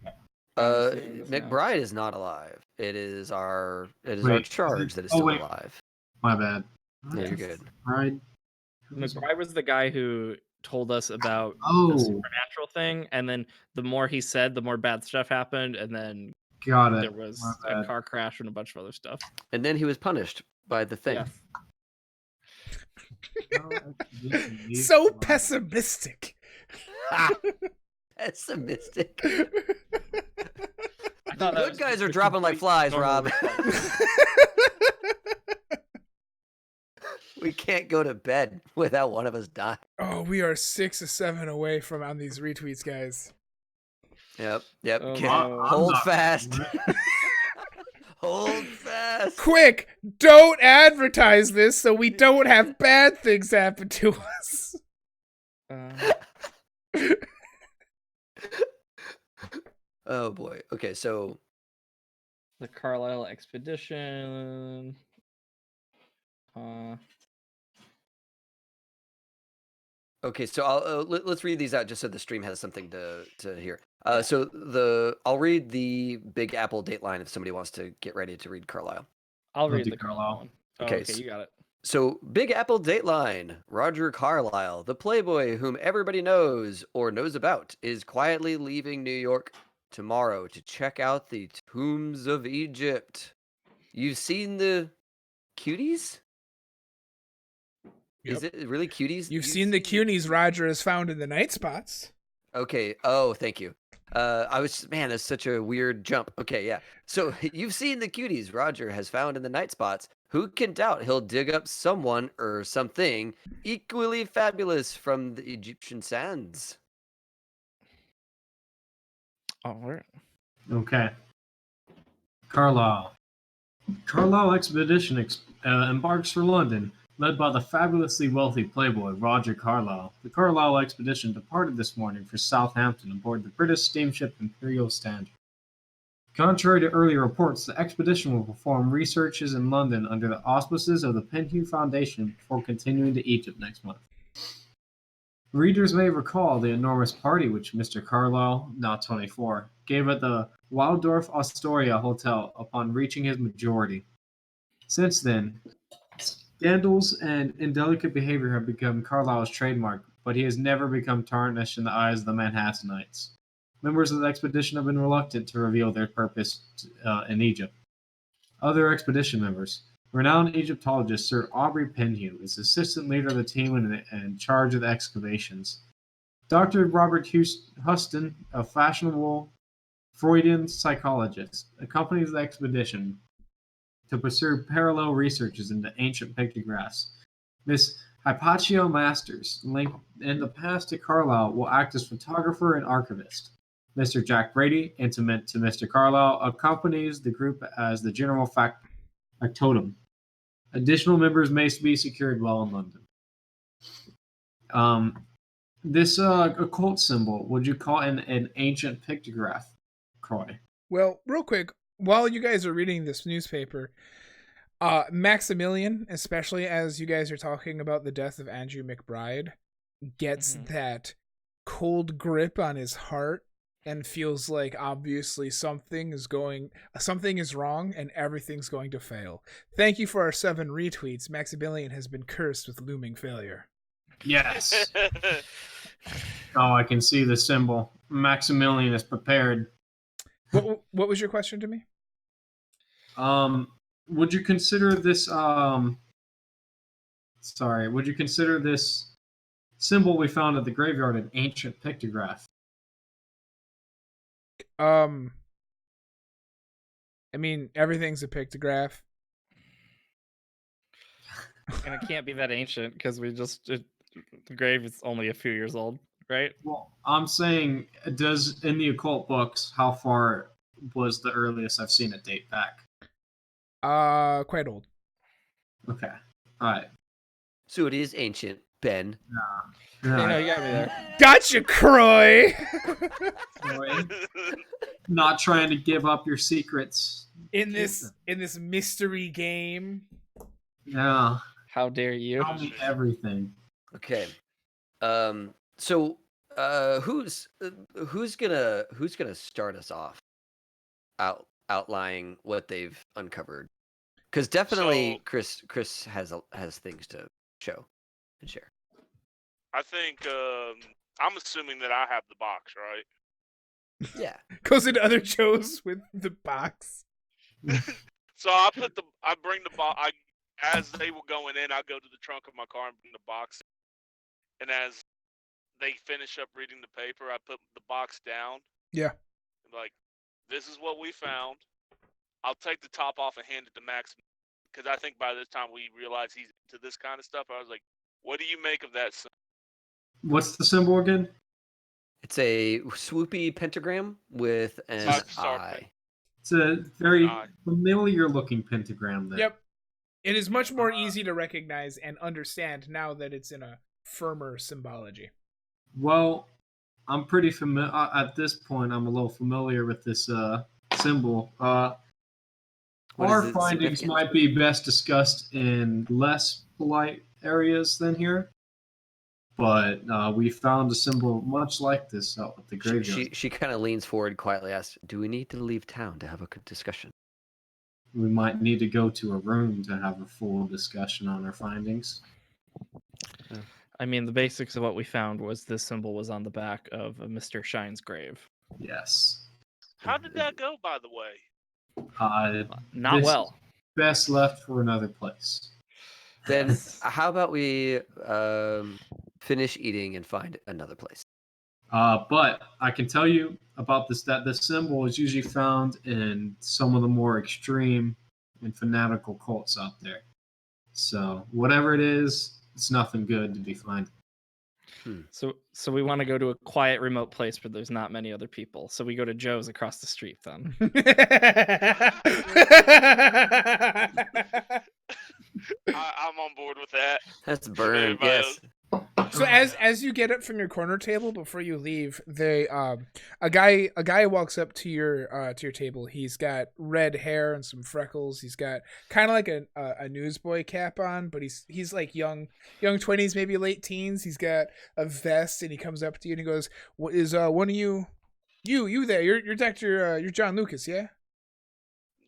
McBride is not alive. It is our Wait, charge that is oh, still wait. alive. My bad. Yeah, you're good. Right. McBride was the guy who told us about the Oh, supernatural thing, and then the more he said, the more bad stuff happened, and then got it. there was My a bad. car crash and a bunch of other stuff. And then he was punished by the thing. Yeah. So pessimistic. Pessimistic. I thought that Good was guys just are a dropping like complete flies, normal Rob. response. We can't go to bed without one of us dying. Oh, we are 6 or 7 away from on these retweets, guys. Yep. Oh, Okay. no. Hold not fast. doing Hold fast. Quick, don't advertise this so we don't have bad things happen to us. Oh boy. Okay, so The Carlisle expedition. okay, so let's read these out just so the stream has something to hear. So I'll read the Big Apple dateline if somebody wants to get ready to read Carlisle. I'll read do the Carlisle Carlisle. one. Okay, Okay, you got it. So, Big Apple Dateline. Roger Carlyle, the playboy whom everybody knows or knows about, is quietly leaving New York tomorrow to check out the tombs of Egypt. You've seen the cuties? Yep. Is it really cuties? You've seen the Cunies Roger has found in the night spots. Okay. Oh, thank you. Man, that's such a weird jump. Okay, yeah. So you've seen the cuties Roger has found in the night spots. Who can doubt he'll dig up someone or something equally fabulous from the Egyptian sands? All right. Okay. Carlisle. Carlisle expedition embarks for London, led by the fabulously wealthy playboy Roger Carlyle. The Carlisle expedition departed this morning for Southampton aboard the British steamship Imperial Standard. Contrary to earlier reports, the expedition will perform researches in London under the auspices of the Penhew Foundation before continuing to Egypt next month. Readers may recall the enormous party which Mr. Carlyle, now 24, gave at the Waldorf Astoria Hotel upon reaching his majority. Since then, scandals and indelicate behavior have become Carlyle's trademark, but he has never become tarnished in the eyes of the Manhattanites. Members of the expedition have been reluctant to reveal their purpose in Egypt. Other expedition members. Renowned Egyptologist Sir Aubrey Penhew is assistant leader of the team in charge of the excavations. Dr. Robert Huston, a fashionable Freudian psychologist, accompanies the expedition to pursue parallel researches into ancient pictographs. Miss Hypatia Masters, linked in the past to Carlyle, will act as photographer and archivist. Mr. Jack Brady, intimate to Mr. Carlyle, accompanies the group as the general factotum. Additional members may be secured while in London. This occult symbol, would you call it an ancient pictograph, Croy? Well, real quick, while you guys are reading this newspaper, Maximilian, especially as you guys are talking about the death of Andrew McBride, gets that cold grip on his heart and feels like obviously something is wrong and everything's going to fail. Thank you for our 7 retweets. Maximilian has been cursed with looming failure. Yes. Oh, I can see the symbol. Maximilian is prepared. What was your question to me? Would you consider this would you consider this symbol we found at the graveyard an ancient pictograph? I mean, everything's a pictograph. And it can't be that ancient because the grave is only a few years old, right? Well, I'm saying, does in the occult books, how far was the earliest I've seen it date back? Quite old. Okay. All right. So it is ancient, Ben. Hey, no, you got me there. Gotcha, Croy! Not trying to give up your secrets. in this mystery game. Yeah. How dare you? Tell me everything. Okay. So who's gonna start us off outlining what they've uncovered? Because definitely Chris has things to show and share. I think I'm assuming that I have the box, right? Yeah. Goes into other shows with the box. So I bring the box. As they were going in, I go to the trunk of my car and bring the box. And as they finish up reading the paper, I put the box down. Yeah. Like, this is what we found. I'll take the top off and hand it to Max, because I think by this time we realize he's into this kind of stuff. I was like, what do you make of that? What's the symbol again? It's a swoopy pentagram with an Five-star eye. It's a very Eye. familiar looking pentagram there. Yep. It is much more easy to recognize and understand now that it's in a firmer symbology. Well, I'm pretty familiar at this point. I'm a little familiar with this symbol. What Our is it findings significant? might be best discussed in less polite areas than here, but we found a symbol much like this out with the graveyard. She kind of leans forward, quietly asks, "Do we need to leave town to have a good discussion?" We might need to go to a room to have a full discussion on our findings. I mean, the basics of what we found was this symbol was on the back of a Mr. Shine's grave. Yes. How did that go, by the way? Not This well. is best left for another place. Then how about we finish eating and find another place? But I can tell you about this, that this symbol is usually found in some of the more extreme and fanatical cults out there. So whatever it is, it's nothing good to be finding. So we want to go to a quiet, remote place where there's not many other people. So we go to Joe's across the street then. I'm on board with that. That's burned. Everybody Yes. So as you get up from your corner table before you leave, a guy walks up to your table. He's got red hair and some freckles. He's got kind of like a newsboy cap on, but he's like young 20s, maybe late teens. He's got a vest, and he comes up to you and he goes, "What is one of you there? You're Dr. You're John Lucas, yeah?"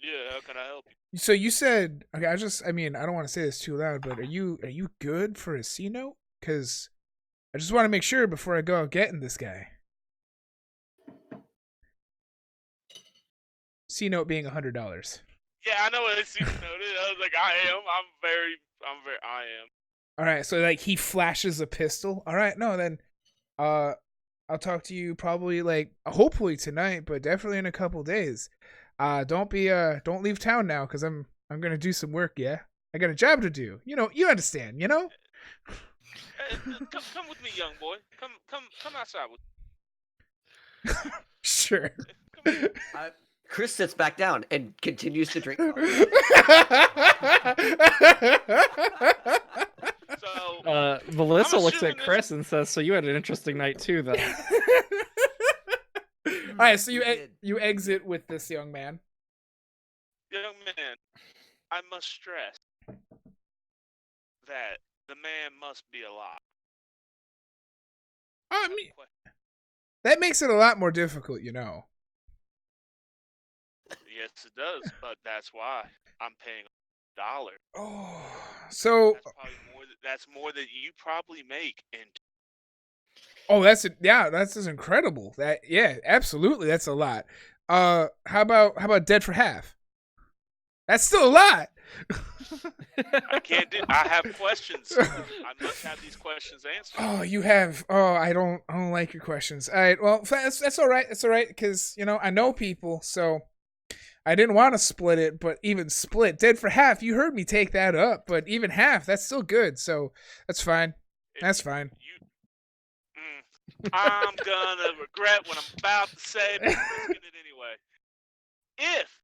Yeah, how can I help you? So you said, okay, I don't want to say this too loud, but are you good for a C note? Because I just want to make sure before I go out getting this guy. C note being $100. Yeah, I know what it's noted. I was like, I am. All right, so like he flashes a pistol. All right, no, then I'll talk to you probably like hopefully tonight, but definitely in a couple days. Don't leave town now because I'm gonna do some work. Yeah, I got a job to do. You understand. Come with me, young boy. Come outside with me. Sure. Chris sits back down and continues to drink. So Melissa I'm looks at assuming this- Chris and says, "So you had an interesting night too, then." All right, so you exit with this young man. young man, I must stress that the man must be alive. I mean, that makes it a lot more difficult, Yes, it does, but that's why I'm paying $1. Oh, so That's probably more. That's more than you probably make in. that's just incredible. Absolutely, that's a lot. How about dead for half? That's still a lot. I can't do. I have questions. I must have these questions answered. Oh, you have. Oh, I don't like your questions. All right, well, that's all right. That's all right because I know people, so I didn't want to split it, but even split dead for half, you heard me take that up. But even half, that's still good. So that's fine. That's fine. I'm gonna regret what I'm about to say, but I'm risking it anyway. If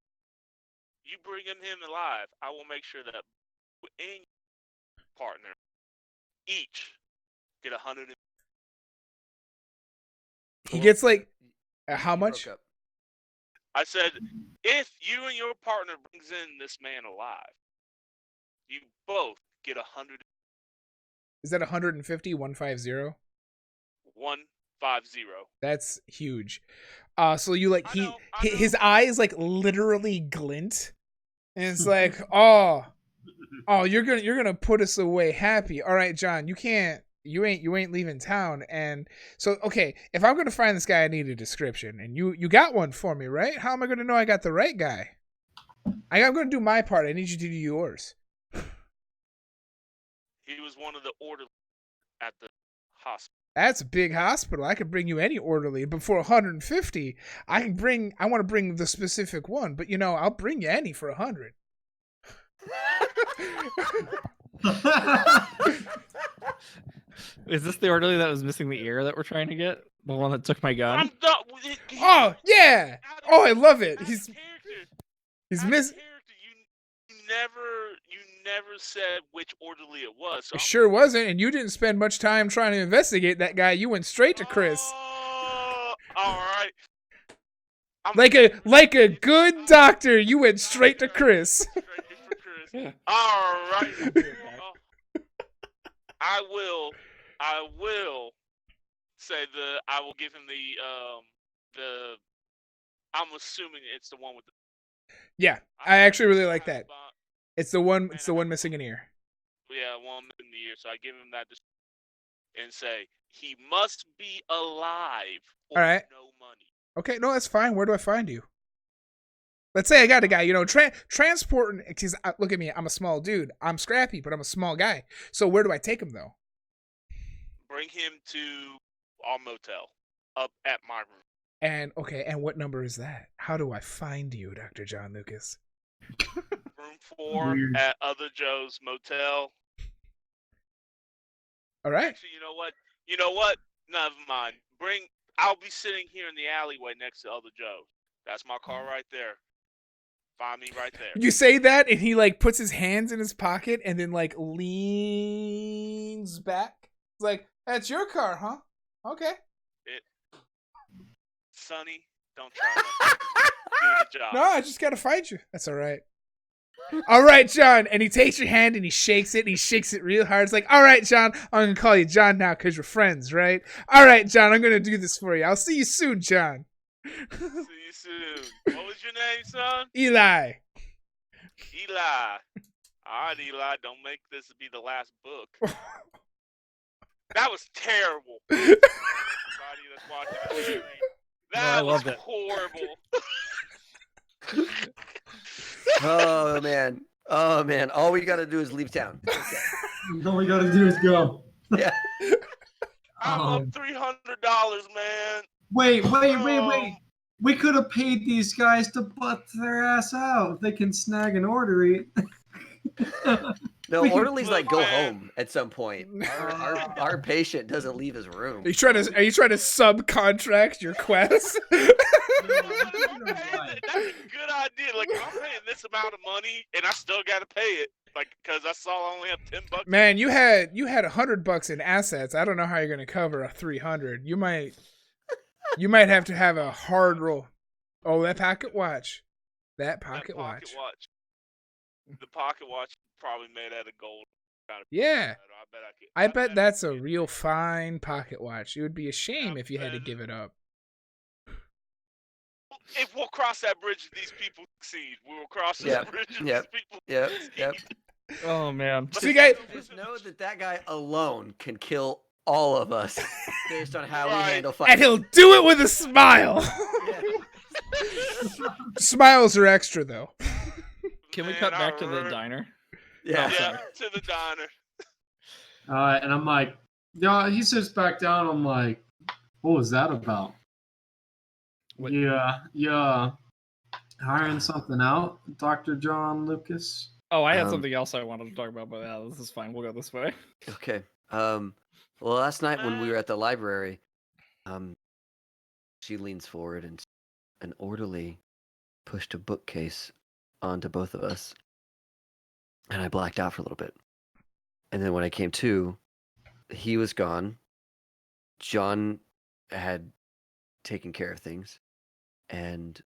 you bring him alive, I will make sure that you and your partner each get 100. He gets like how much? I said, if you and your partner brings in this man alive, you both get 100. Is that 150? 150? 150. That's huge. So you like I know. his eyes like literally glint, and it's like, oh, you're gonna put us away happy. All right, John, you ain't leaving town. And so, okay, if I'm gonna find this guy, I need a description, and you got one for me, right? How am I gonna know I got the right guy? I'm gonna do my part. I need you to do yours. He was one of the orderlies at the hospital. That's a big hospital. I could bring you any orderly, but for 150, I want to bring the specific one, but I'll bring you any for 100. Is this the orderly that was missing the ear that we're trying to get? The one that took my gun. I'm done with it. Oh yeah. Oh, I love it. He's Out of missing. character. You never said which orderly it was. So It sure wasn't, and you didn't spend much time trying to investigate that guy. You went straight to Chris. Oh, all right. Like a good doctor, you went straight to Chris. Straight for Chris. All right. I will say I will give him the. I'm assuming it's the one with the. Yeah, I actually really like that. It's the one missing an ear. Yeah, one in the ear. So I give him that and say he must be alive or All right. no money. Okay, no, that's fine. Where do I find you? Let's say I got a guy, transporting. Because look at me, I'm a small dude. I'm scrappy, but I'm a small guy. So where do I take him though? Bring him to our motel up at my room. And what number is that? How do I find you, Dr. John Lucas? Room 4 Weird. at Other Joe's Motel. All right. Actually, you know what? Never mind. I'll be sitting here in the alleyway next to Other Joe. That's my car right there. Find me right there. You say that, and he like puts his hands in his pocket and then like leans back. It's like, that's your car, huh? Okay. Sonny, don't try that. Do the job. No, I just gotta find you. That's all right. All right, John. And he takes your hand and he shakes it. And he shakes it real hard. It's like, all right, John. I'm gonna call you John now because we're friends, right? All right, John. I'm gonna do this for you. I'll see you soon, John. See you soon. What was your name, son? Eli. Eli. All right, Eli. Don't make this be the last book. That was terrible. Everybody that's watching the stream. That I was loved it. horrible. Oh man. All we gotta do is leave town. Okay. All we gotta do is go. Yeah. I'm up $300, man. Wait. We could have paid these guys to butt their ass out. They can snag an orderly. No, We can- orderlies like go Man. home at some point. Our patient doesn't leave his room. Are you trying to subcontract your quest? That's a good idea. Like, I'm paying this amount of money, and I still gotta pay it. Like, because I saw I only have $10. Man, you had $100 in assets. I don't know how you're gonna cover a 300. You might have to have a hard roll. Oh, that pocket watch. That pocket watch. The pocket watch is probably made out of gold. Yeah. I bet I that's a could real get it. fine pocket watch. It would be a shame if you had to bet give it up. If we'll cross that bridge, if these people succeed. We will cross this Yep, bridge. If yep, these people yep, succeed. yep. Oh man. See, guys, Just know that guy alone can kill all of us based on how we Right. handle and fighting. he'll do it with a smile. Yeah. Smiles are extra though. Can we Man, cut back to the alright. diner? Yeah. Yeah, to the diner. And I'm like, yeah. He sits back down. I'm like, what was that about? What- Yeah. Hiring something out, Dr. John Lucas. Oh, I had Um, something else I wanted to talk about, but yeah, this is fine. We'll go this way. Okay. Well, last night when we were at the library, she leans forward and an orderly pushed a bookcase onto both of us, and I blacked out for a little bit. And then when I came to, he was gone. John had taken care of things, and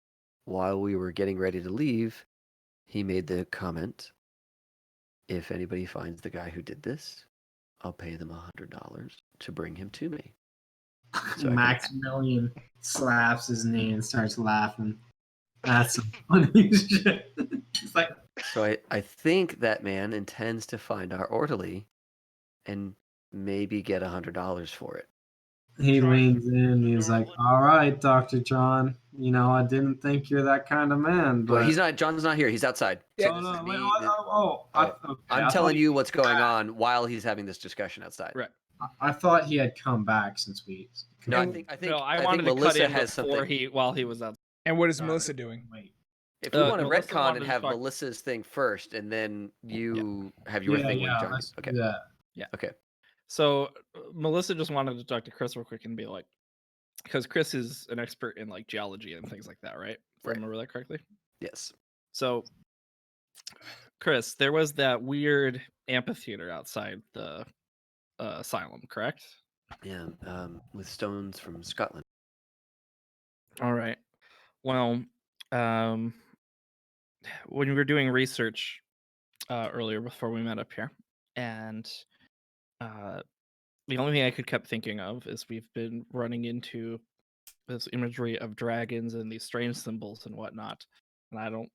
while we were getting ready to leave, he made the comment, if anybody finds the guy who did this, I'll pay them $100 to bring him to me. So I Maximilian slaps his knee and starts laughing. That's some funny shit. It's like, So I think that man intends to find our orderly and maybe get $100 for it. he leans in. He's like, "All right, Dr. John. I didn't think you're that kind of man." But Well, he's not. John's not here. He's outside. Yeah. So Oh, this no, is wait, me- I'm telling you what's going on while he's having this discussion outside. Right. I thought he had come back since we. No, I And- think no, I think wanted to cut Melissa in has before something. while he was out. And what is No, Melissa doing? Wait. If we want to Melissa retcon wanted and to have talk- Melissa's thing first, and then you have your thing with John. Let's Okay. do that. Okay. So Melissa just wanted to talk to Chris real quick and be like, because Chris is an expert in like geology and things like that, right? If I Right. remember that correctly. Yes. So, Chris, there was that weird amphitheater outside the asylum, correct? Yeah. With stones from Scotland. All right. Well, um, when we were doing research earlier before we met up here, and the only thing I could kept thinking of is we've been running into this imagery of dragons and these strange symbols and whatnot, and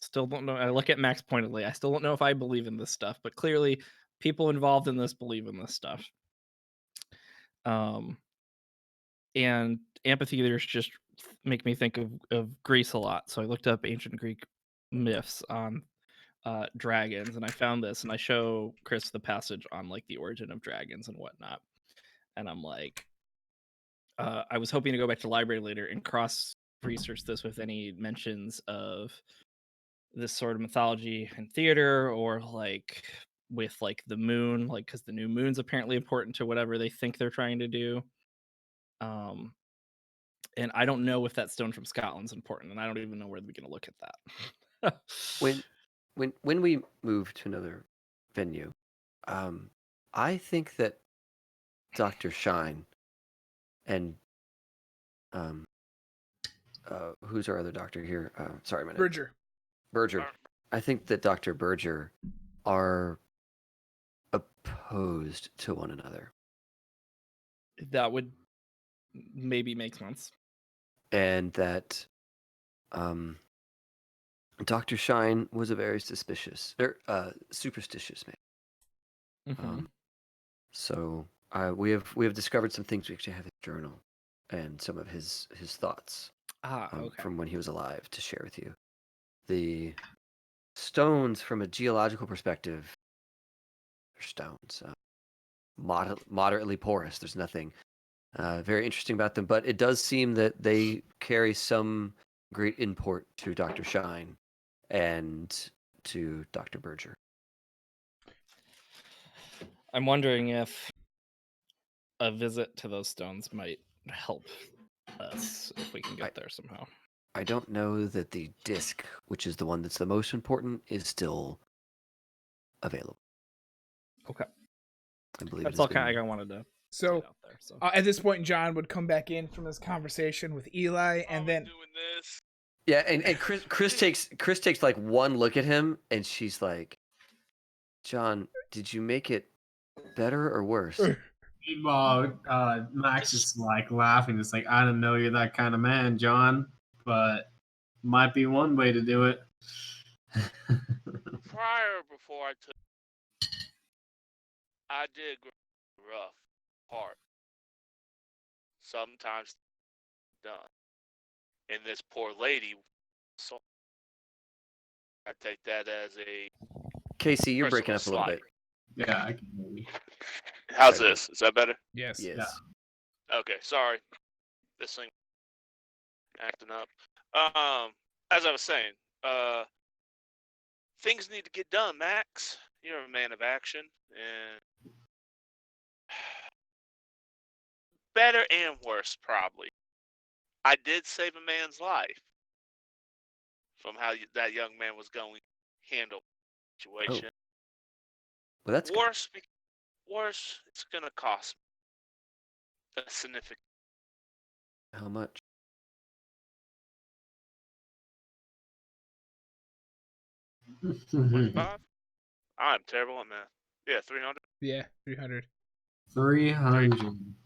still don't know. I look at Max pointedly. I still don't know if I believe in this stuff, but clearly, people involved in this believe in this stuff. And amphitheaters just make me think of Greece a lot. So I looked up ancient Greek myths on dragons, and I found this, and I show Chris the passage on like the origin of dragons and whatnot, and I'm like, I was hoping to go back to the library later and cross research this with any mentions of this sort of mythology and theater, or like with like the moon, like because the new moon's apparently important to whatever they think they're trying to do. And I don't know if that stone from Scotland's important, and I don't even know where we're going to look at that. When we move to another venue, I think that Dr. Shine and who's our other doctor here? Sorry, my name. Berger. I think that Dr. Berger are opposed to one another. That would maybe make sense. And that Dr. Shine was a very superstitious man. Mm-hmm. So we have discovered some things. We actually have his journal and some of his thoughts Okay. from when he was alive to share with you. The stones, from a geological perspective, are stones, moderately porous. There's nothing very interesting about them, but it does seem that they carry some great import to Dr. Shine and to Dr. Berger. I'm wondering if a visit to those stones might help us if we can get there somehow. I don't know that the disc, which is the one that's the most important, is still available. Okay. I believe that's all kind of I wanted to So, get out there. So at this point, John would come back in from his conversation with Eli, and then doing this. Yeah, and Chris takes like one look at him, and she's like, "John, did you make it better or worse?" Meanwhile, Max is like laughing. It's like, I don't know you're that kind of man, John, but might be one way to do it. Before I took, I did rough part. Sometimes done. And this poor lady, so I take that as a Casey, you're breaking up a little bit. Yeah, I can hear you. How's this? Is that better? yes, Yes. Yeah. Okay, sorry. This thing acting up. As I was saying, things need to get done, Max. You're a man of action, and better and worse, probably. I did save a man's life from how that young man was going to handle the situation. Well, that's worse. Worse, it's gonna cost a significant. How much? I'm terrible at math. Yeah, 300. Yeah, 300. 300.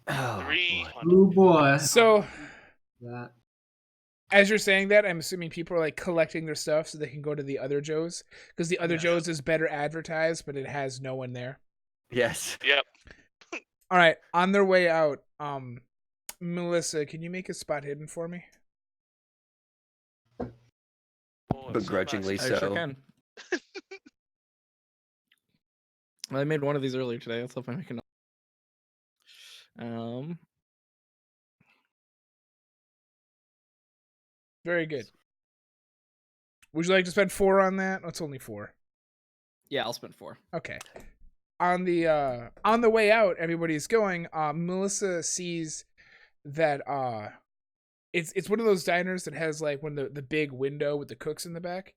Oh, 300. Oh boy. So, That. as you're saying that, I'm assuming people are like collecting their stuff so they can go to the other Joe's, because the other Joe's is better advertised, but it has no one there. Yes. Yep. All right, on their way out, Melissa, can you make a spot hidden for me? Begrudgingly I so. sure can. I made one of these earlier today. Let's hope I make another. Very good. Would you like to spend 4 on that? It's only 4. Yeah, I'll spend 4. Okay. On the way out, everybody's going. Melissa sees that it's one of those diners that has like one of the big window with the cooks in the back.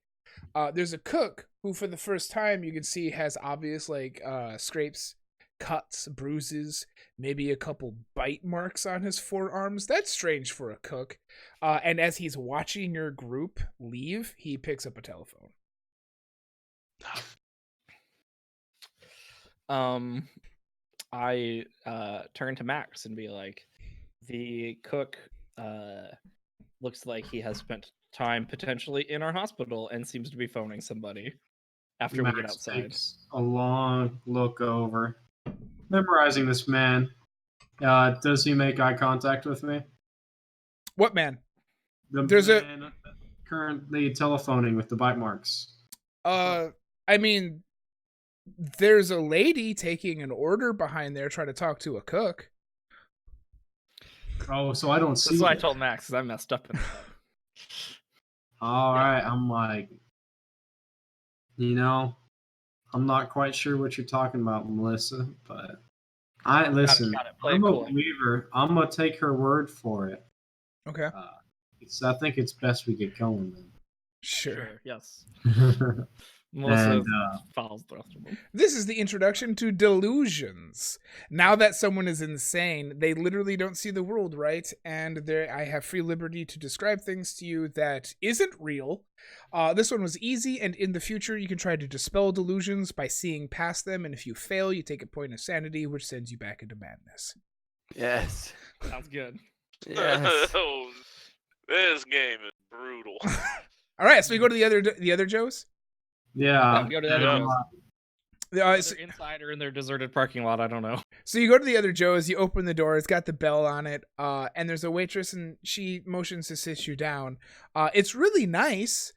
There's a cook who, for the first time, you can see has obvious like scrapes, cuts, bruises, maybe a couple bite marks on his forearms. That's strange for a cook. And as he's watching your group leave, he picks up a telephone. I turn to Max and be like, the cook looks like he has spent time potentially in our hospital and seems to be phoning somebody after we get Max outside. takes a long look over, memorizing this man. Does he make eye contact with me? What man? The There's man currently telephoning with the bite marks. I mean, there's a lady taking an order behind there trying to talk to a cook. Oh, so I don't see. That's what I it. told Max, because I messed up in that. All Yeah. right, I'm like, I'm not quite sure what you're talking about, Melissa, but listen. Got it. Play I'm it a cool. believer. I'm gonna take her word for it. Okay. I think it's best we get going Sure. Yes. then. Melissa And, follows the rest of them. This is the introduction to delusions. Now that someone is insane, they literally don't see the world right, and I have free liberty to describe things to you that isn't real. This one was easy, and in the future, you can try to dispel delusions by seeing past them, and if you fail, you take a point of sanity, which sends you back into madness. Yes. Sounds good. Yes. Oh, this game is brutal. All right, so we go to the other Joes. yeah. We go to the other Joes. So, Either inside or in their deserted parking lot. I don't know. so you go to the other Joe's, you open the door, it's got the bell on it, and there's a waitress, and she motions to sit you down. It's really nice.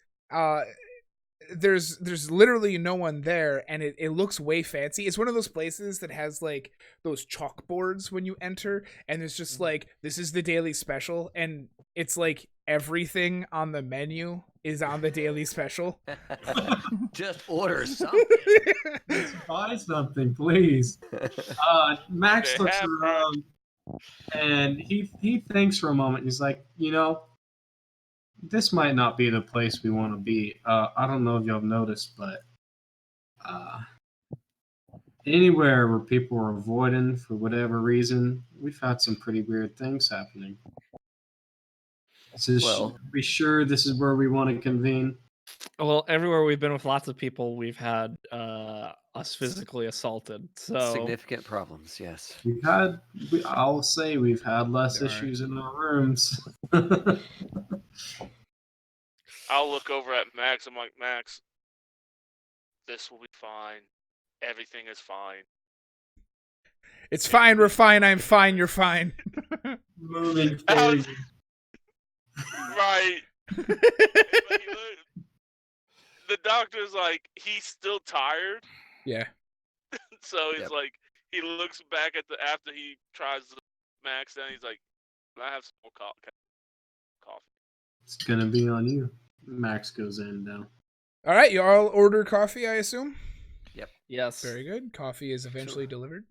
There's literally no one there, and it looks way fancy. It's one of those places that has like those chalkboards when you enter, and it's just like, this is the daily special, and it's like everything on the menu is on the daily special. Just order something. Buy something, please. Max They looks have around and he thinks for a moment. He's like, this might not be the place we want to be. I don't know if y'all have noticed, but anywhere where people are avoiding for whatever reason, we've had some pretty weird things happening. So Well- be sure this is where we want to convene. Well, everywhere we've been with lots of people, we've had us physically assaulted. So Significant problems, yes. I'll say we've had less There are. issues in our rooms. I'll look over at Max. I'm like, Max, this will be fine. Everything is fine. It's fine, we're fine, I'm fine, you're fine. Moving forward. Right. But the doctor's like, he's still tired. Yeah. So he's Yep. like, he looks back at after he tries the Max down. He's like, can I have some more coffee? It's gonna be on you. Max goes in now. All right, you all order coffee, I assume? yes, Very good. Coffee is eventually delivered.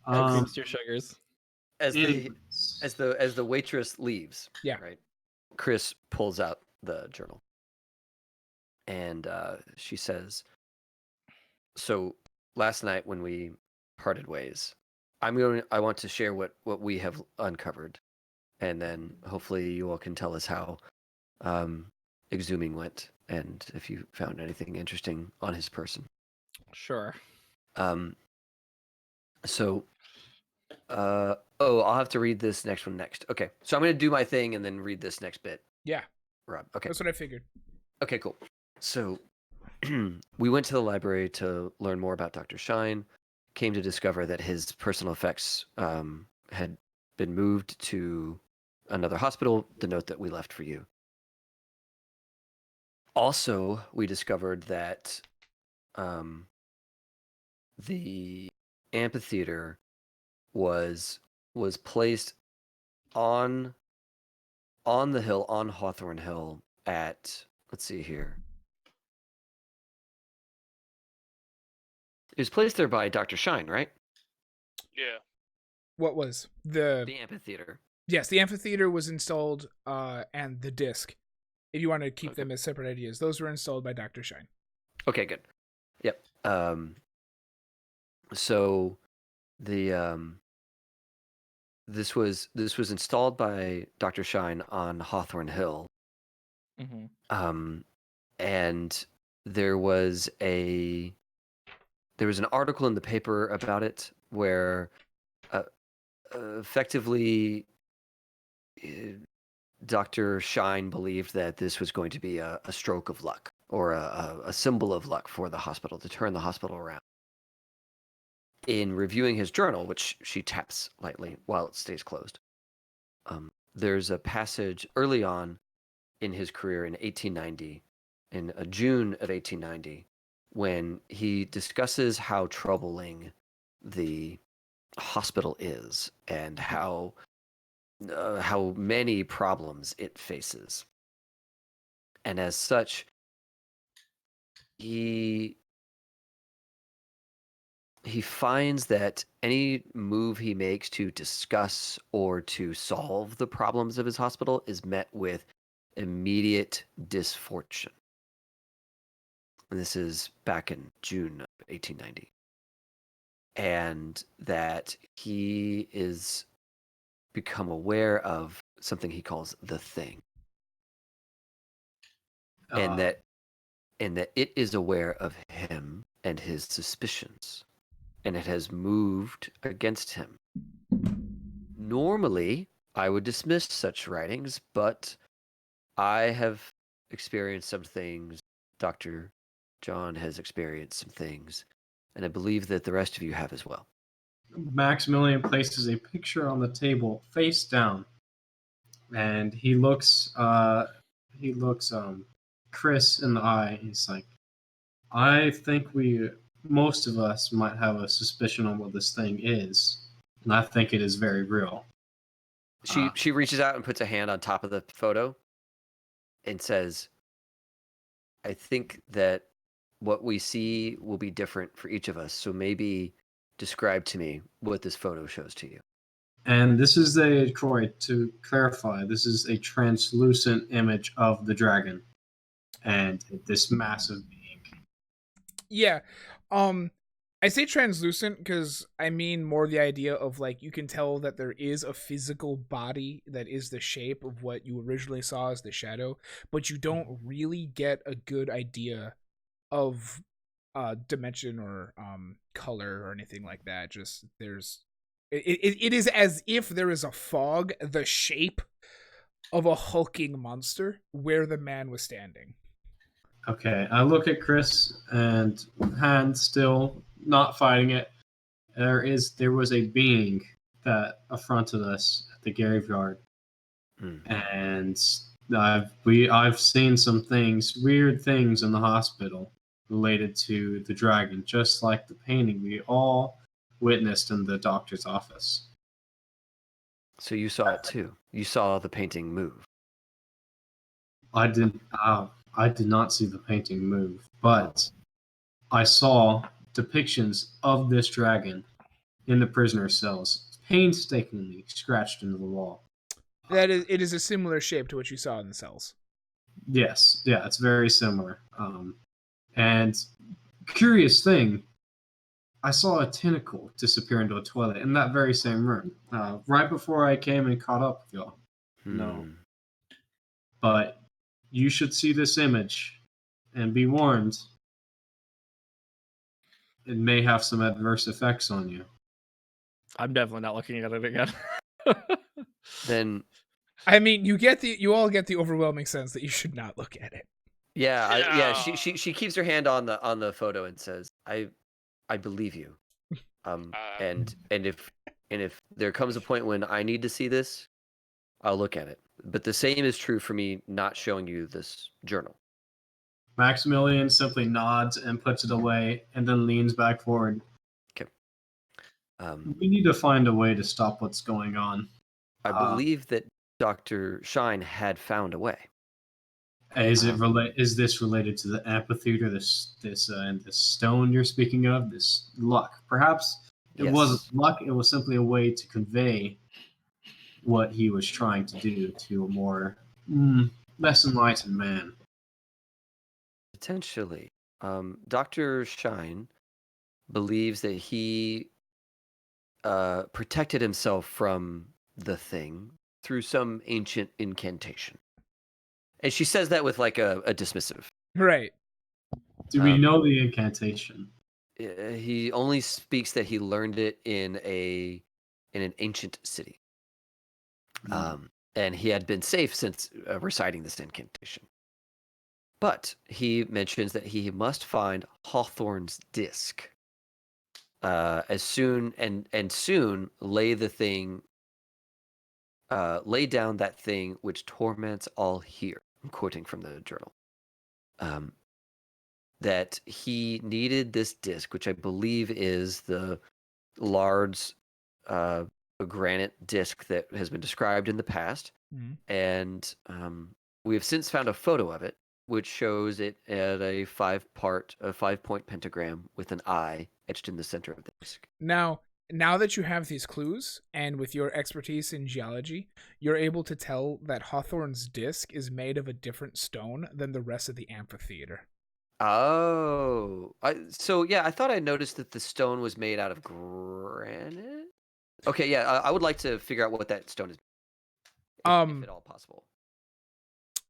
creams to your sugars. As the anyways. as the waitress leaves, Yeah. right? Chris pulls out the journal, and she says, "So last night when we parted ways, I want to share what we have uncovered, and then hopefully you all can tell us how exhuming went, and if you found anything interesting on his person." Sure. So, I'll have to read this next one next. Okay, so I'm going to do my thing and then read this next bit. Yeah, Rob. Okay. that's what I figured. Okay, cool. So, we went to the library to learn more about Dr. Shine, came to discover that his personal effects had been moved to another hospital, the note that we left for you. Also, we discovered that the amphitheater was placed on the hill, on Hawthorne Hill at, let's see here. It was placed there by Dr. Shine, right? Yeah. What was the The amphitheater. Yes, the amphitheater was installed, and the disc. If you want to keep them as separate ideas, those were installed by Dr. Shine. Okay, good. Yep. So the this was installed by Dr. Shine on Hawthorne Hill. Mm-hmm. And there was an article in the paper about it where effectively Dr. Shine believed that this was going to be a stroke of luck or a symbol of luck for the hospital to turn the hospital around. In reviewing his journal, which she taps lightly while it stays closed, there's a passage early on in his career in 1890, in June of 1890, when he discusses how troubling the hospital is and how many problems it faces. And as such, he finds that any move he makes to discuss or to solve the problems of his hospital is met with immediate disfortune. And this is back in June of 1890. And that he is become aware of something he calls the thing. And that it is aware of him and his suspicions. And it has moved against him. Normally, I would dismiss such writings, but I have experienced some things. Dr. John has experienced some things, and I believe that the rest of you have as well. Maximilian places a picture on the table face down, and he looks Chris in the eye. He's like, I think most of us might have a suspicion on what this thing is, and I think it is very real. She reaches out and puts a hand on top of the photo and says, I think that what we see will be different for each of us, so maybe describe to me what this photo shows to you. And this is Troy, to clarify, this is a translucent image of the dragon and this massive being. Yeah. I say translucent because I mean more the idea of like you can tell that there is a physical body that is the shape of what you originally saw as the shadow, but you don't really get a good idea of dimension or color or anything like that. Just it is as if there is a fog, the shape of a hulking monster where the man was standing. Okay, I look at Chris and hand still not fighting it. There was a being that affronted us at the graveyard, and I've seen some things, weird things in the hospital related to the dragon, just like the painting we all witnessed in the doctor's office. So you saw it too. You saw the painting move. I did not see the painting move, but I saw depictions of this dragon in the prisoner cells, painstakingly scratched into the wall. It is a similar shape to what you saw in the cells. Yes, yeah, it's very similar. And curious thing, I saw a tentacle disappear into a toilet in that very same room, right before I came and caught up with y'all. No, but you should see this image and be warned. It may have some adverse effects on you. I'm definitely not looking at it again. Then, I mean, you all get the overwhelming sense that you should not look at it. yeah, she keeps her hand on the photo and says, I believe you. And if there comes a point when I need to see this, I'll look at it. But the same is true for me not showing you this journal. Maximilian simply nods and puts it away, and then leans back forward. Okay. We need to find a way to stop what's going on. I believe that Dr. Shine had found a way. Is this related to the amphitheater? This stone you're speaking of? This luck? Perhaps it wasn't luck. It was simply a way to convey what he was trying to do to a more less enlightened man. Potentially. Dr. Shine believes that he protected himself from the thing through some ancient incantation. And she says that with like a dismissive. Right. Do we know the incantation? He only speaks that he learned it in an ancient city. And he had been safe since reciting this incantation. But he mentions that he must find Hawthorne's disc as soon and soon lay down that thing which torments all here. I'm quoting from the journal. That he needed this disc, which I believe is the large granite disc that has been described in the past. Mhm. And we have since found a photo of it, which shows it at a 5-point pentagram with an eye etched in the center of the disc. Now that you have these clues, and with your expertise in geology, you're able to tell that Hawthorne's disc is made of a different stone than the rest of the amphitheater. Oh, I thought I noticed that the stone was made out of granite. Okay, yeah, I would like to figure out what that stone is, if at all possible.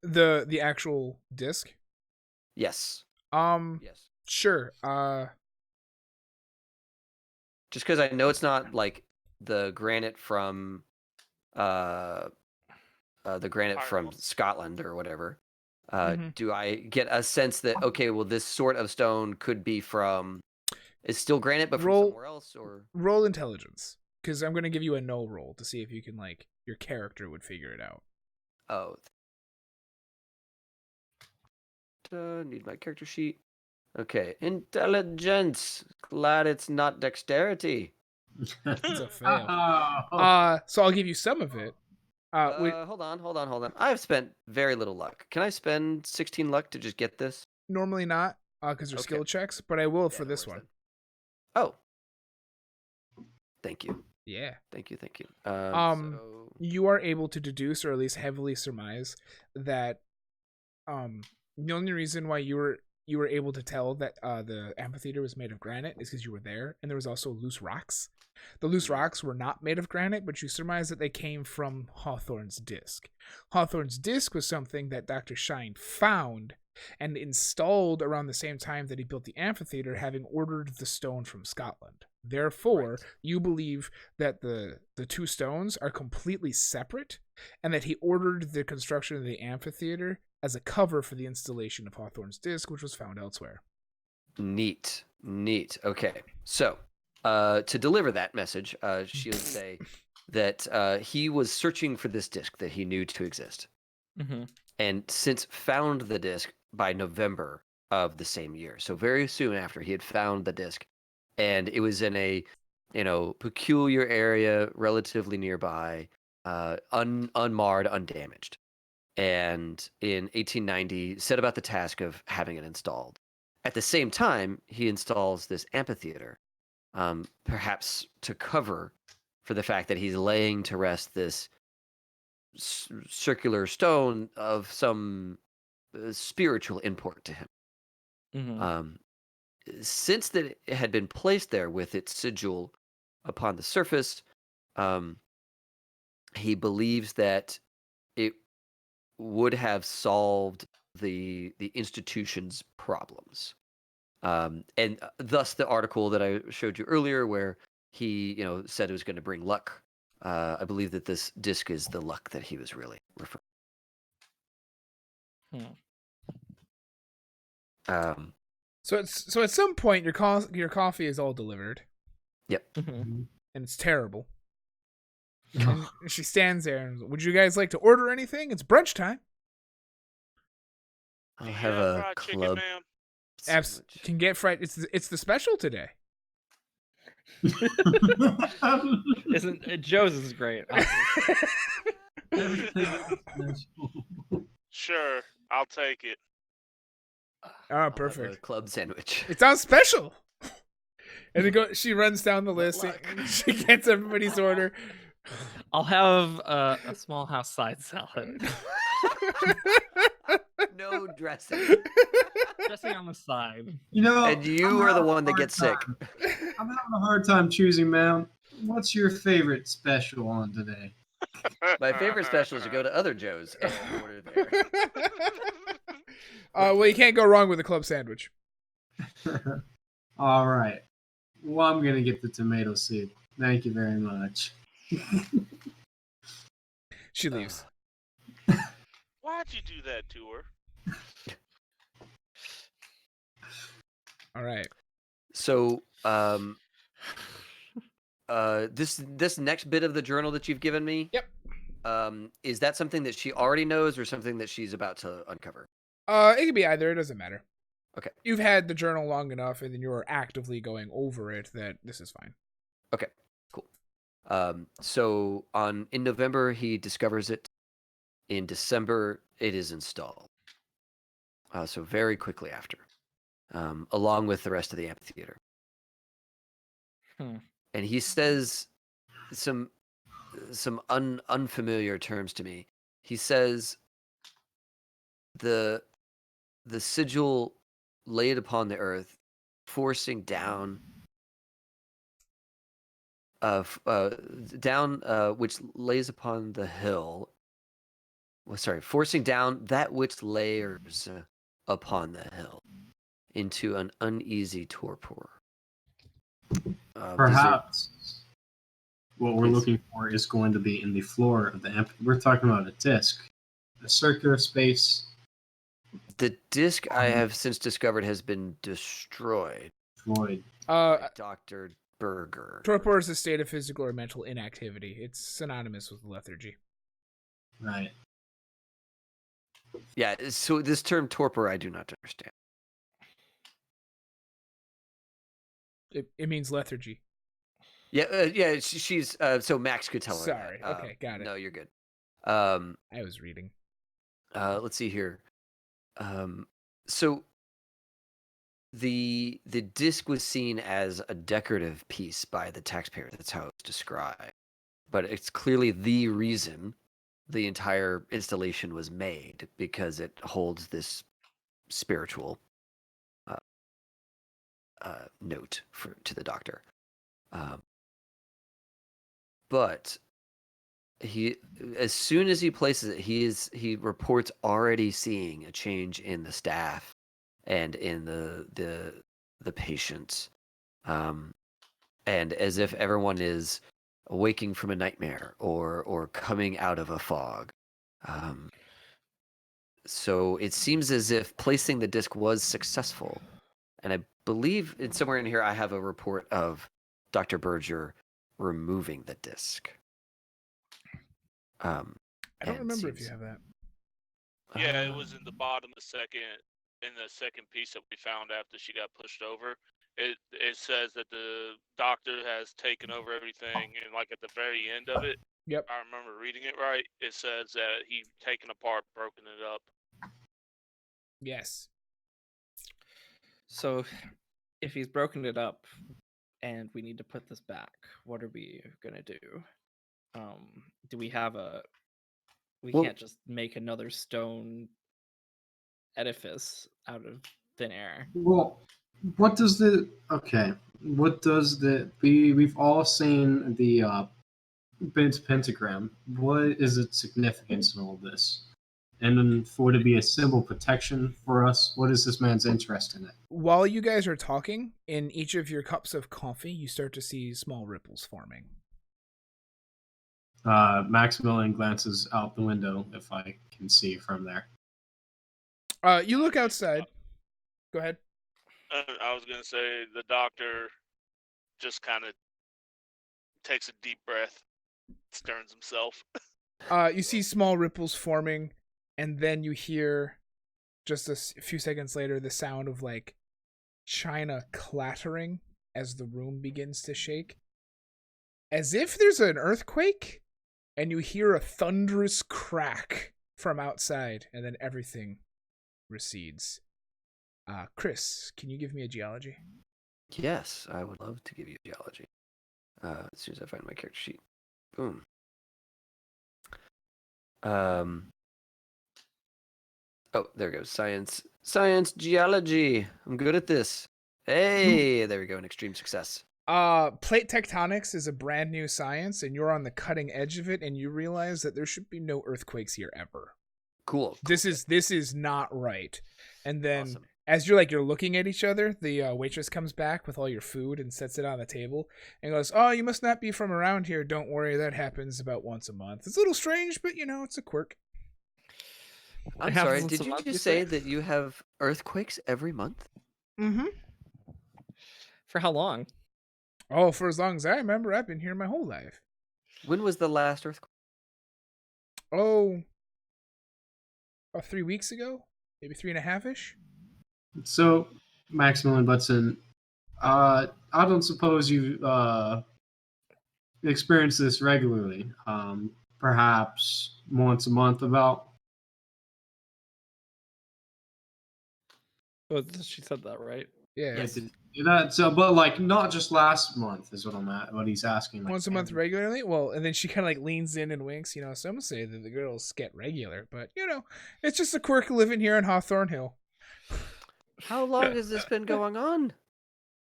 The actual disc. Yes. Yes. Sure. Just because I know it's not like the granite from Scotland or whatever. Do I get a sense that, okay, well, this sort of stone could be is still granite, but from somewhere else? Or roll intelligence, because I'm going to give you a no roll to see if you can, like, your character would figure it out. Oh. Need my character sheet. Okay, intelligence. Glad it's not dexterity. It's a fail. So I'll give you some of it. Hold on. I've spent very little luck. Can I spend 16 luck to just get this? Normally not, because they're skill checks, but I will for this one. Then. Oh. Thank you. Yeah. Thank you. You are able to deduce, or at least heavily surmise, that the only reason why you were able to tell that the amphitheater was made of granite is because you were there, and there was also loose rocks. The loose rocks were not made of granite, but you surmise that they came from Hawthorne's disc. Hawthorne's disc was something that Dr. Shine found and installed around the same time that he built the amphitheater, having ordered the stone from Scotland. Therefore, you believe that the two stones are completely separate, and that he ordered the construction of the amphitheater as a cover for the installation of Hawthorne's disc, which was found elsewhere. Neat. Okay, so to deliver that message, she would say that he was searching for this disc that he knew to exist, and since found the disc by November of the same year. So very soon after he had found the disc, and it was in a peculiar area, relatively nearby, unmarred, undamaged. And in 1890, set about the task of having it installed. At the same time, he installs this amphitheater, perhaps to cover for the fact that he's laying to rest this circular stone of some spiritual import to him. Since that it had been placed there with its sigil upon the surface, he believes that it would have solved the institution's problems, and thus the article that I showed you earlier, where he said it was going to bring luck. I believe that this disc is the luck that he was really referring. So at some point your coffee is all delivered. Yep. And it's terrible. And she stands there and, would you guys like to order anything? It's brunch time. I'll have a club. Apps can get fried. It's the special today. Isn't Joe's is great. Sure, I'll take it. Oh, perfect. A club sandwich. It's on special. And she runs down the list. She gets everybody's order. I'll have a small house side salad. No dressing. Dressing on the side. You know, And you are the one that gets sick. I'm having a hard time choosing, man. What's your favorite special on today? My favorite special is to go to other Joe's and order there. Well, you can't go wrong with a club sandwich. All right. Well, I'm gonna get the tomato soup. Thank you very much. She leaves. Why'd you do that to her? All right. So, this next bit of the journal that you've given me. Yep. Is that something that she already knows, or something that she's about to uncover? It could be either. It doesn't matter. Okay. You've had the journal long enough, and then you're actively going over it that this is fine. Okay. Cool. So in November he discovers it. In December it is installed. So very quickly after, along with the rest of the amphitheater. And he says some unfamiliar terms to me. He says the sigil laid upon the earth, forcing down which lays upon the hill. Well, sorry, forcing down that which layers upon the hill into an uneasy torpor. Perhaps what we're Please. looking for is going to be in the floor of the amphitheater. We're talking about a disc, a circular space. The disc I have since discovered has been destroyed Void. by Dr. Berger. Torpor is a state of physical or mental inactivity. It's synonymous with lethargy. Right. Yeah, so this term torpor I do not understand. It means lethargy. Yeah, she's so Max could tell her. Sorry. That. Okay, got it. No, you're good. I was reading. Let's see here. So the disc was seen as a decorative piece by the taxpayer. That's how it's described. But it's clearly the reason the entire installation was made, because it holds this spiritual note to the doctor. But he, as soon as he places it, he reports already seeing a change in the staff and in the patients, and as if everyone is awaking from a nightmare or coming out of a fog. So it seems as if placing the disc was successful, and I believe somewhere in here I have a report of Dr. Berger removing the disc. I don't remember if you have that. Yeah, it was in the bottom of the second piece that we found after she got pushed over. It says that the doctor has taken over everything, and like at the very end of it, Yep. I remember reading it right. It says that he taken apart, broken it up. Yes. So, if he's broken it up, and we need to put this back, what are we gonna do? Do we have we can't just make another stone edifice out of thin air. Well, what does the we've all seen the Bent pentagram. What is its significance in all this? And then for it to be a symbol protection for us, what is this man's interest in it? While you guys are talking, in each of your cups of coffee, you start to see small ripples forming. Maximilian glances out the window, if I can see from there. You look outside. Go ahead. I was gonna say the doctor just kind of takes a deep breath, sterns himself. You see small ripples forming, and then you hear, just a few seconds later, the sound of like china clattering as the room begins to shake, as if there's an earthquake, and you hear a thunderous crack from outside, and then everything recedes. Chris, can you give me a geology? Yes, I would love to give you geology. As soon as I find my character sheet. Boom. Oh, there it goes. Science, geology. I'm good at this. Hey, there we go. An extreme success. Plate tectonics is a brand new science, and you're on the cutting edge of it, and you realize that there should be no earthquakes here ever. Cool. This is not right. And then Awesome. as you're looking at each other, the waitress comes back with all your food and sets it on the table and goes, "Oh, you must not be from around here. Don't worry, that happens about once a month. It's a little strange, but it's a quirk." I'm sorry. Did you just say that you have earthquakes every month? Mm-hmm. For how long? Oh, for as long as I remember, I've been here my whole life. When was the last earthquake? Oh, about 3 weeks ago, maybe 3.5-ish. So, Maximilian Butson, I don't suppose you experience this regularly. Perhaps once a month, about. Oh, she said that, right? Yeah. Yes. So, but like not just last month is what he's asking. Like, Once a month regularly? Well, and then she kind of like leans in and winks. Some say that the girls get regular, but it's just a quirk of living here on Hawthorne Hill. How long has this been going on?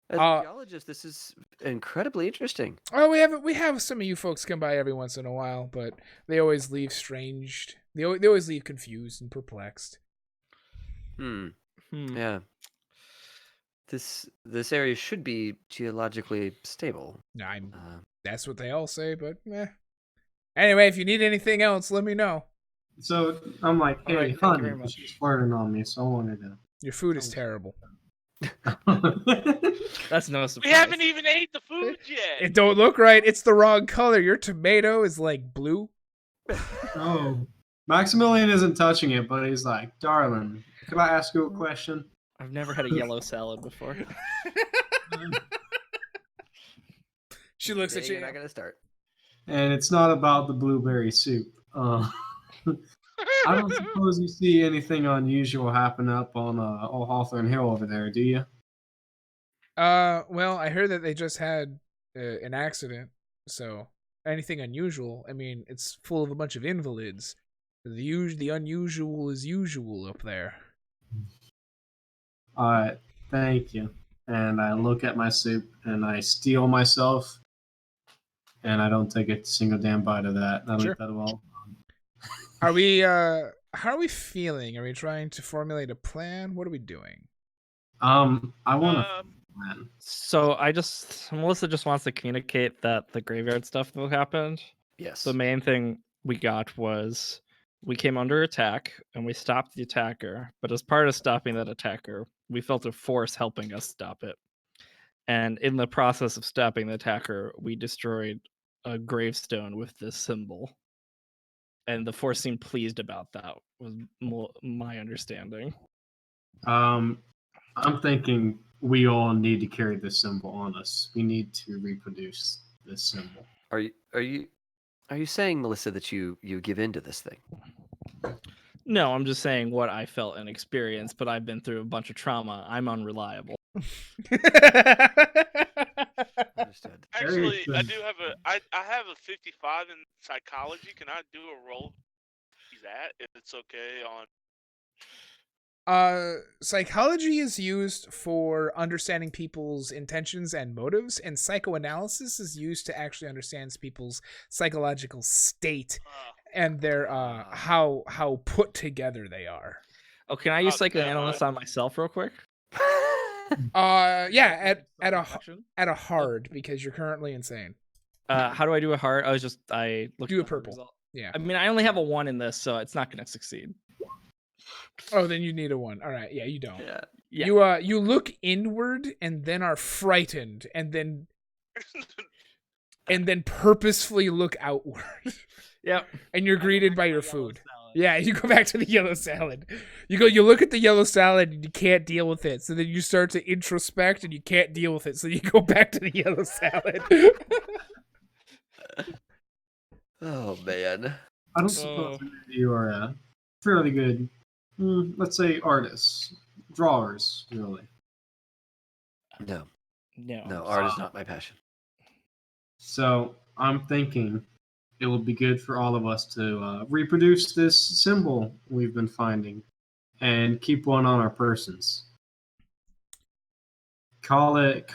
As a geologist, this is incredibly interesting. Oh, we have some of you folks come by every once in a while, but they always leave stranged. They always leave confused and perplexed. Yeah. This area should be geologically stable. That's what they all say, but anyway, if you need anything else, let me know. So I'm like, hey, right, honey, she's flirting on me, so I wanted to. Your food is terrible. That's no surprise. We haven't even ate the food yet. It don't look right. It's the wrong color. Your tomato is like blue. Oh, Maximilian isn't touching it, but he's like, darling, could I ask you a question? I've never had a yellow salad before. She looks at you. You're not gonna start. And it's not about the blueberry soup. I don't suppose you see anything unusual happen up on Old Hawthorne Hill over there, do you? Well, I heard that they just had an accident, so anything unusual? I mean, it's full of a bunch of invalids. The unusual is usual up there. All right, thank you. And I look at my soup and I steel myself, and I don't take a single damn bite of that. I Sure. leave that alone. Are we? How are we feeling? Are we trying to formulate a plan? What are we doing? I want to plan. So Melissa just wants to communicate that the graveyard stuff that happened. Yes. The main thing we got was we came under attack and we stopped the attacker. But as part of stopping that attacker, we felt a force helping us stop it. And in the process of stopping the attacker, we destroyed a gravestone with this symbol. And the force seemed pleased about that, was my understanding. I'm thinking we all need to carry this symbol on us. We need to reproduce this symbol. Are you saying, Melissa, that you give in to this thing? No, I'm just saying what I felt and experienced, but I've been through a bunch of trauma. I'm unreliable. Understood. Actually, I have a 55 in psychology. Can I do a roll? That if it's okay on. Psychology is used for understanding people's intentions and motives, and psychoanalysis is used to actually understand people's psychological state and their how put together they are. Oh, can I use psychoanalyst on myself real quick? Yeah, at a hard, because you're currently insane. How do I do a hard? I looked do a at the purple. result. Yeah. I mean, I only have a 1 in this, so it's not going to succeed. Oh, then you need a 1. All right. Yeah, you don't. Yeah. You look inward and then are frightened and then purposefully look outward. Yep. And you're greeted by your food. Yeah, you go back to the yellow salad. You look at the yellow salad and you can't deal with it. So then you start to introspect and you can't deal with it. So you go back to the yellow salad. Oh, man. I don't suppose you are a fairly good, let's say, artists, drawers, really. No, art is not my passion. So I'm thinking it will be good for all of us to reproduce this symbol we've been finding and keep one on our persons. Call it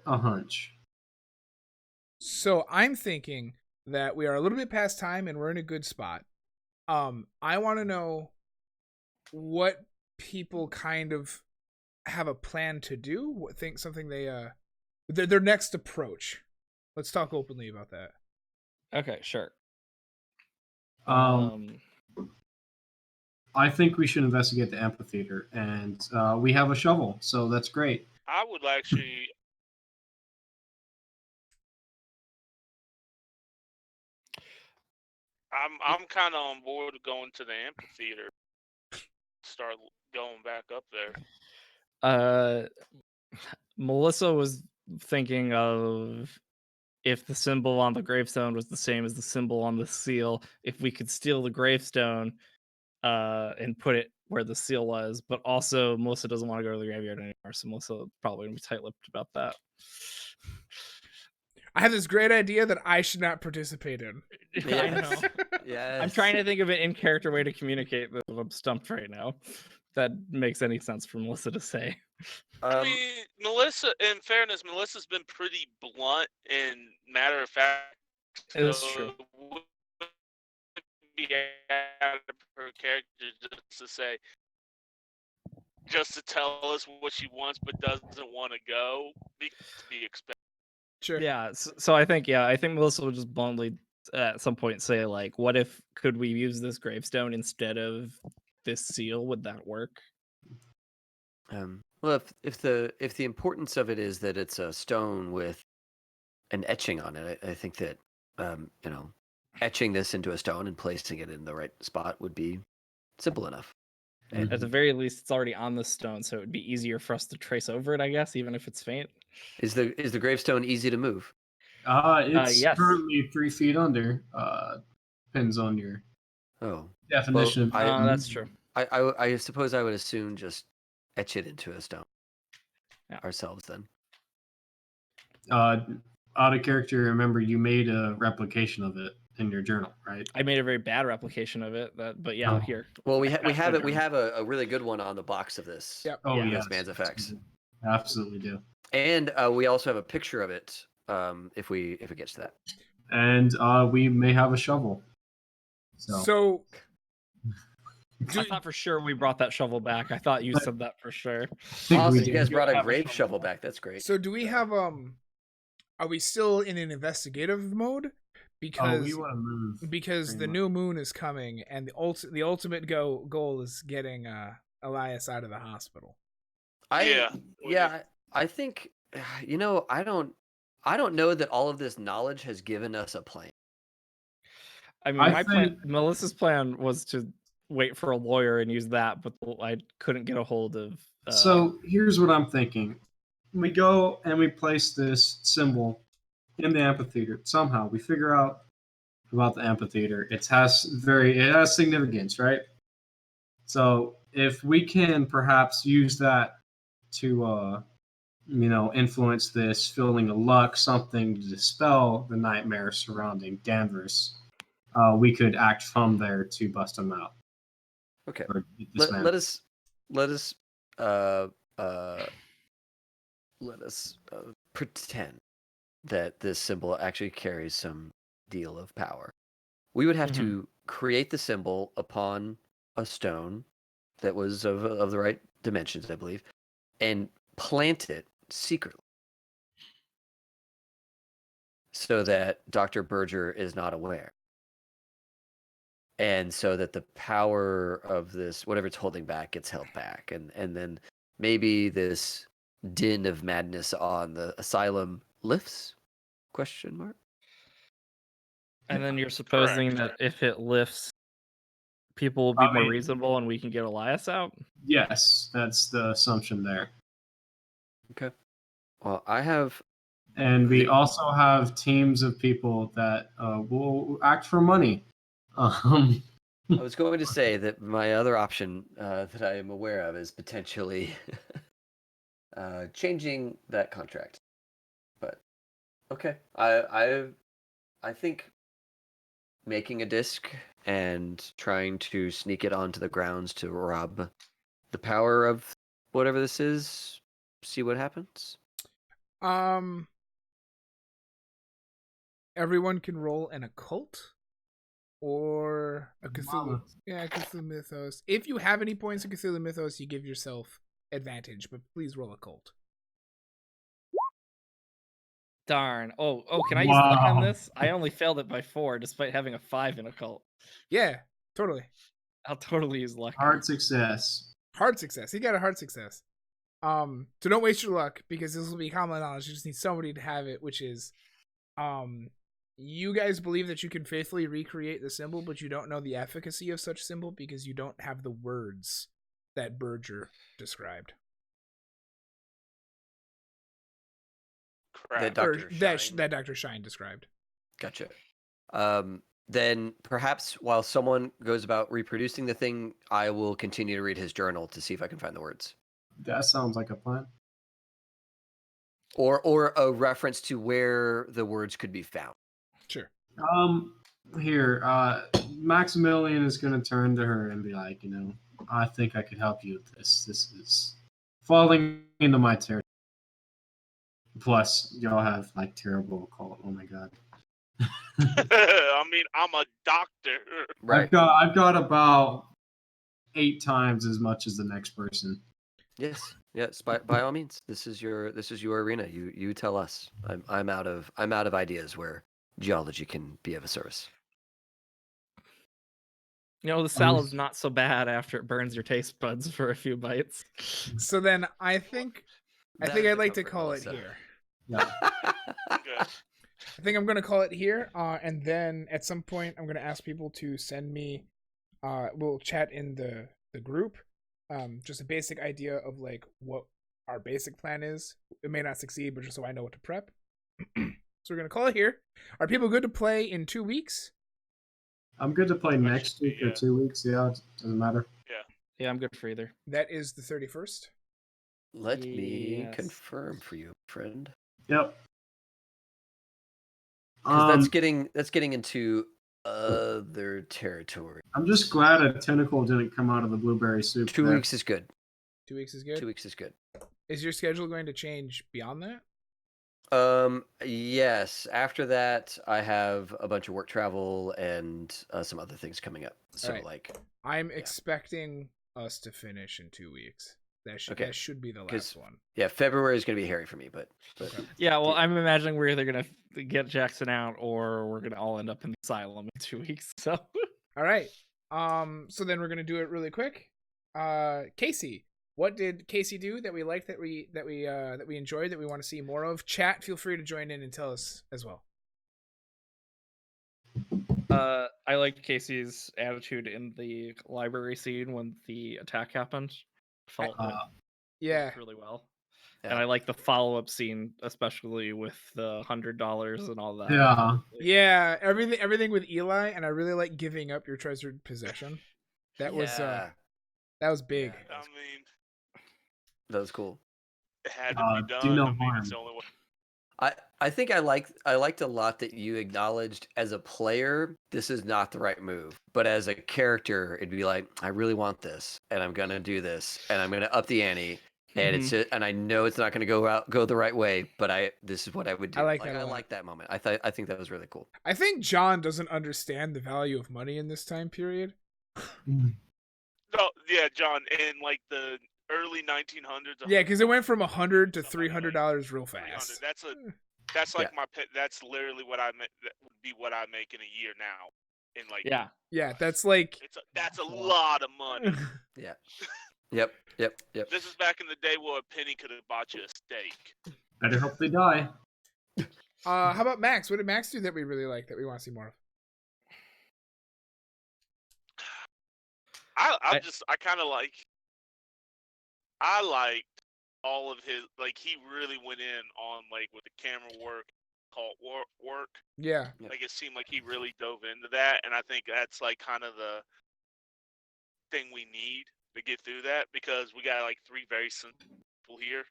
a hunch. So I'm thinking that we are a little bit past time and we're in a good spot. I want to know what people kind of have a plan to do. What think something they their next approach. Let's talk openly about that. Okay, sure. Um, I think we should investigate the amphitheater, and we have a shovel, so that's great. I would actually. I'm kind of on board with going to the amphitheater. Start going back up there. Melissa was thinking of if the symbol on the gravestone was the same as the symbol on the seal, if we could steal the gravestone and put it where the seal was, but also Melissa doesn't want to go to the graveyard anymore, so Melissa probably gonna be tight-lipped about that. I have this great idea that I should not participate in. I know. Yes. I'm trying to think of an in-character way to communicate this, but I'm stumped right now. That makes any sense for Melissa to say. I mean, Melissa. In fairness, Melissa's been pretty blunt and matter of fact. It is true. It wouldn't be out of her character just to tell us what she wants but doesn't want to go. To be expected. Sure. Yeah, so I think Melissa would just bluntly at some point say like, "What if could we use this gravestone instead of this seal? Would that work?" Well, if the importance of it is that it's a stone with an etching on it, I think that etching this into a stone and placing it in the right spot would be simple enough. At the very least, it's already on the stone, so it would be easier for us to trace over it, I guess, even if it's faint. Is the gravestone easy to move? It's yes. currently 3 feet under. Depends on your definition. Well, that's true. I suppose I would assume just etch it into a stone ourselves then. Out of character, remember you made a replication of it in your journal, right? I made a very bad replication of it, but yeah, here. Well, we have it. We have a really good one on the box of this. Yep. Oh Yeah. yeah, This man's effects. Absolutely do. And we also have a picture of it. If it gets to that. And we may have a shovel. So I thought for sure we brought that shovel back. I thought you said that for sure. Awesome, you guys brought a grave shovel back. That's great. So do we have are we still in an investigative mode? Because we want to move. Because the new moon is coming, and the ultimate goal is getting Elias out of the hospital. I think I don't know that all of this knowledge has given us a plan. I mean, Melissa's plan was to wait for a lawyer and use that, but I couldn't get a hold of. So here's what I'm thinking: we go and we place this symbol in the amphitheater. Somehow we figure out about the amphitheater. It has significance, right? So if we can perhaps use that to influence this feeling of luck, something to dispel the nightmare surrounding Danvers, we could act from there to bust them out. Okay. Let us pretend that this symbol actually carries some deal of power. We would have to create the symbol upon a stone that was of the right dimensions, I believe, and plant it secretly so that Dr. Berger is not aware. And so that the power of this, whatever it's holding back, gets held back. And then maybe this din of madness on the asylum lifts? ? And then you're supposing that if it lifts, people will be more reasonable and we can get Elias out? Yes, that's the assumption there. Okay. Well, I have... And we also have teams of people that will act for money. I was going to say that my other option that I am aware of is potentially changing that contract. But okay, I think making a disc and trying to sneak it onto the grounds to rob the power of whatever this is. See what happens. Everyone can roll an occult or a Cthulhu. Mama. Yeah, Cthulhu Mythos. If you have any points in Cthulhu Mythos, you give yourself advantage, but please roll occult. Darn. Oh, can I use luck on Wow. this? I only failed it by 4, despite having a 5 in occult. Yeah, totally. I'll totally use luck. Hard success. Hard success. He got a hard success. So don't waste your luck because this will be common knowledge. You just need somebody to have it, which is, you guys believe that you can faithfully recreate the symbol, but you don't know the efficacy of such symbol because you don't have the words that Berger described. Crap. That Or Dr. that Shine. that Dr. Shine described. Gotcha. Then perhaps while someone goes about reproducing the thing, I will continue to read his journal to see if I can find the words. That sounds like a plan. Or a reference to where the words could be found. Sure. Here, Maximilian is gonna turn to her and be like, I think I could help you with this. This is falling into my territory. Plus, y'all have like terrible occult. Oh my god. I mean, I'm a doctor. Right. I've got about 8 times as much as the next person. Yes. Yes. By all means, this is your arena. You tell us. I'm out of ideas where geology can be of a service. The salad's not so bad after it burns your taste buds for a few bites. So then I think That I'd is like to comfort, call it Melissa. here. Yeah. Okay. I think I'm gonna call it here, and then at some point I'm gonna ask people to send me. We'll chat in the group, just a basic idea of like what our basic plan is. It may not succeed, but just so I know what to prep. So we're gonna call it here. Are people good to play in 2 weeks? I'm good to play That next should be, week or 2 weeks. Yeah, it doesn't matter. Yeah, I'm good for either. That is the 31st. Let me Yes. confirm for you, friend. Yep. Because that's getting into other territory. I'm just glad a tentacle didn't come out of the blueberry soup. 2 there. weeks is good. 2 weeks is good. 2 weeks is good. Is your schedule going to change beyond that? Yes. After that, I have a bunch of work travel and some other things coming up. So Alright. like, I'm expecting us to finish in 2 weeks. That should be the last one. yeah, February is going to be hairy for me, but Yeah, well, I'm imagining we're either gonna get Jackson out or we're gonna all end up in the asylum in 2 weeks. So All right. So then we're gonna do it really quick. Casey, what did Casey do that we liked, that we enjoyed, that we want to see more of? Chat, feel free to join in and tell us as well. I liked Casey's attitude in the library scene when the attack happened. Felt it Yeah. worked really well. Yeah. And I like the follow-up scene, especially with the $100 and all that. Yeah. Yeah, everything with Eli, and I really like giving up your treasured possession. That was big. Yeah. I mean, That was cool. it had to be do done. no I mean, harm. it's the only way. I think I liked a lot that you acknowledged as a player, this is not the right move. But as a character, it'd be like, I really want this, and I'm gonna do this, and I'm gonna up the ante. And and I know it's not going to go the right way, but this is what I would do. I like that a lot. I like that moment. I think that was really cool. I think John doesn't understand the value of money in this time period. No, yeah, John, in like the early 1900s. Yeah, because it went from $100 to $300 real fast. That's like that's literally what I meant. That would be what I make in a year now. In like Yeah, that's like that's a lot of money. Yeah. Yep. This is back in the day where a penny could have bought you a steak. Better hope they die. How about Max? What did Max do that we really like, that we want to see more of? I liked all of his, like, he really went in on, like, with the camera work, cult work. Yeah. Like, it seemed like he really dove into that, and I think that's, like, kind of the thing we need to get through that, because we got, like, 3 very simple people here,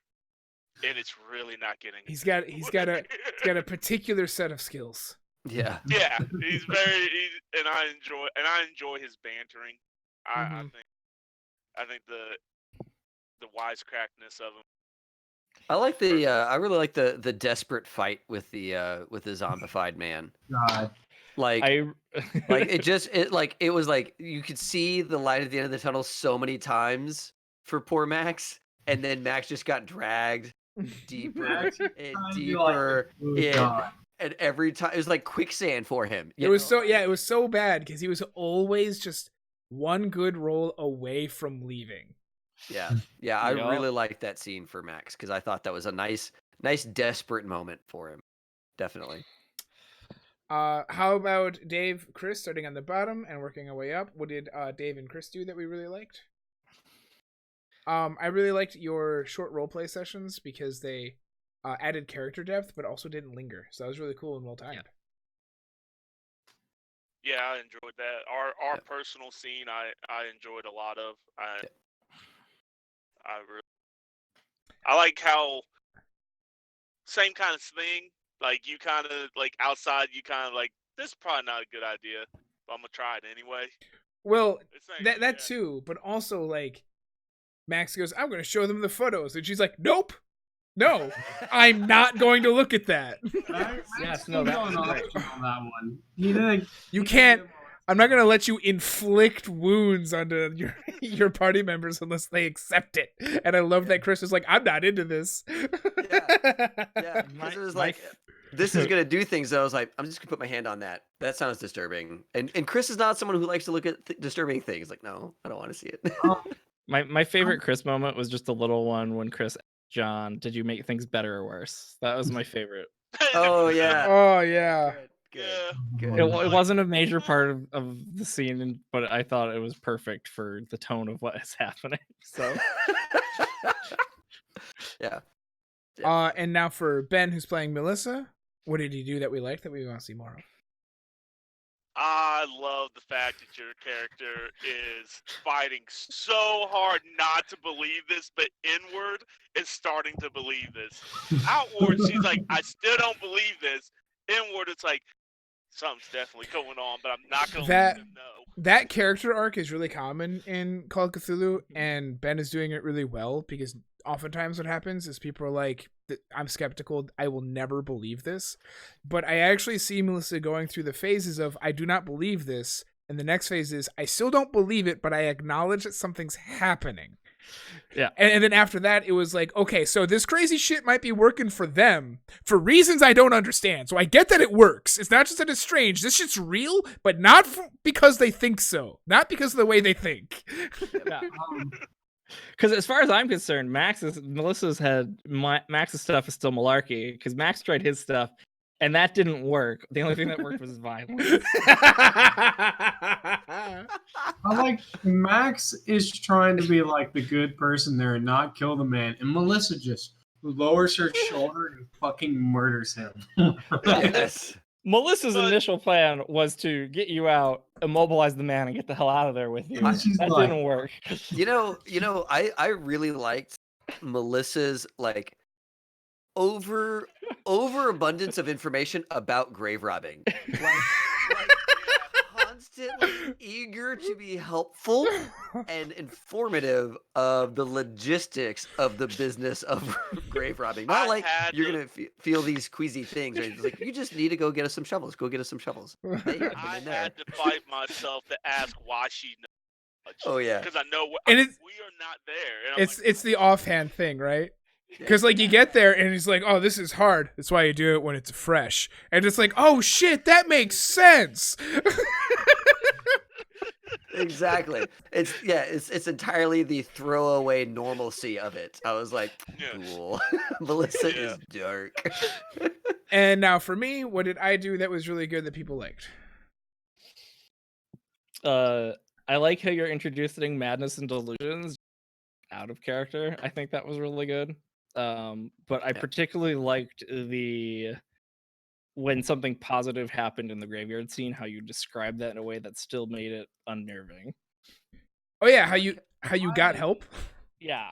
and it's really not getting. He's got a particular set of skills. Yeah. Yeah, and I enjoy his bantering. I Mhm. I think the wisecrackness of him. I really like the desperate fight with the zombified man. God. Like I like it was like you could see the light at the end of the tunnel so many times for poor Max, and then Max just got dragged deeper Max is and trying to be like deeper the good in, God. and every time it was like quicksand for him. It was it was so bad because he was always just one good roll away from leaving. Yeah, I Yup. really liked that scene for Max because I thought that was a nice desperate moment for him. Definitely. How about Dave, Chris, starting on the bottom and working our way up? What did Dave and Chris do that we really liked? I really liked your short roleplay sessions because they added character depth, but also didn't linger. So that was really cool and well timed. Yeah, I enjoyed that. Our personal scene, I enjoyed a lot of. I like how same kind of thing. Like you kind of like outside, you kind of like this is probably not a good idea, but I'm gonna try it anyway. Well, It's that too, but also like Max goes, "I'm going to show them the photos," and she's like, "Nope, no, I'm not going to look at that." Yes, no, that was going great. on that one. He didn't. You can't. I'm not gonna let you inflict wounds onto your party members unless they accept it. And I love that Chris was like, "I'm not into this." Yeah, because it was like, this is gonna do things. That I was like, I'm just gonna put my hand on that. That sounds disturbing. And Chris is not someone who likes to look at disturbing things. Like, no, I don't want to see it. My favorite Chris moment was just a little one when Chris asked John, "Did you make things better or worse?" That was my favorite. Oh yeah. Oh yeah. Good. It wasn't a major part of the scene, but I thought it was perfect for the tone of what is happening. So Yeah. And now for Ben, who's playing Melissa, what did he do that we liked that we want to see more of? I love the fact that your character is fighting so hard not to believe this, but inward is starting to believe this. Outward, she's like, I still don't believe this. Inward, it's like, something's definitely going on, but I'm not going to let them know. That character arc is really common in Call of Cthulhu, and Ben is doing it really well because oftentimes what happens is people are like, I'm skeptical, I will never believe this. But I actually see Melissa going through the phases of, I do not believe this, and the next phase is, I still don't believe it, but I acknowledge that something's happening. Yeah. And then after that, it was like, okay, so this crazy shit might be working for them for reasons I don't understand. So I get that it works. It's not just that it's strange. This shit's real, but not because they think so. Not because of the way they think. Because as far as I'm concerned, Max's stuff is still malarkey. Because Max tried his stuff, and that didn't work. The only thing that worked was violence. I like Max is trying to be like the good person there and not kill the man, and Melissa just lowers her shoulder and fucking murders him. Yes. Melissa's initial plan was to get you out, immobilize the man, and get the hell out of there with you. That didn't work. You know, I really liked Melissa's like overabundance of information about grave robbing. Like constantly eager to be helpful and informative of the logistics of the business of grave robbing. Not like you're gonna feel these queasy things. Right? It's like, you just need to go get us some shovels. Go get us some shovels. I had to fight myself to ask why she knows. Oh yeah, because I know And we are not there. And it's the offhand thing, right? Because like you get there and he's like, "Oh, this is hard. That's why you do it when it's fresh." And it's like, "Oh shit, that makes sense." Exactly. It's entirely the throwaway normalcy of it. I was like, cool. Melissa is dark. And now for me, what did I do that was really good that people liked? I like how you're introducing madness and delusions out of character. I think that was really good. But I particularly liked when something positive happened in the graveyard scene, how you described that in a way that still made it unnerving. Oh yeah, how you got help? Yeah.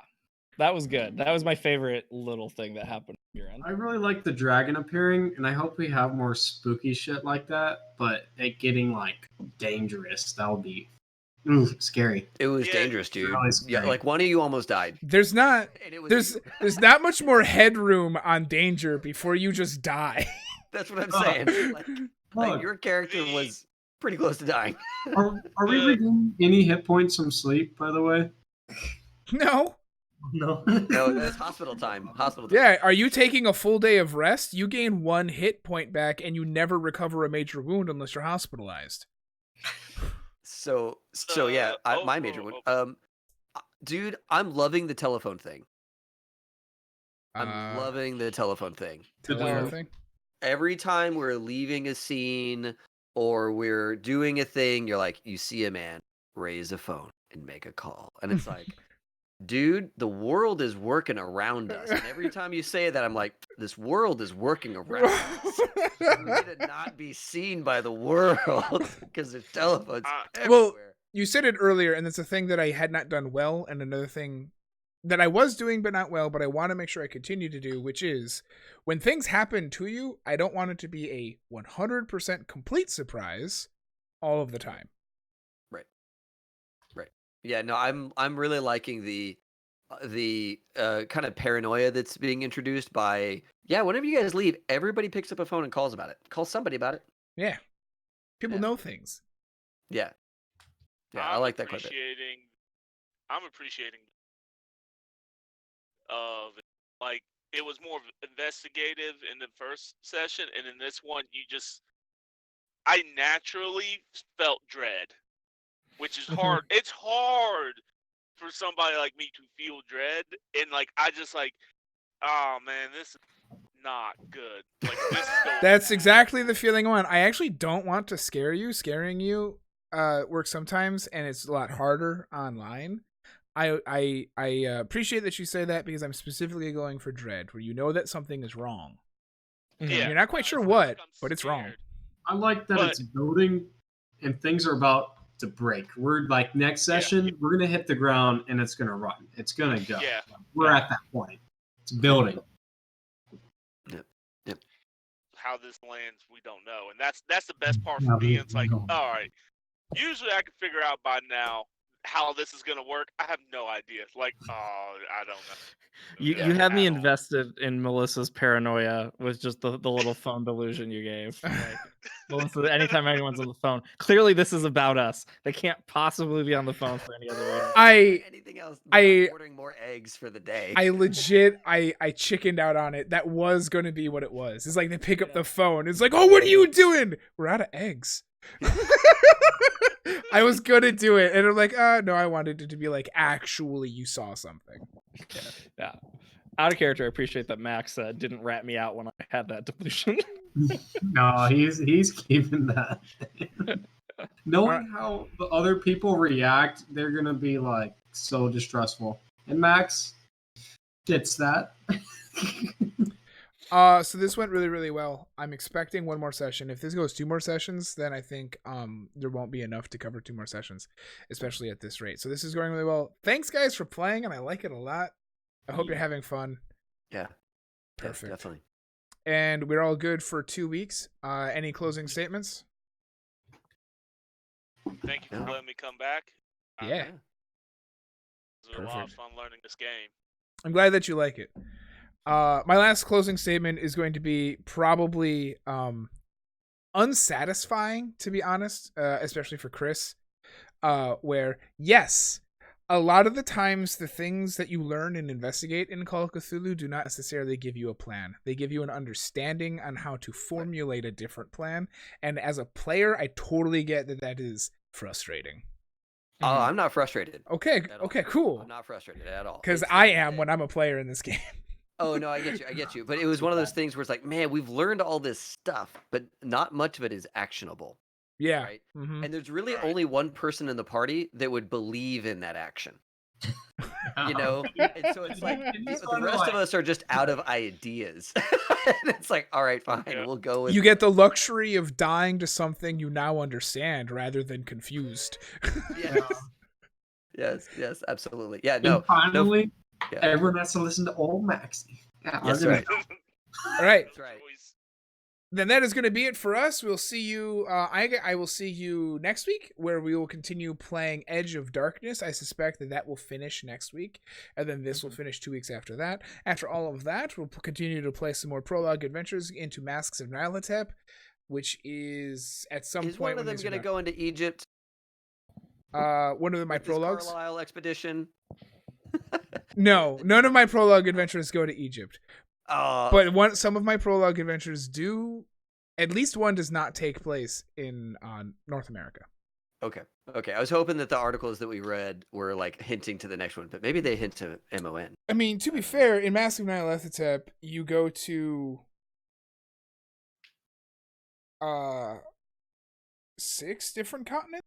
That was good. That was my favorite little thing that happened from your end. I really like the dragon appearing, and I hope we have more spooky shit like that. But it getting like dangerous, that would be scary. It was Yeah, dangerous, dude. really Yeah, scary. like one of you almost died. There's not And it was there's you. there's not much more headroom on danger before you just die. That's what I'm saying. Like Look, your character was pretty close to dying. are we regaining any hit points from sleep, by the way? No. No. No, that's hospital time. Hospital time. Yeah, are you taking a full day of rest? You gain 1 hit point back and you never recover a major wound unless you're hospitalized. So yeah, my major one. Dude, I'm loving the telephone thing. I'm loving the telephone thing. Telephone thing. Every time we're leaving a scene or we're doing a thing, you're like, you see a man, raise a phone and make a call. And it's like, dude, the world is working around us. And every time you say that, I'm like, this world is working around us. We need to not be seen by the world because there's telephones Well, everywhere. you said it earlier, and it's a thing that I had not done well, and another thing that I was doing but not well, but I want to make sure I continue to do, which is when things happen to you, I don't want it to be a 100% complete surprise all of the time. Yeah, no, I'm really liking the kind of paranoia that's being introduced by whenever you guys leave, everybody picks up a phone and calls about it. Calls somebody about it. Yeah. People Yeah. know things. Yeah. Yeah, I like that quite a bit. I'm appreciating of like it was more investigative in the first session, and in this one I naturally felt dread, which is hard. It's hard for somebody like me to feel dread, and like I just like, oh man, this is not good. Like this is going That's bad. exactly the feeling I want. I actually don't want to scare you. Scaring you works sometimes, and it's a lot harder online. I appreciate that you say that because I'm specifically going for dread, where you know that something is wrong. Yeah, You're not quite sure it's what, like I'm but it's wrong. scared. I like that But- it's building and things are about to break. We're like next session, we're gonna hit the ground and it's gonna run. It's gonna go. Yeah. We're at that point. It's building. How this lands, we don't know, and that's the best part Yeah, for me. we It's like, don't. all right, usually I can figure out by now how this is gonna work. I have no idea. Like, oh, I don't know. You have me invested in Melissa's paranoia with just the little phone delusion you gave. Like, Melissa, anytime anyone's on the phone, clearly this is about us. They can't possibly be on the phone for any other reason. Anything else? I- ordering more eggs for the day. I legit, I chickened out on it. That was going to be what it was. It's like they pick up the phone. It's like, oh, what are you doing? We're out of eggs. I was going to do it. And I'm like, no, I wanted it to be like, actually, you saw something. Yeah. Out of character, I appreciate that Max didn't rat me out when I had that delusion. No, he's keeping that. Knowing how the other people react, they're gonna be like so distrustful. And Max gets that. So this went really, really well. I'm expecting one more session. If this goes 2 more sessions, then I think there won't be enough to cover 2 more sessions, especially at this rate. So this is going really well. Thanks, guys, for playing, and I like it a lot. I hope you're having fun. Yeah. Perfect. Yeah, definitely. And we're all good for 2 weeks. Any closing statements? Thank you for letting me come back. Yeah. It was a lot of fun learning this game. I'm glad that you like it. My last closing statement is going to be probably unsatisfying, to be honest, especially for Chris, where, yes, a lot of the times the things that you learn and investigate in Call of Cthulhu do not necessarily give you a plan. They give you an understanding on how to formulate a different plan, and as a player, I totally get that that is frustrating. Oh, I'm not frustrated. Okay, cool. I'm not frustrated at all. Because It's I like- am when I'm a player in this game. Oh no, I get you. But it was one of those things where it's like, man, we've learned all this stuff, but not much of it is actionable. Yeah. Right? Mm-hmm. And there's really only one person in the party that would believe in that action. You know? And so it's like the rest of us are just out of ideas. And it's like, all right, fine, we'll go with You get the luxury of dying to something you now understand rather than confused. Yes. Yes, absolutely. Yeah, And no. finally, Yeah. Everyone has to listen to old Maxie. Yeah, Yes, I'm right. All right. That's right. Then that is going to be it for us. We'll see you. I will see you next week, where we will continue playing Edge of Darkness. I suspect that will finish next week, and then this will finish 2 weeks after that. After all of that, we'll continue to play some more prologue adventures into Masks of Nyarlathotep, which is at some Is point one of them these going to are go into Egypt? one of my with this prologues. Carlisle expedition. No, none of my prologue adventures go to Egypt. Oh, But some of my prologue adventures do. At least one does not take place in North America. okay. I was hoping that the articles that we read were like hinting to the next one, but maybe they hint to MON. I mean, to be fair, in Massive Nyarlathotep, you go to 6 different continents.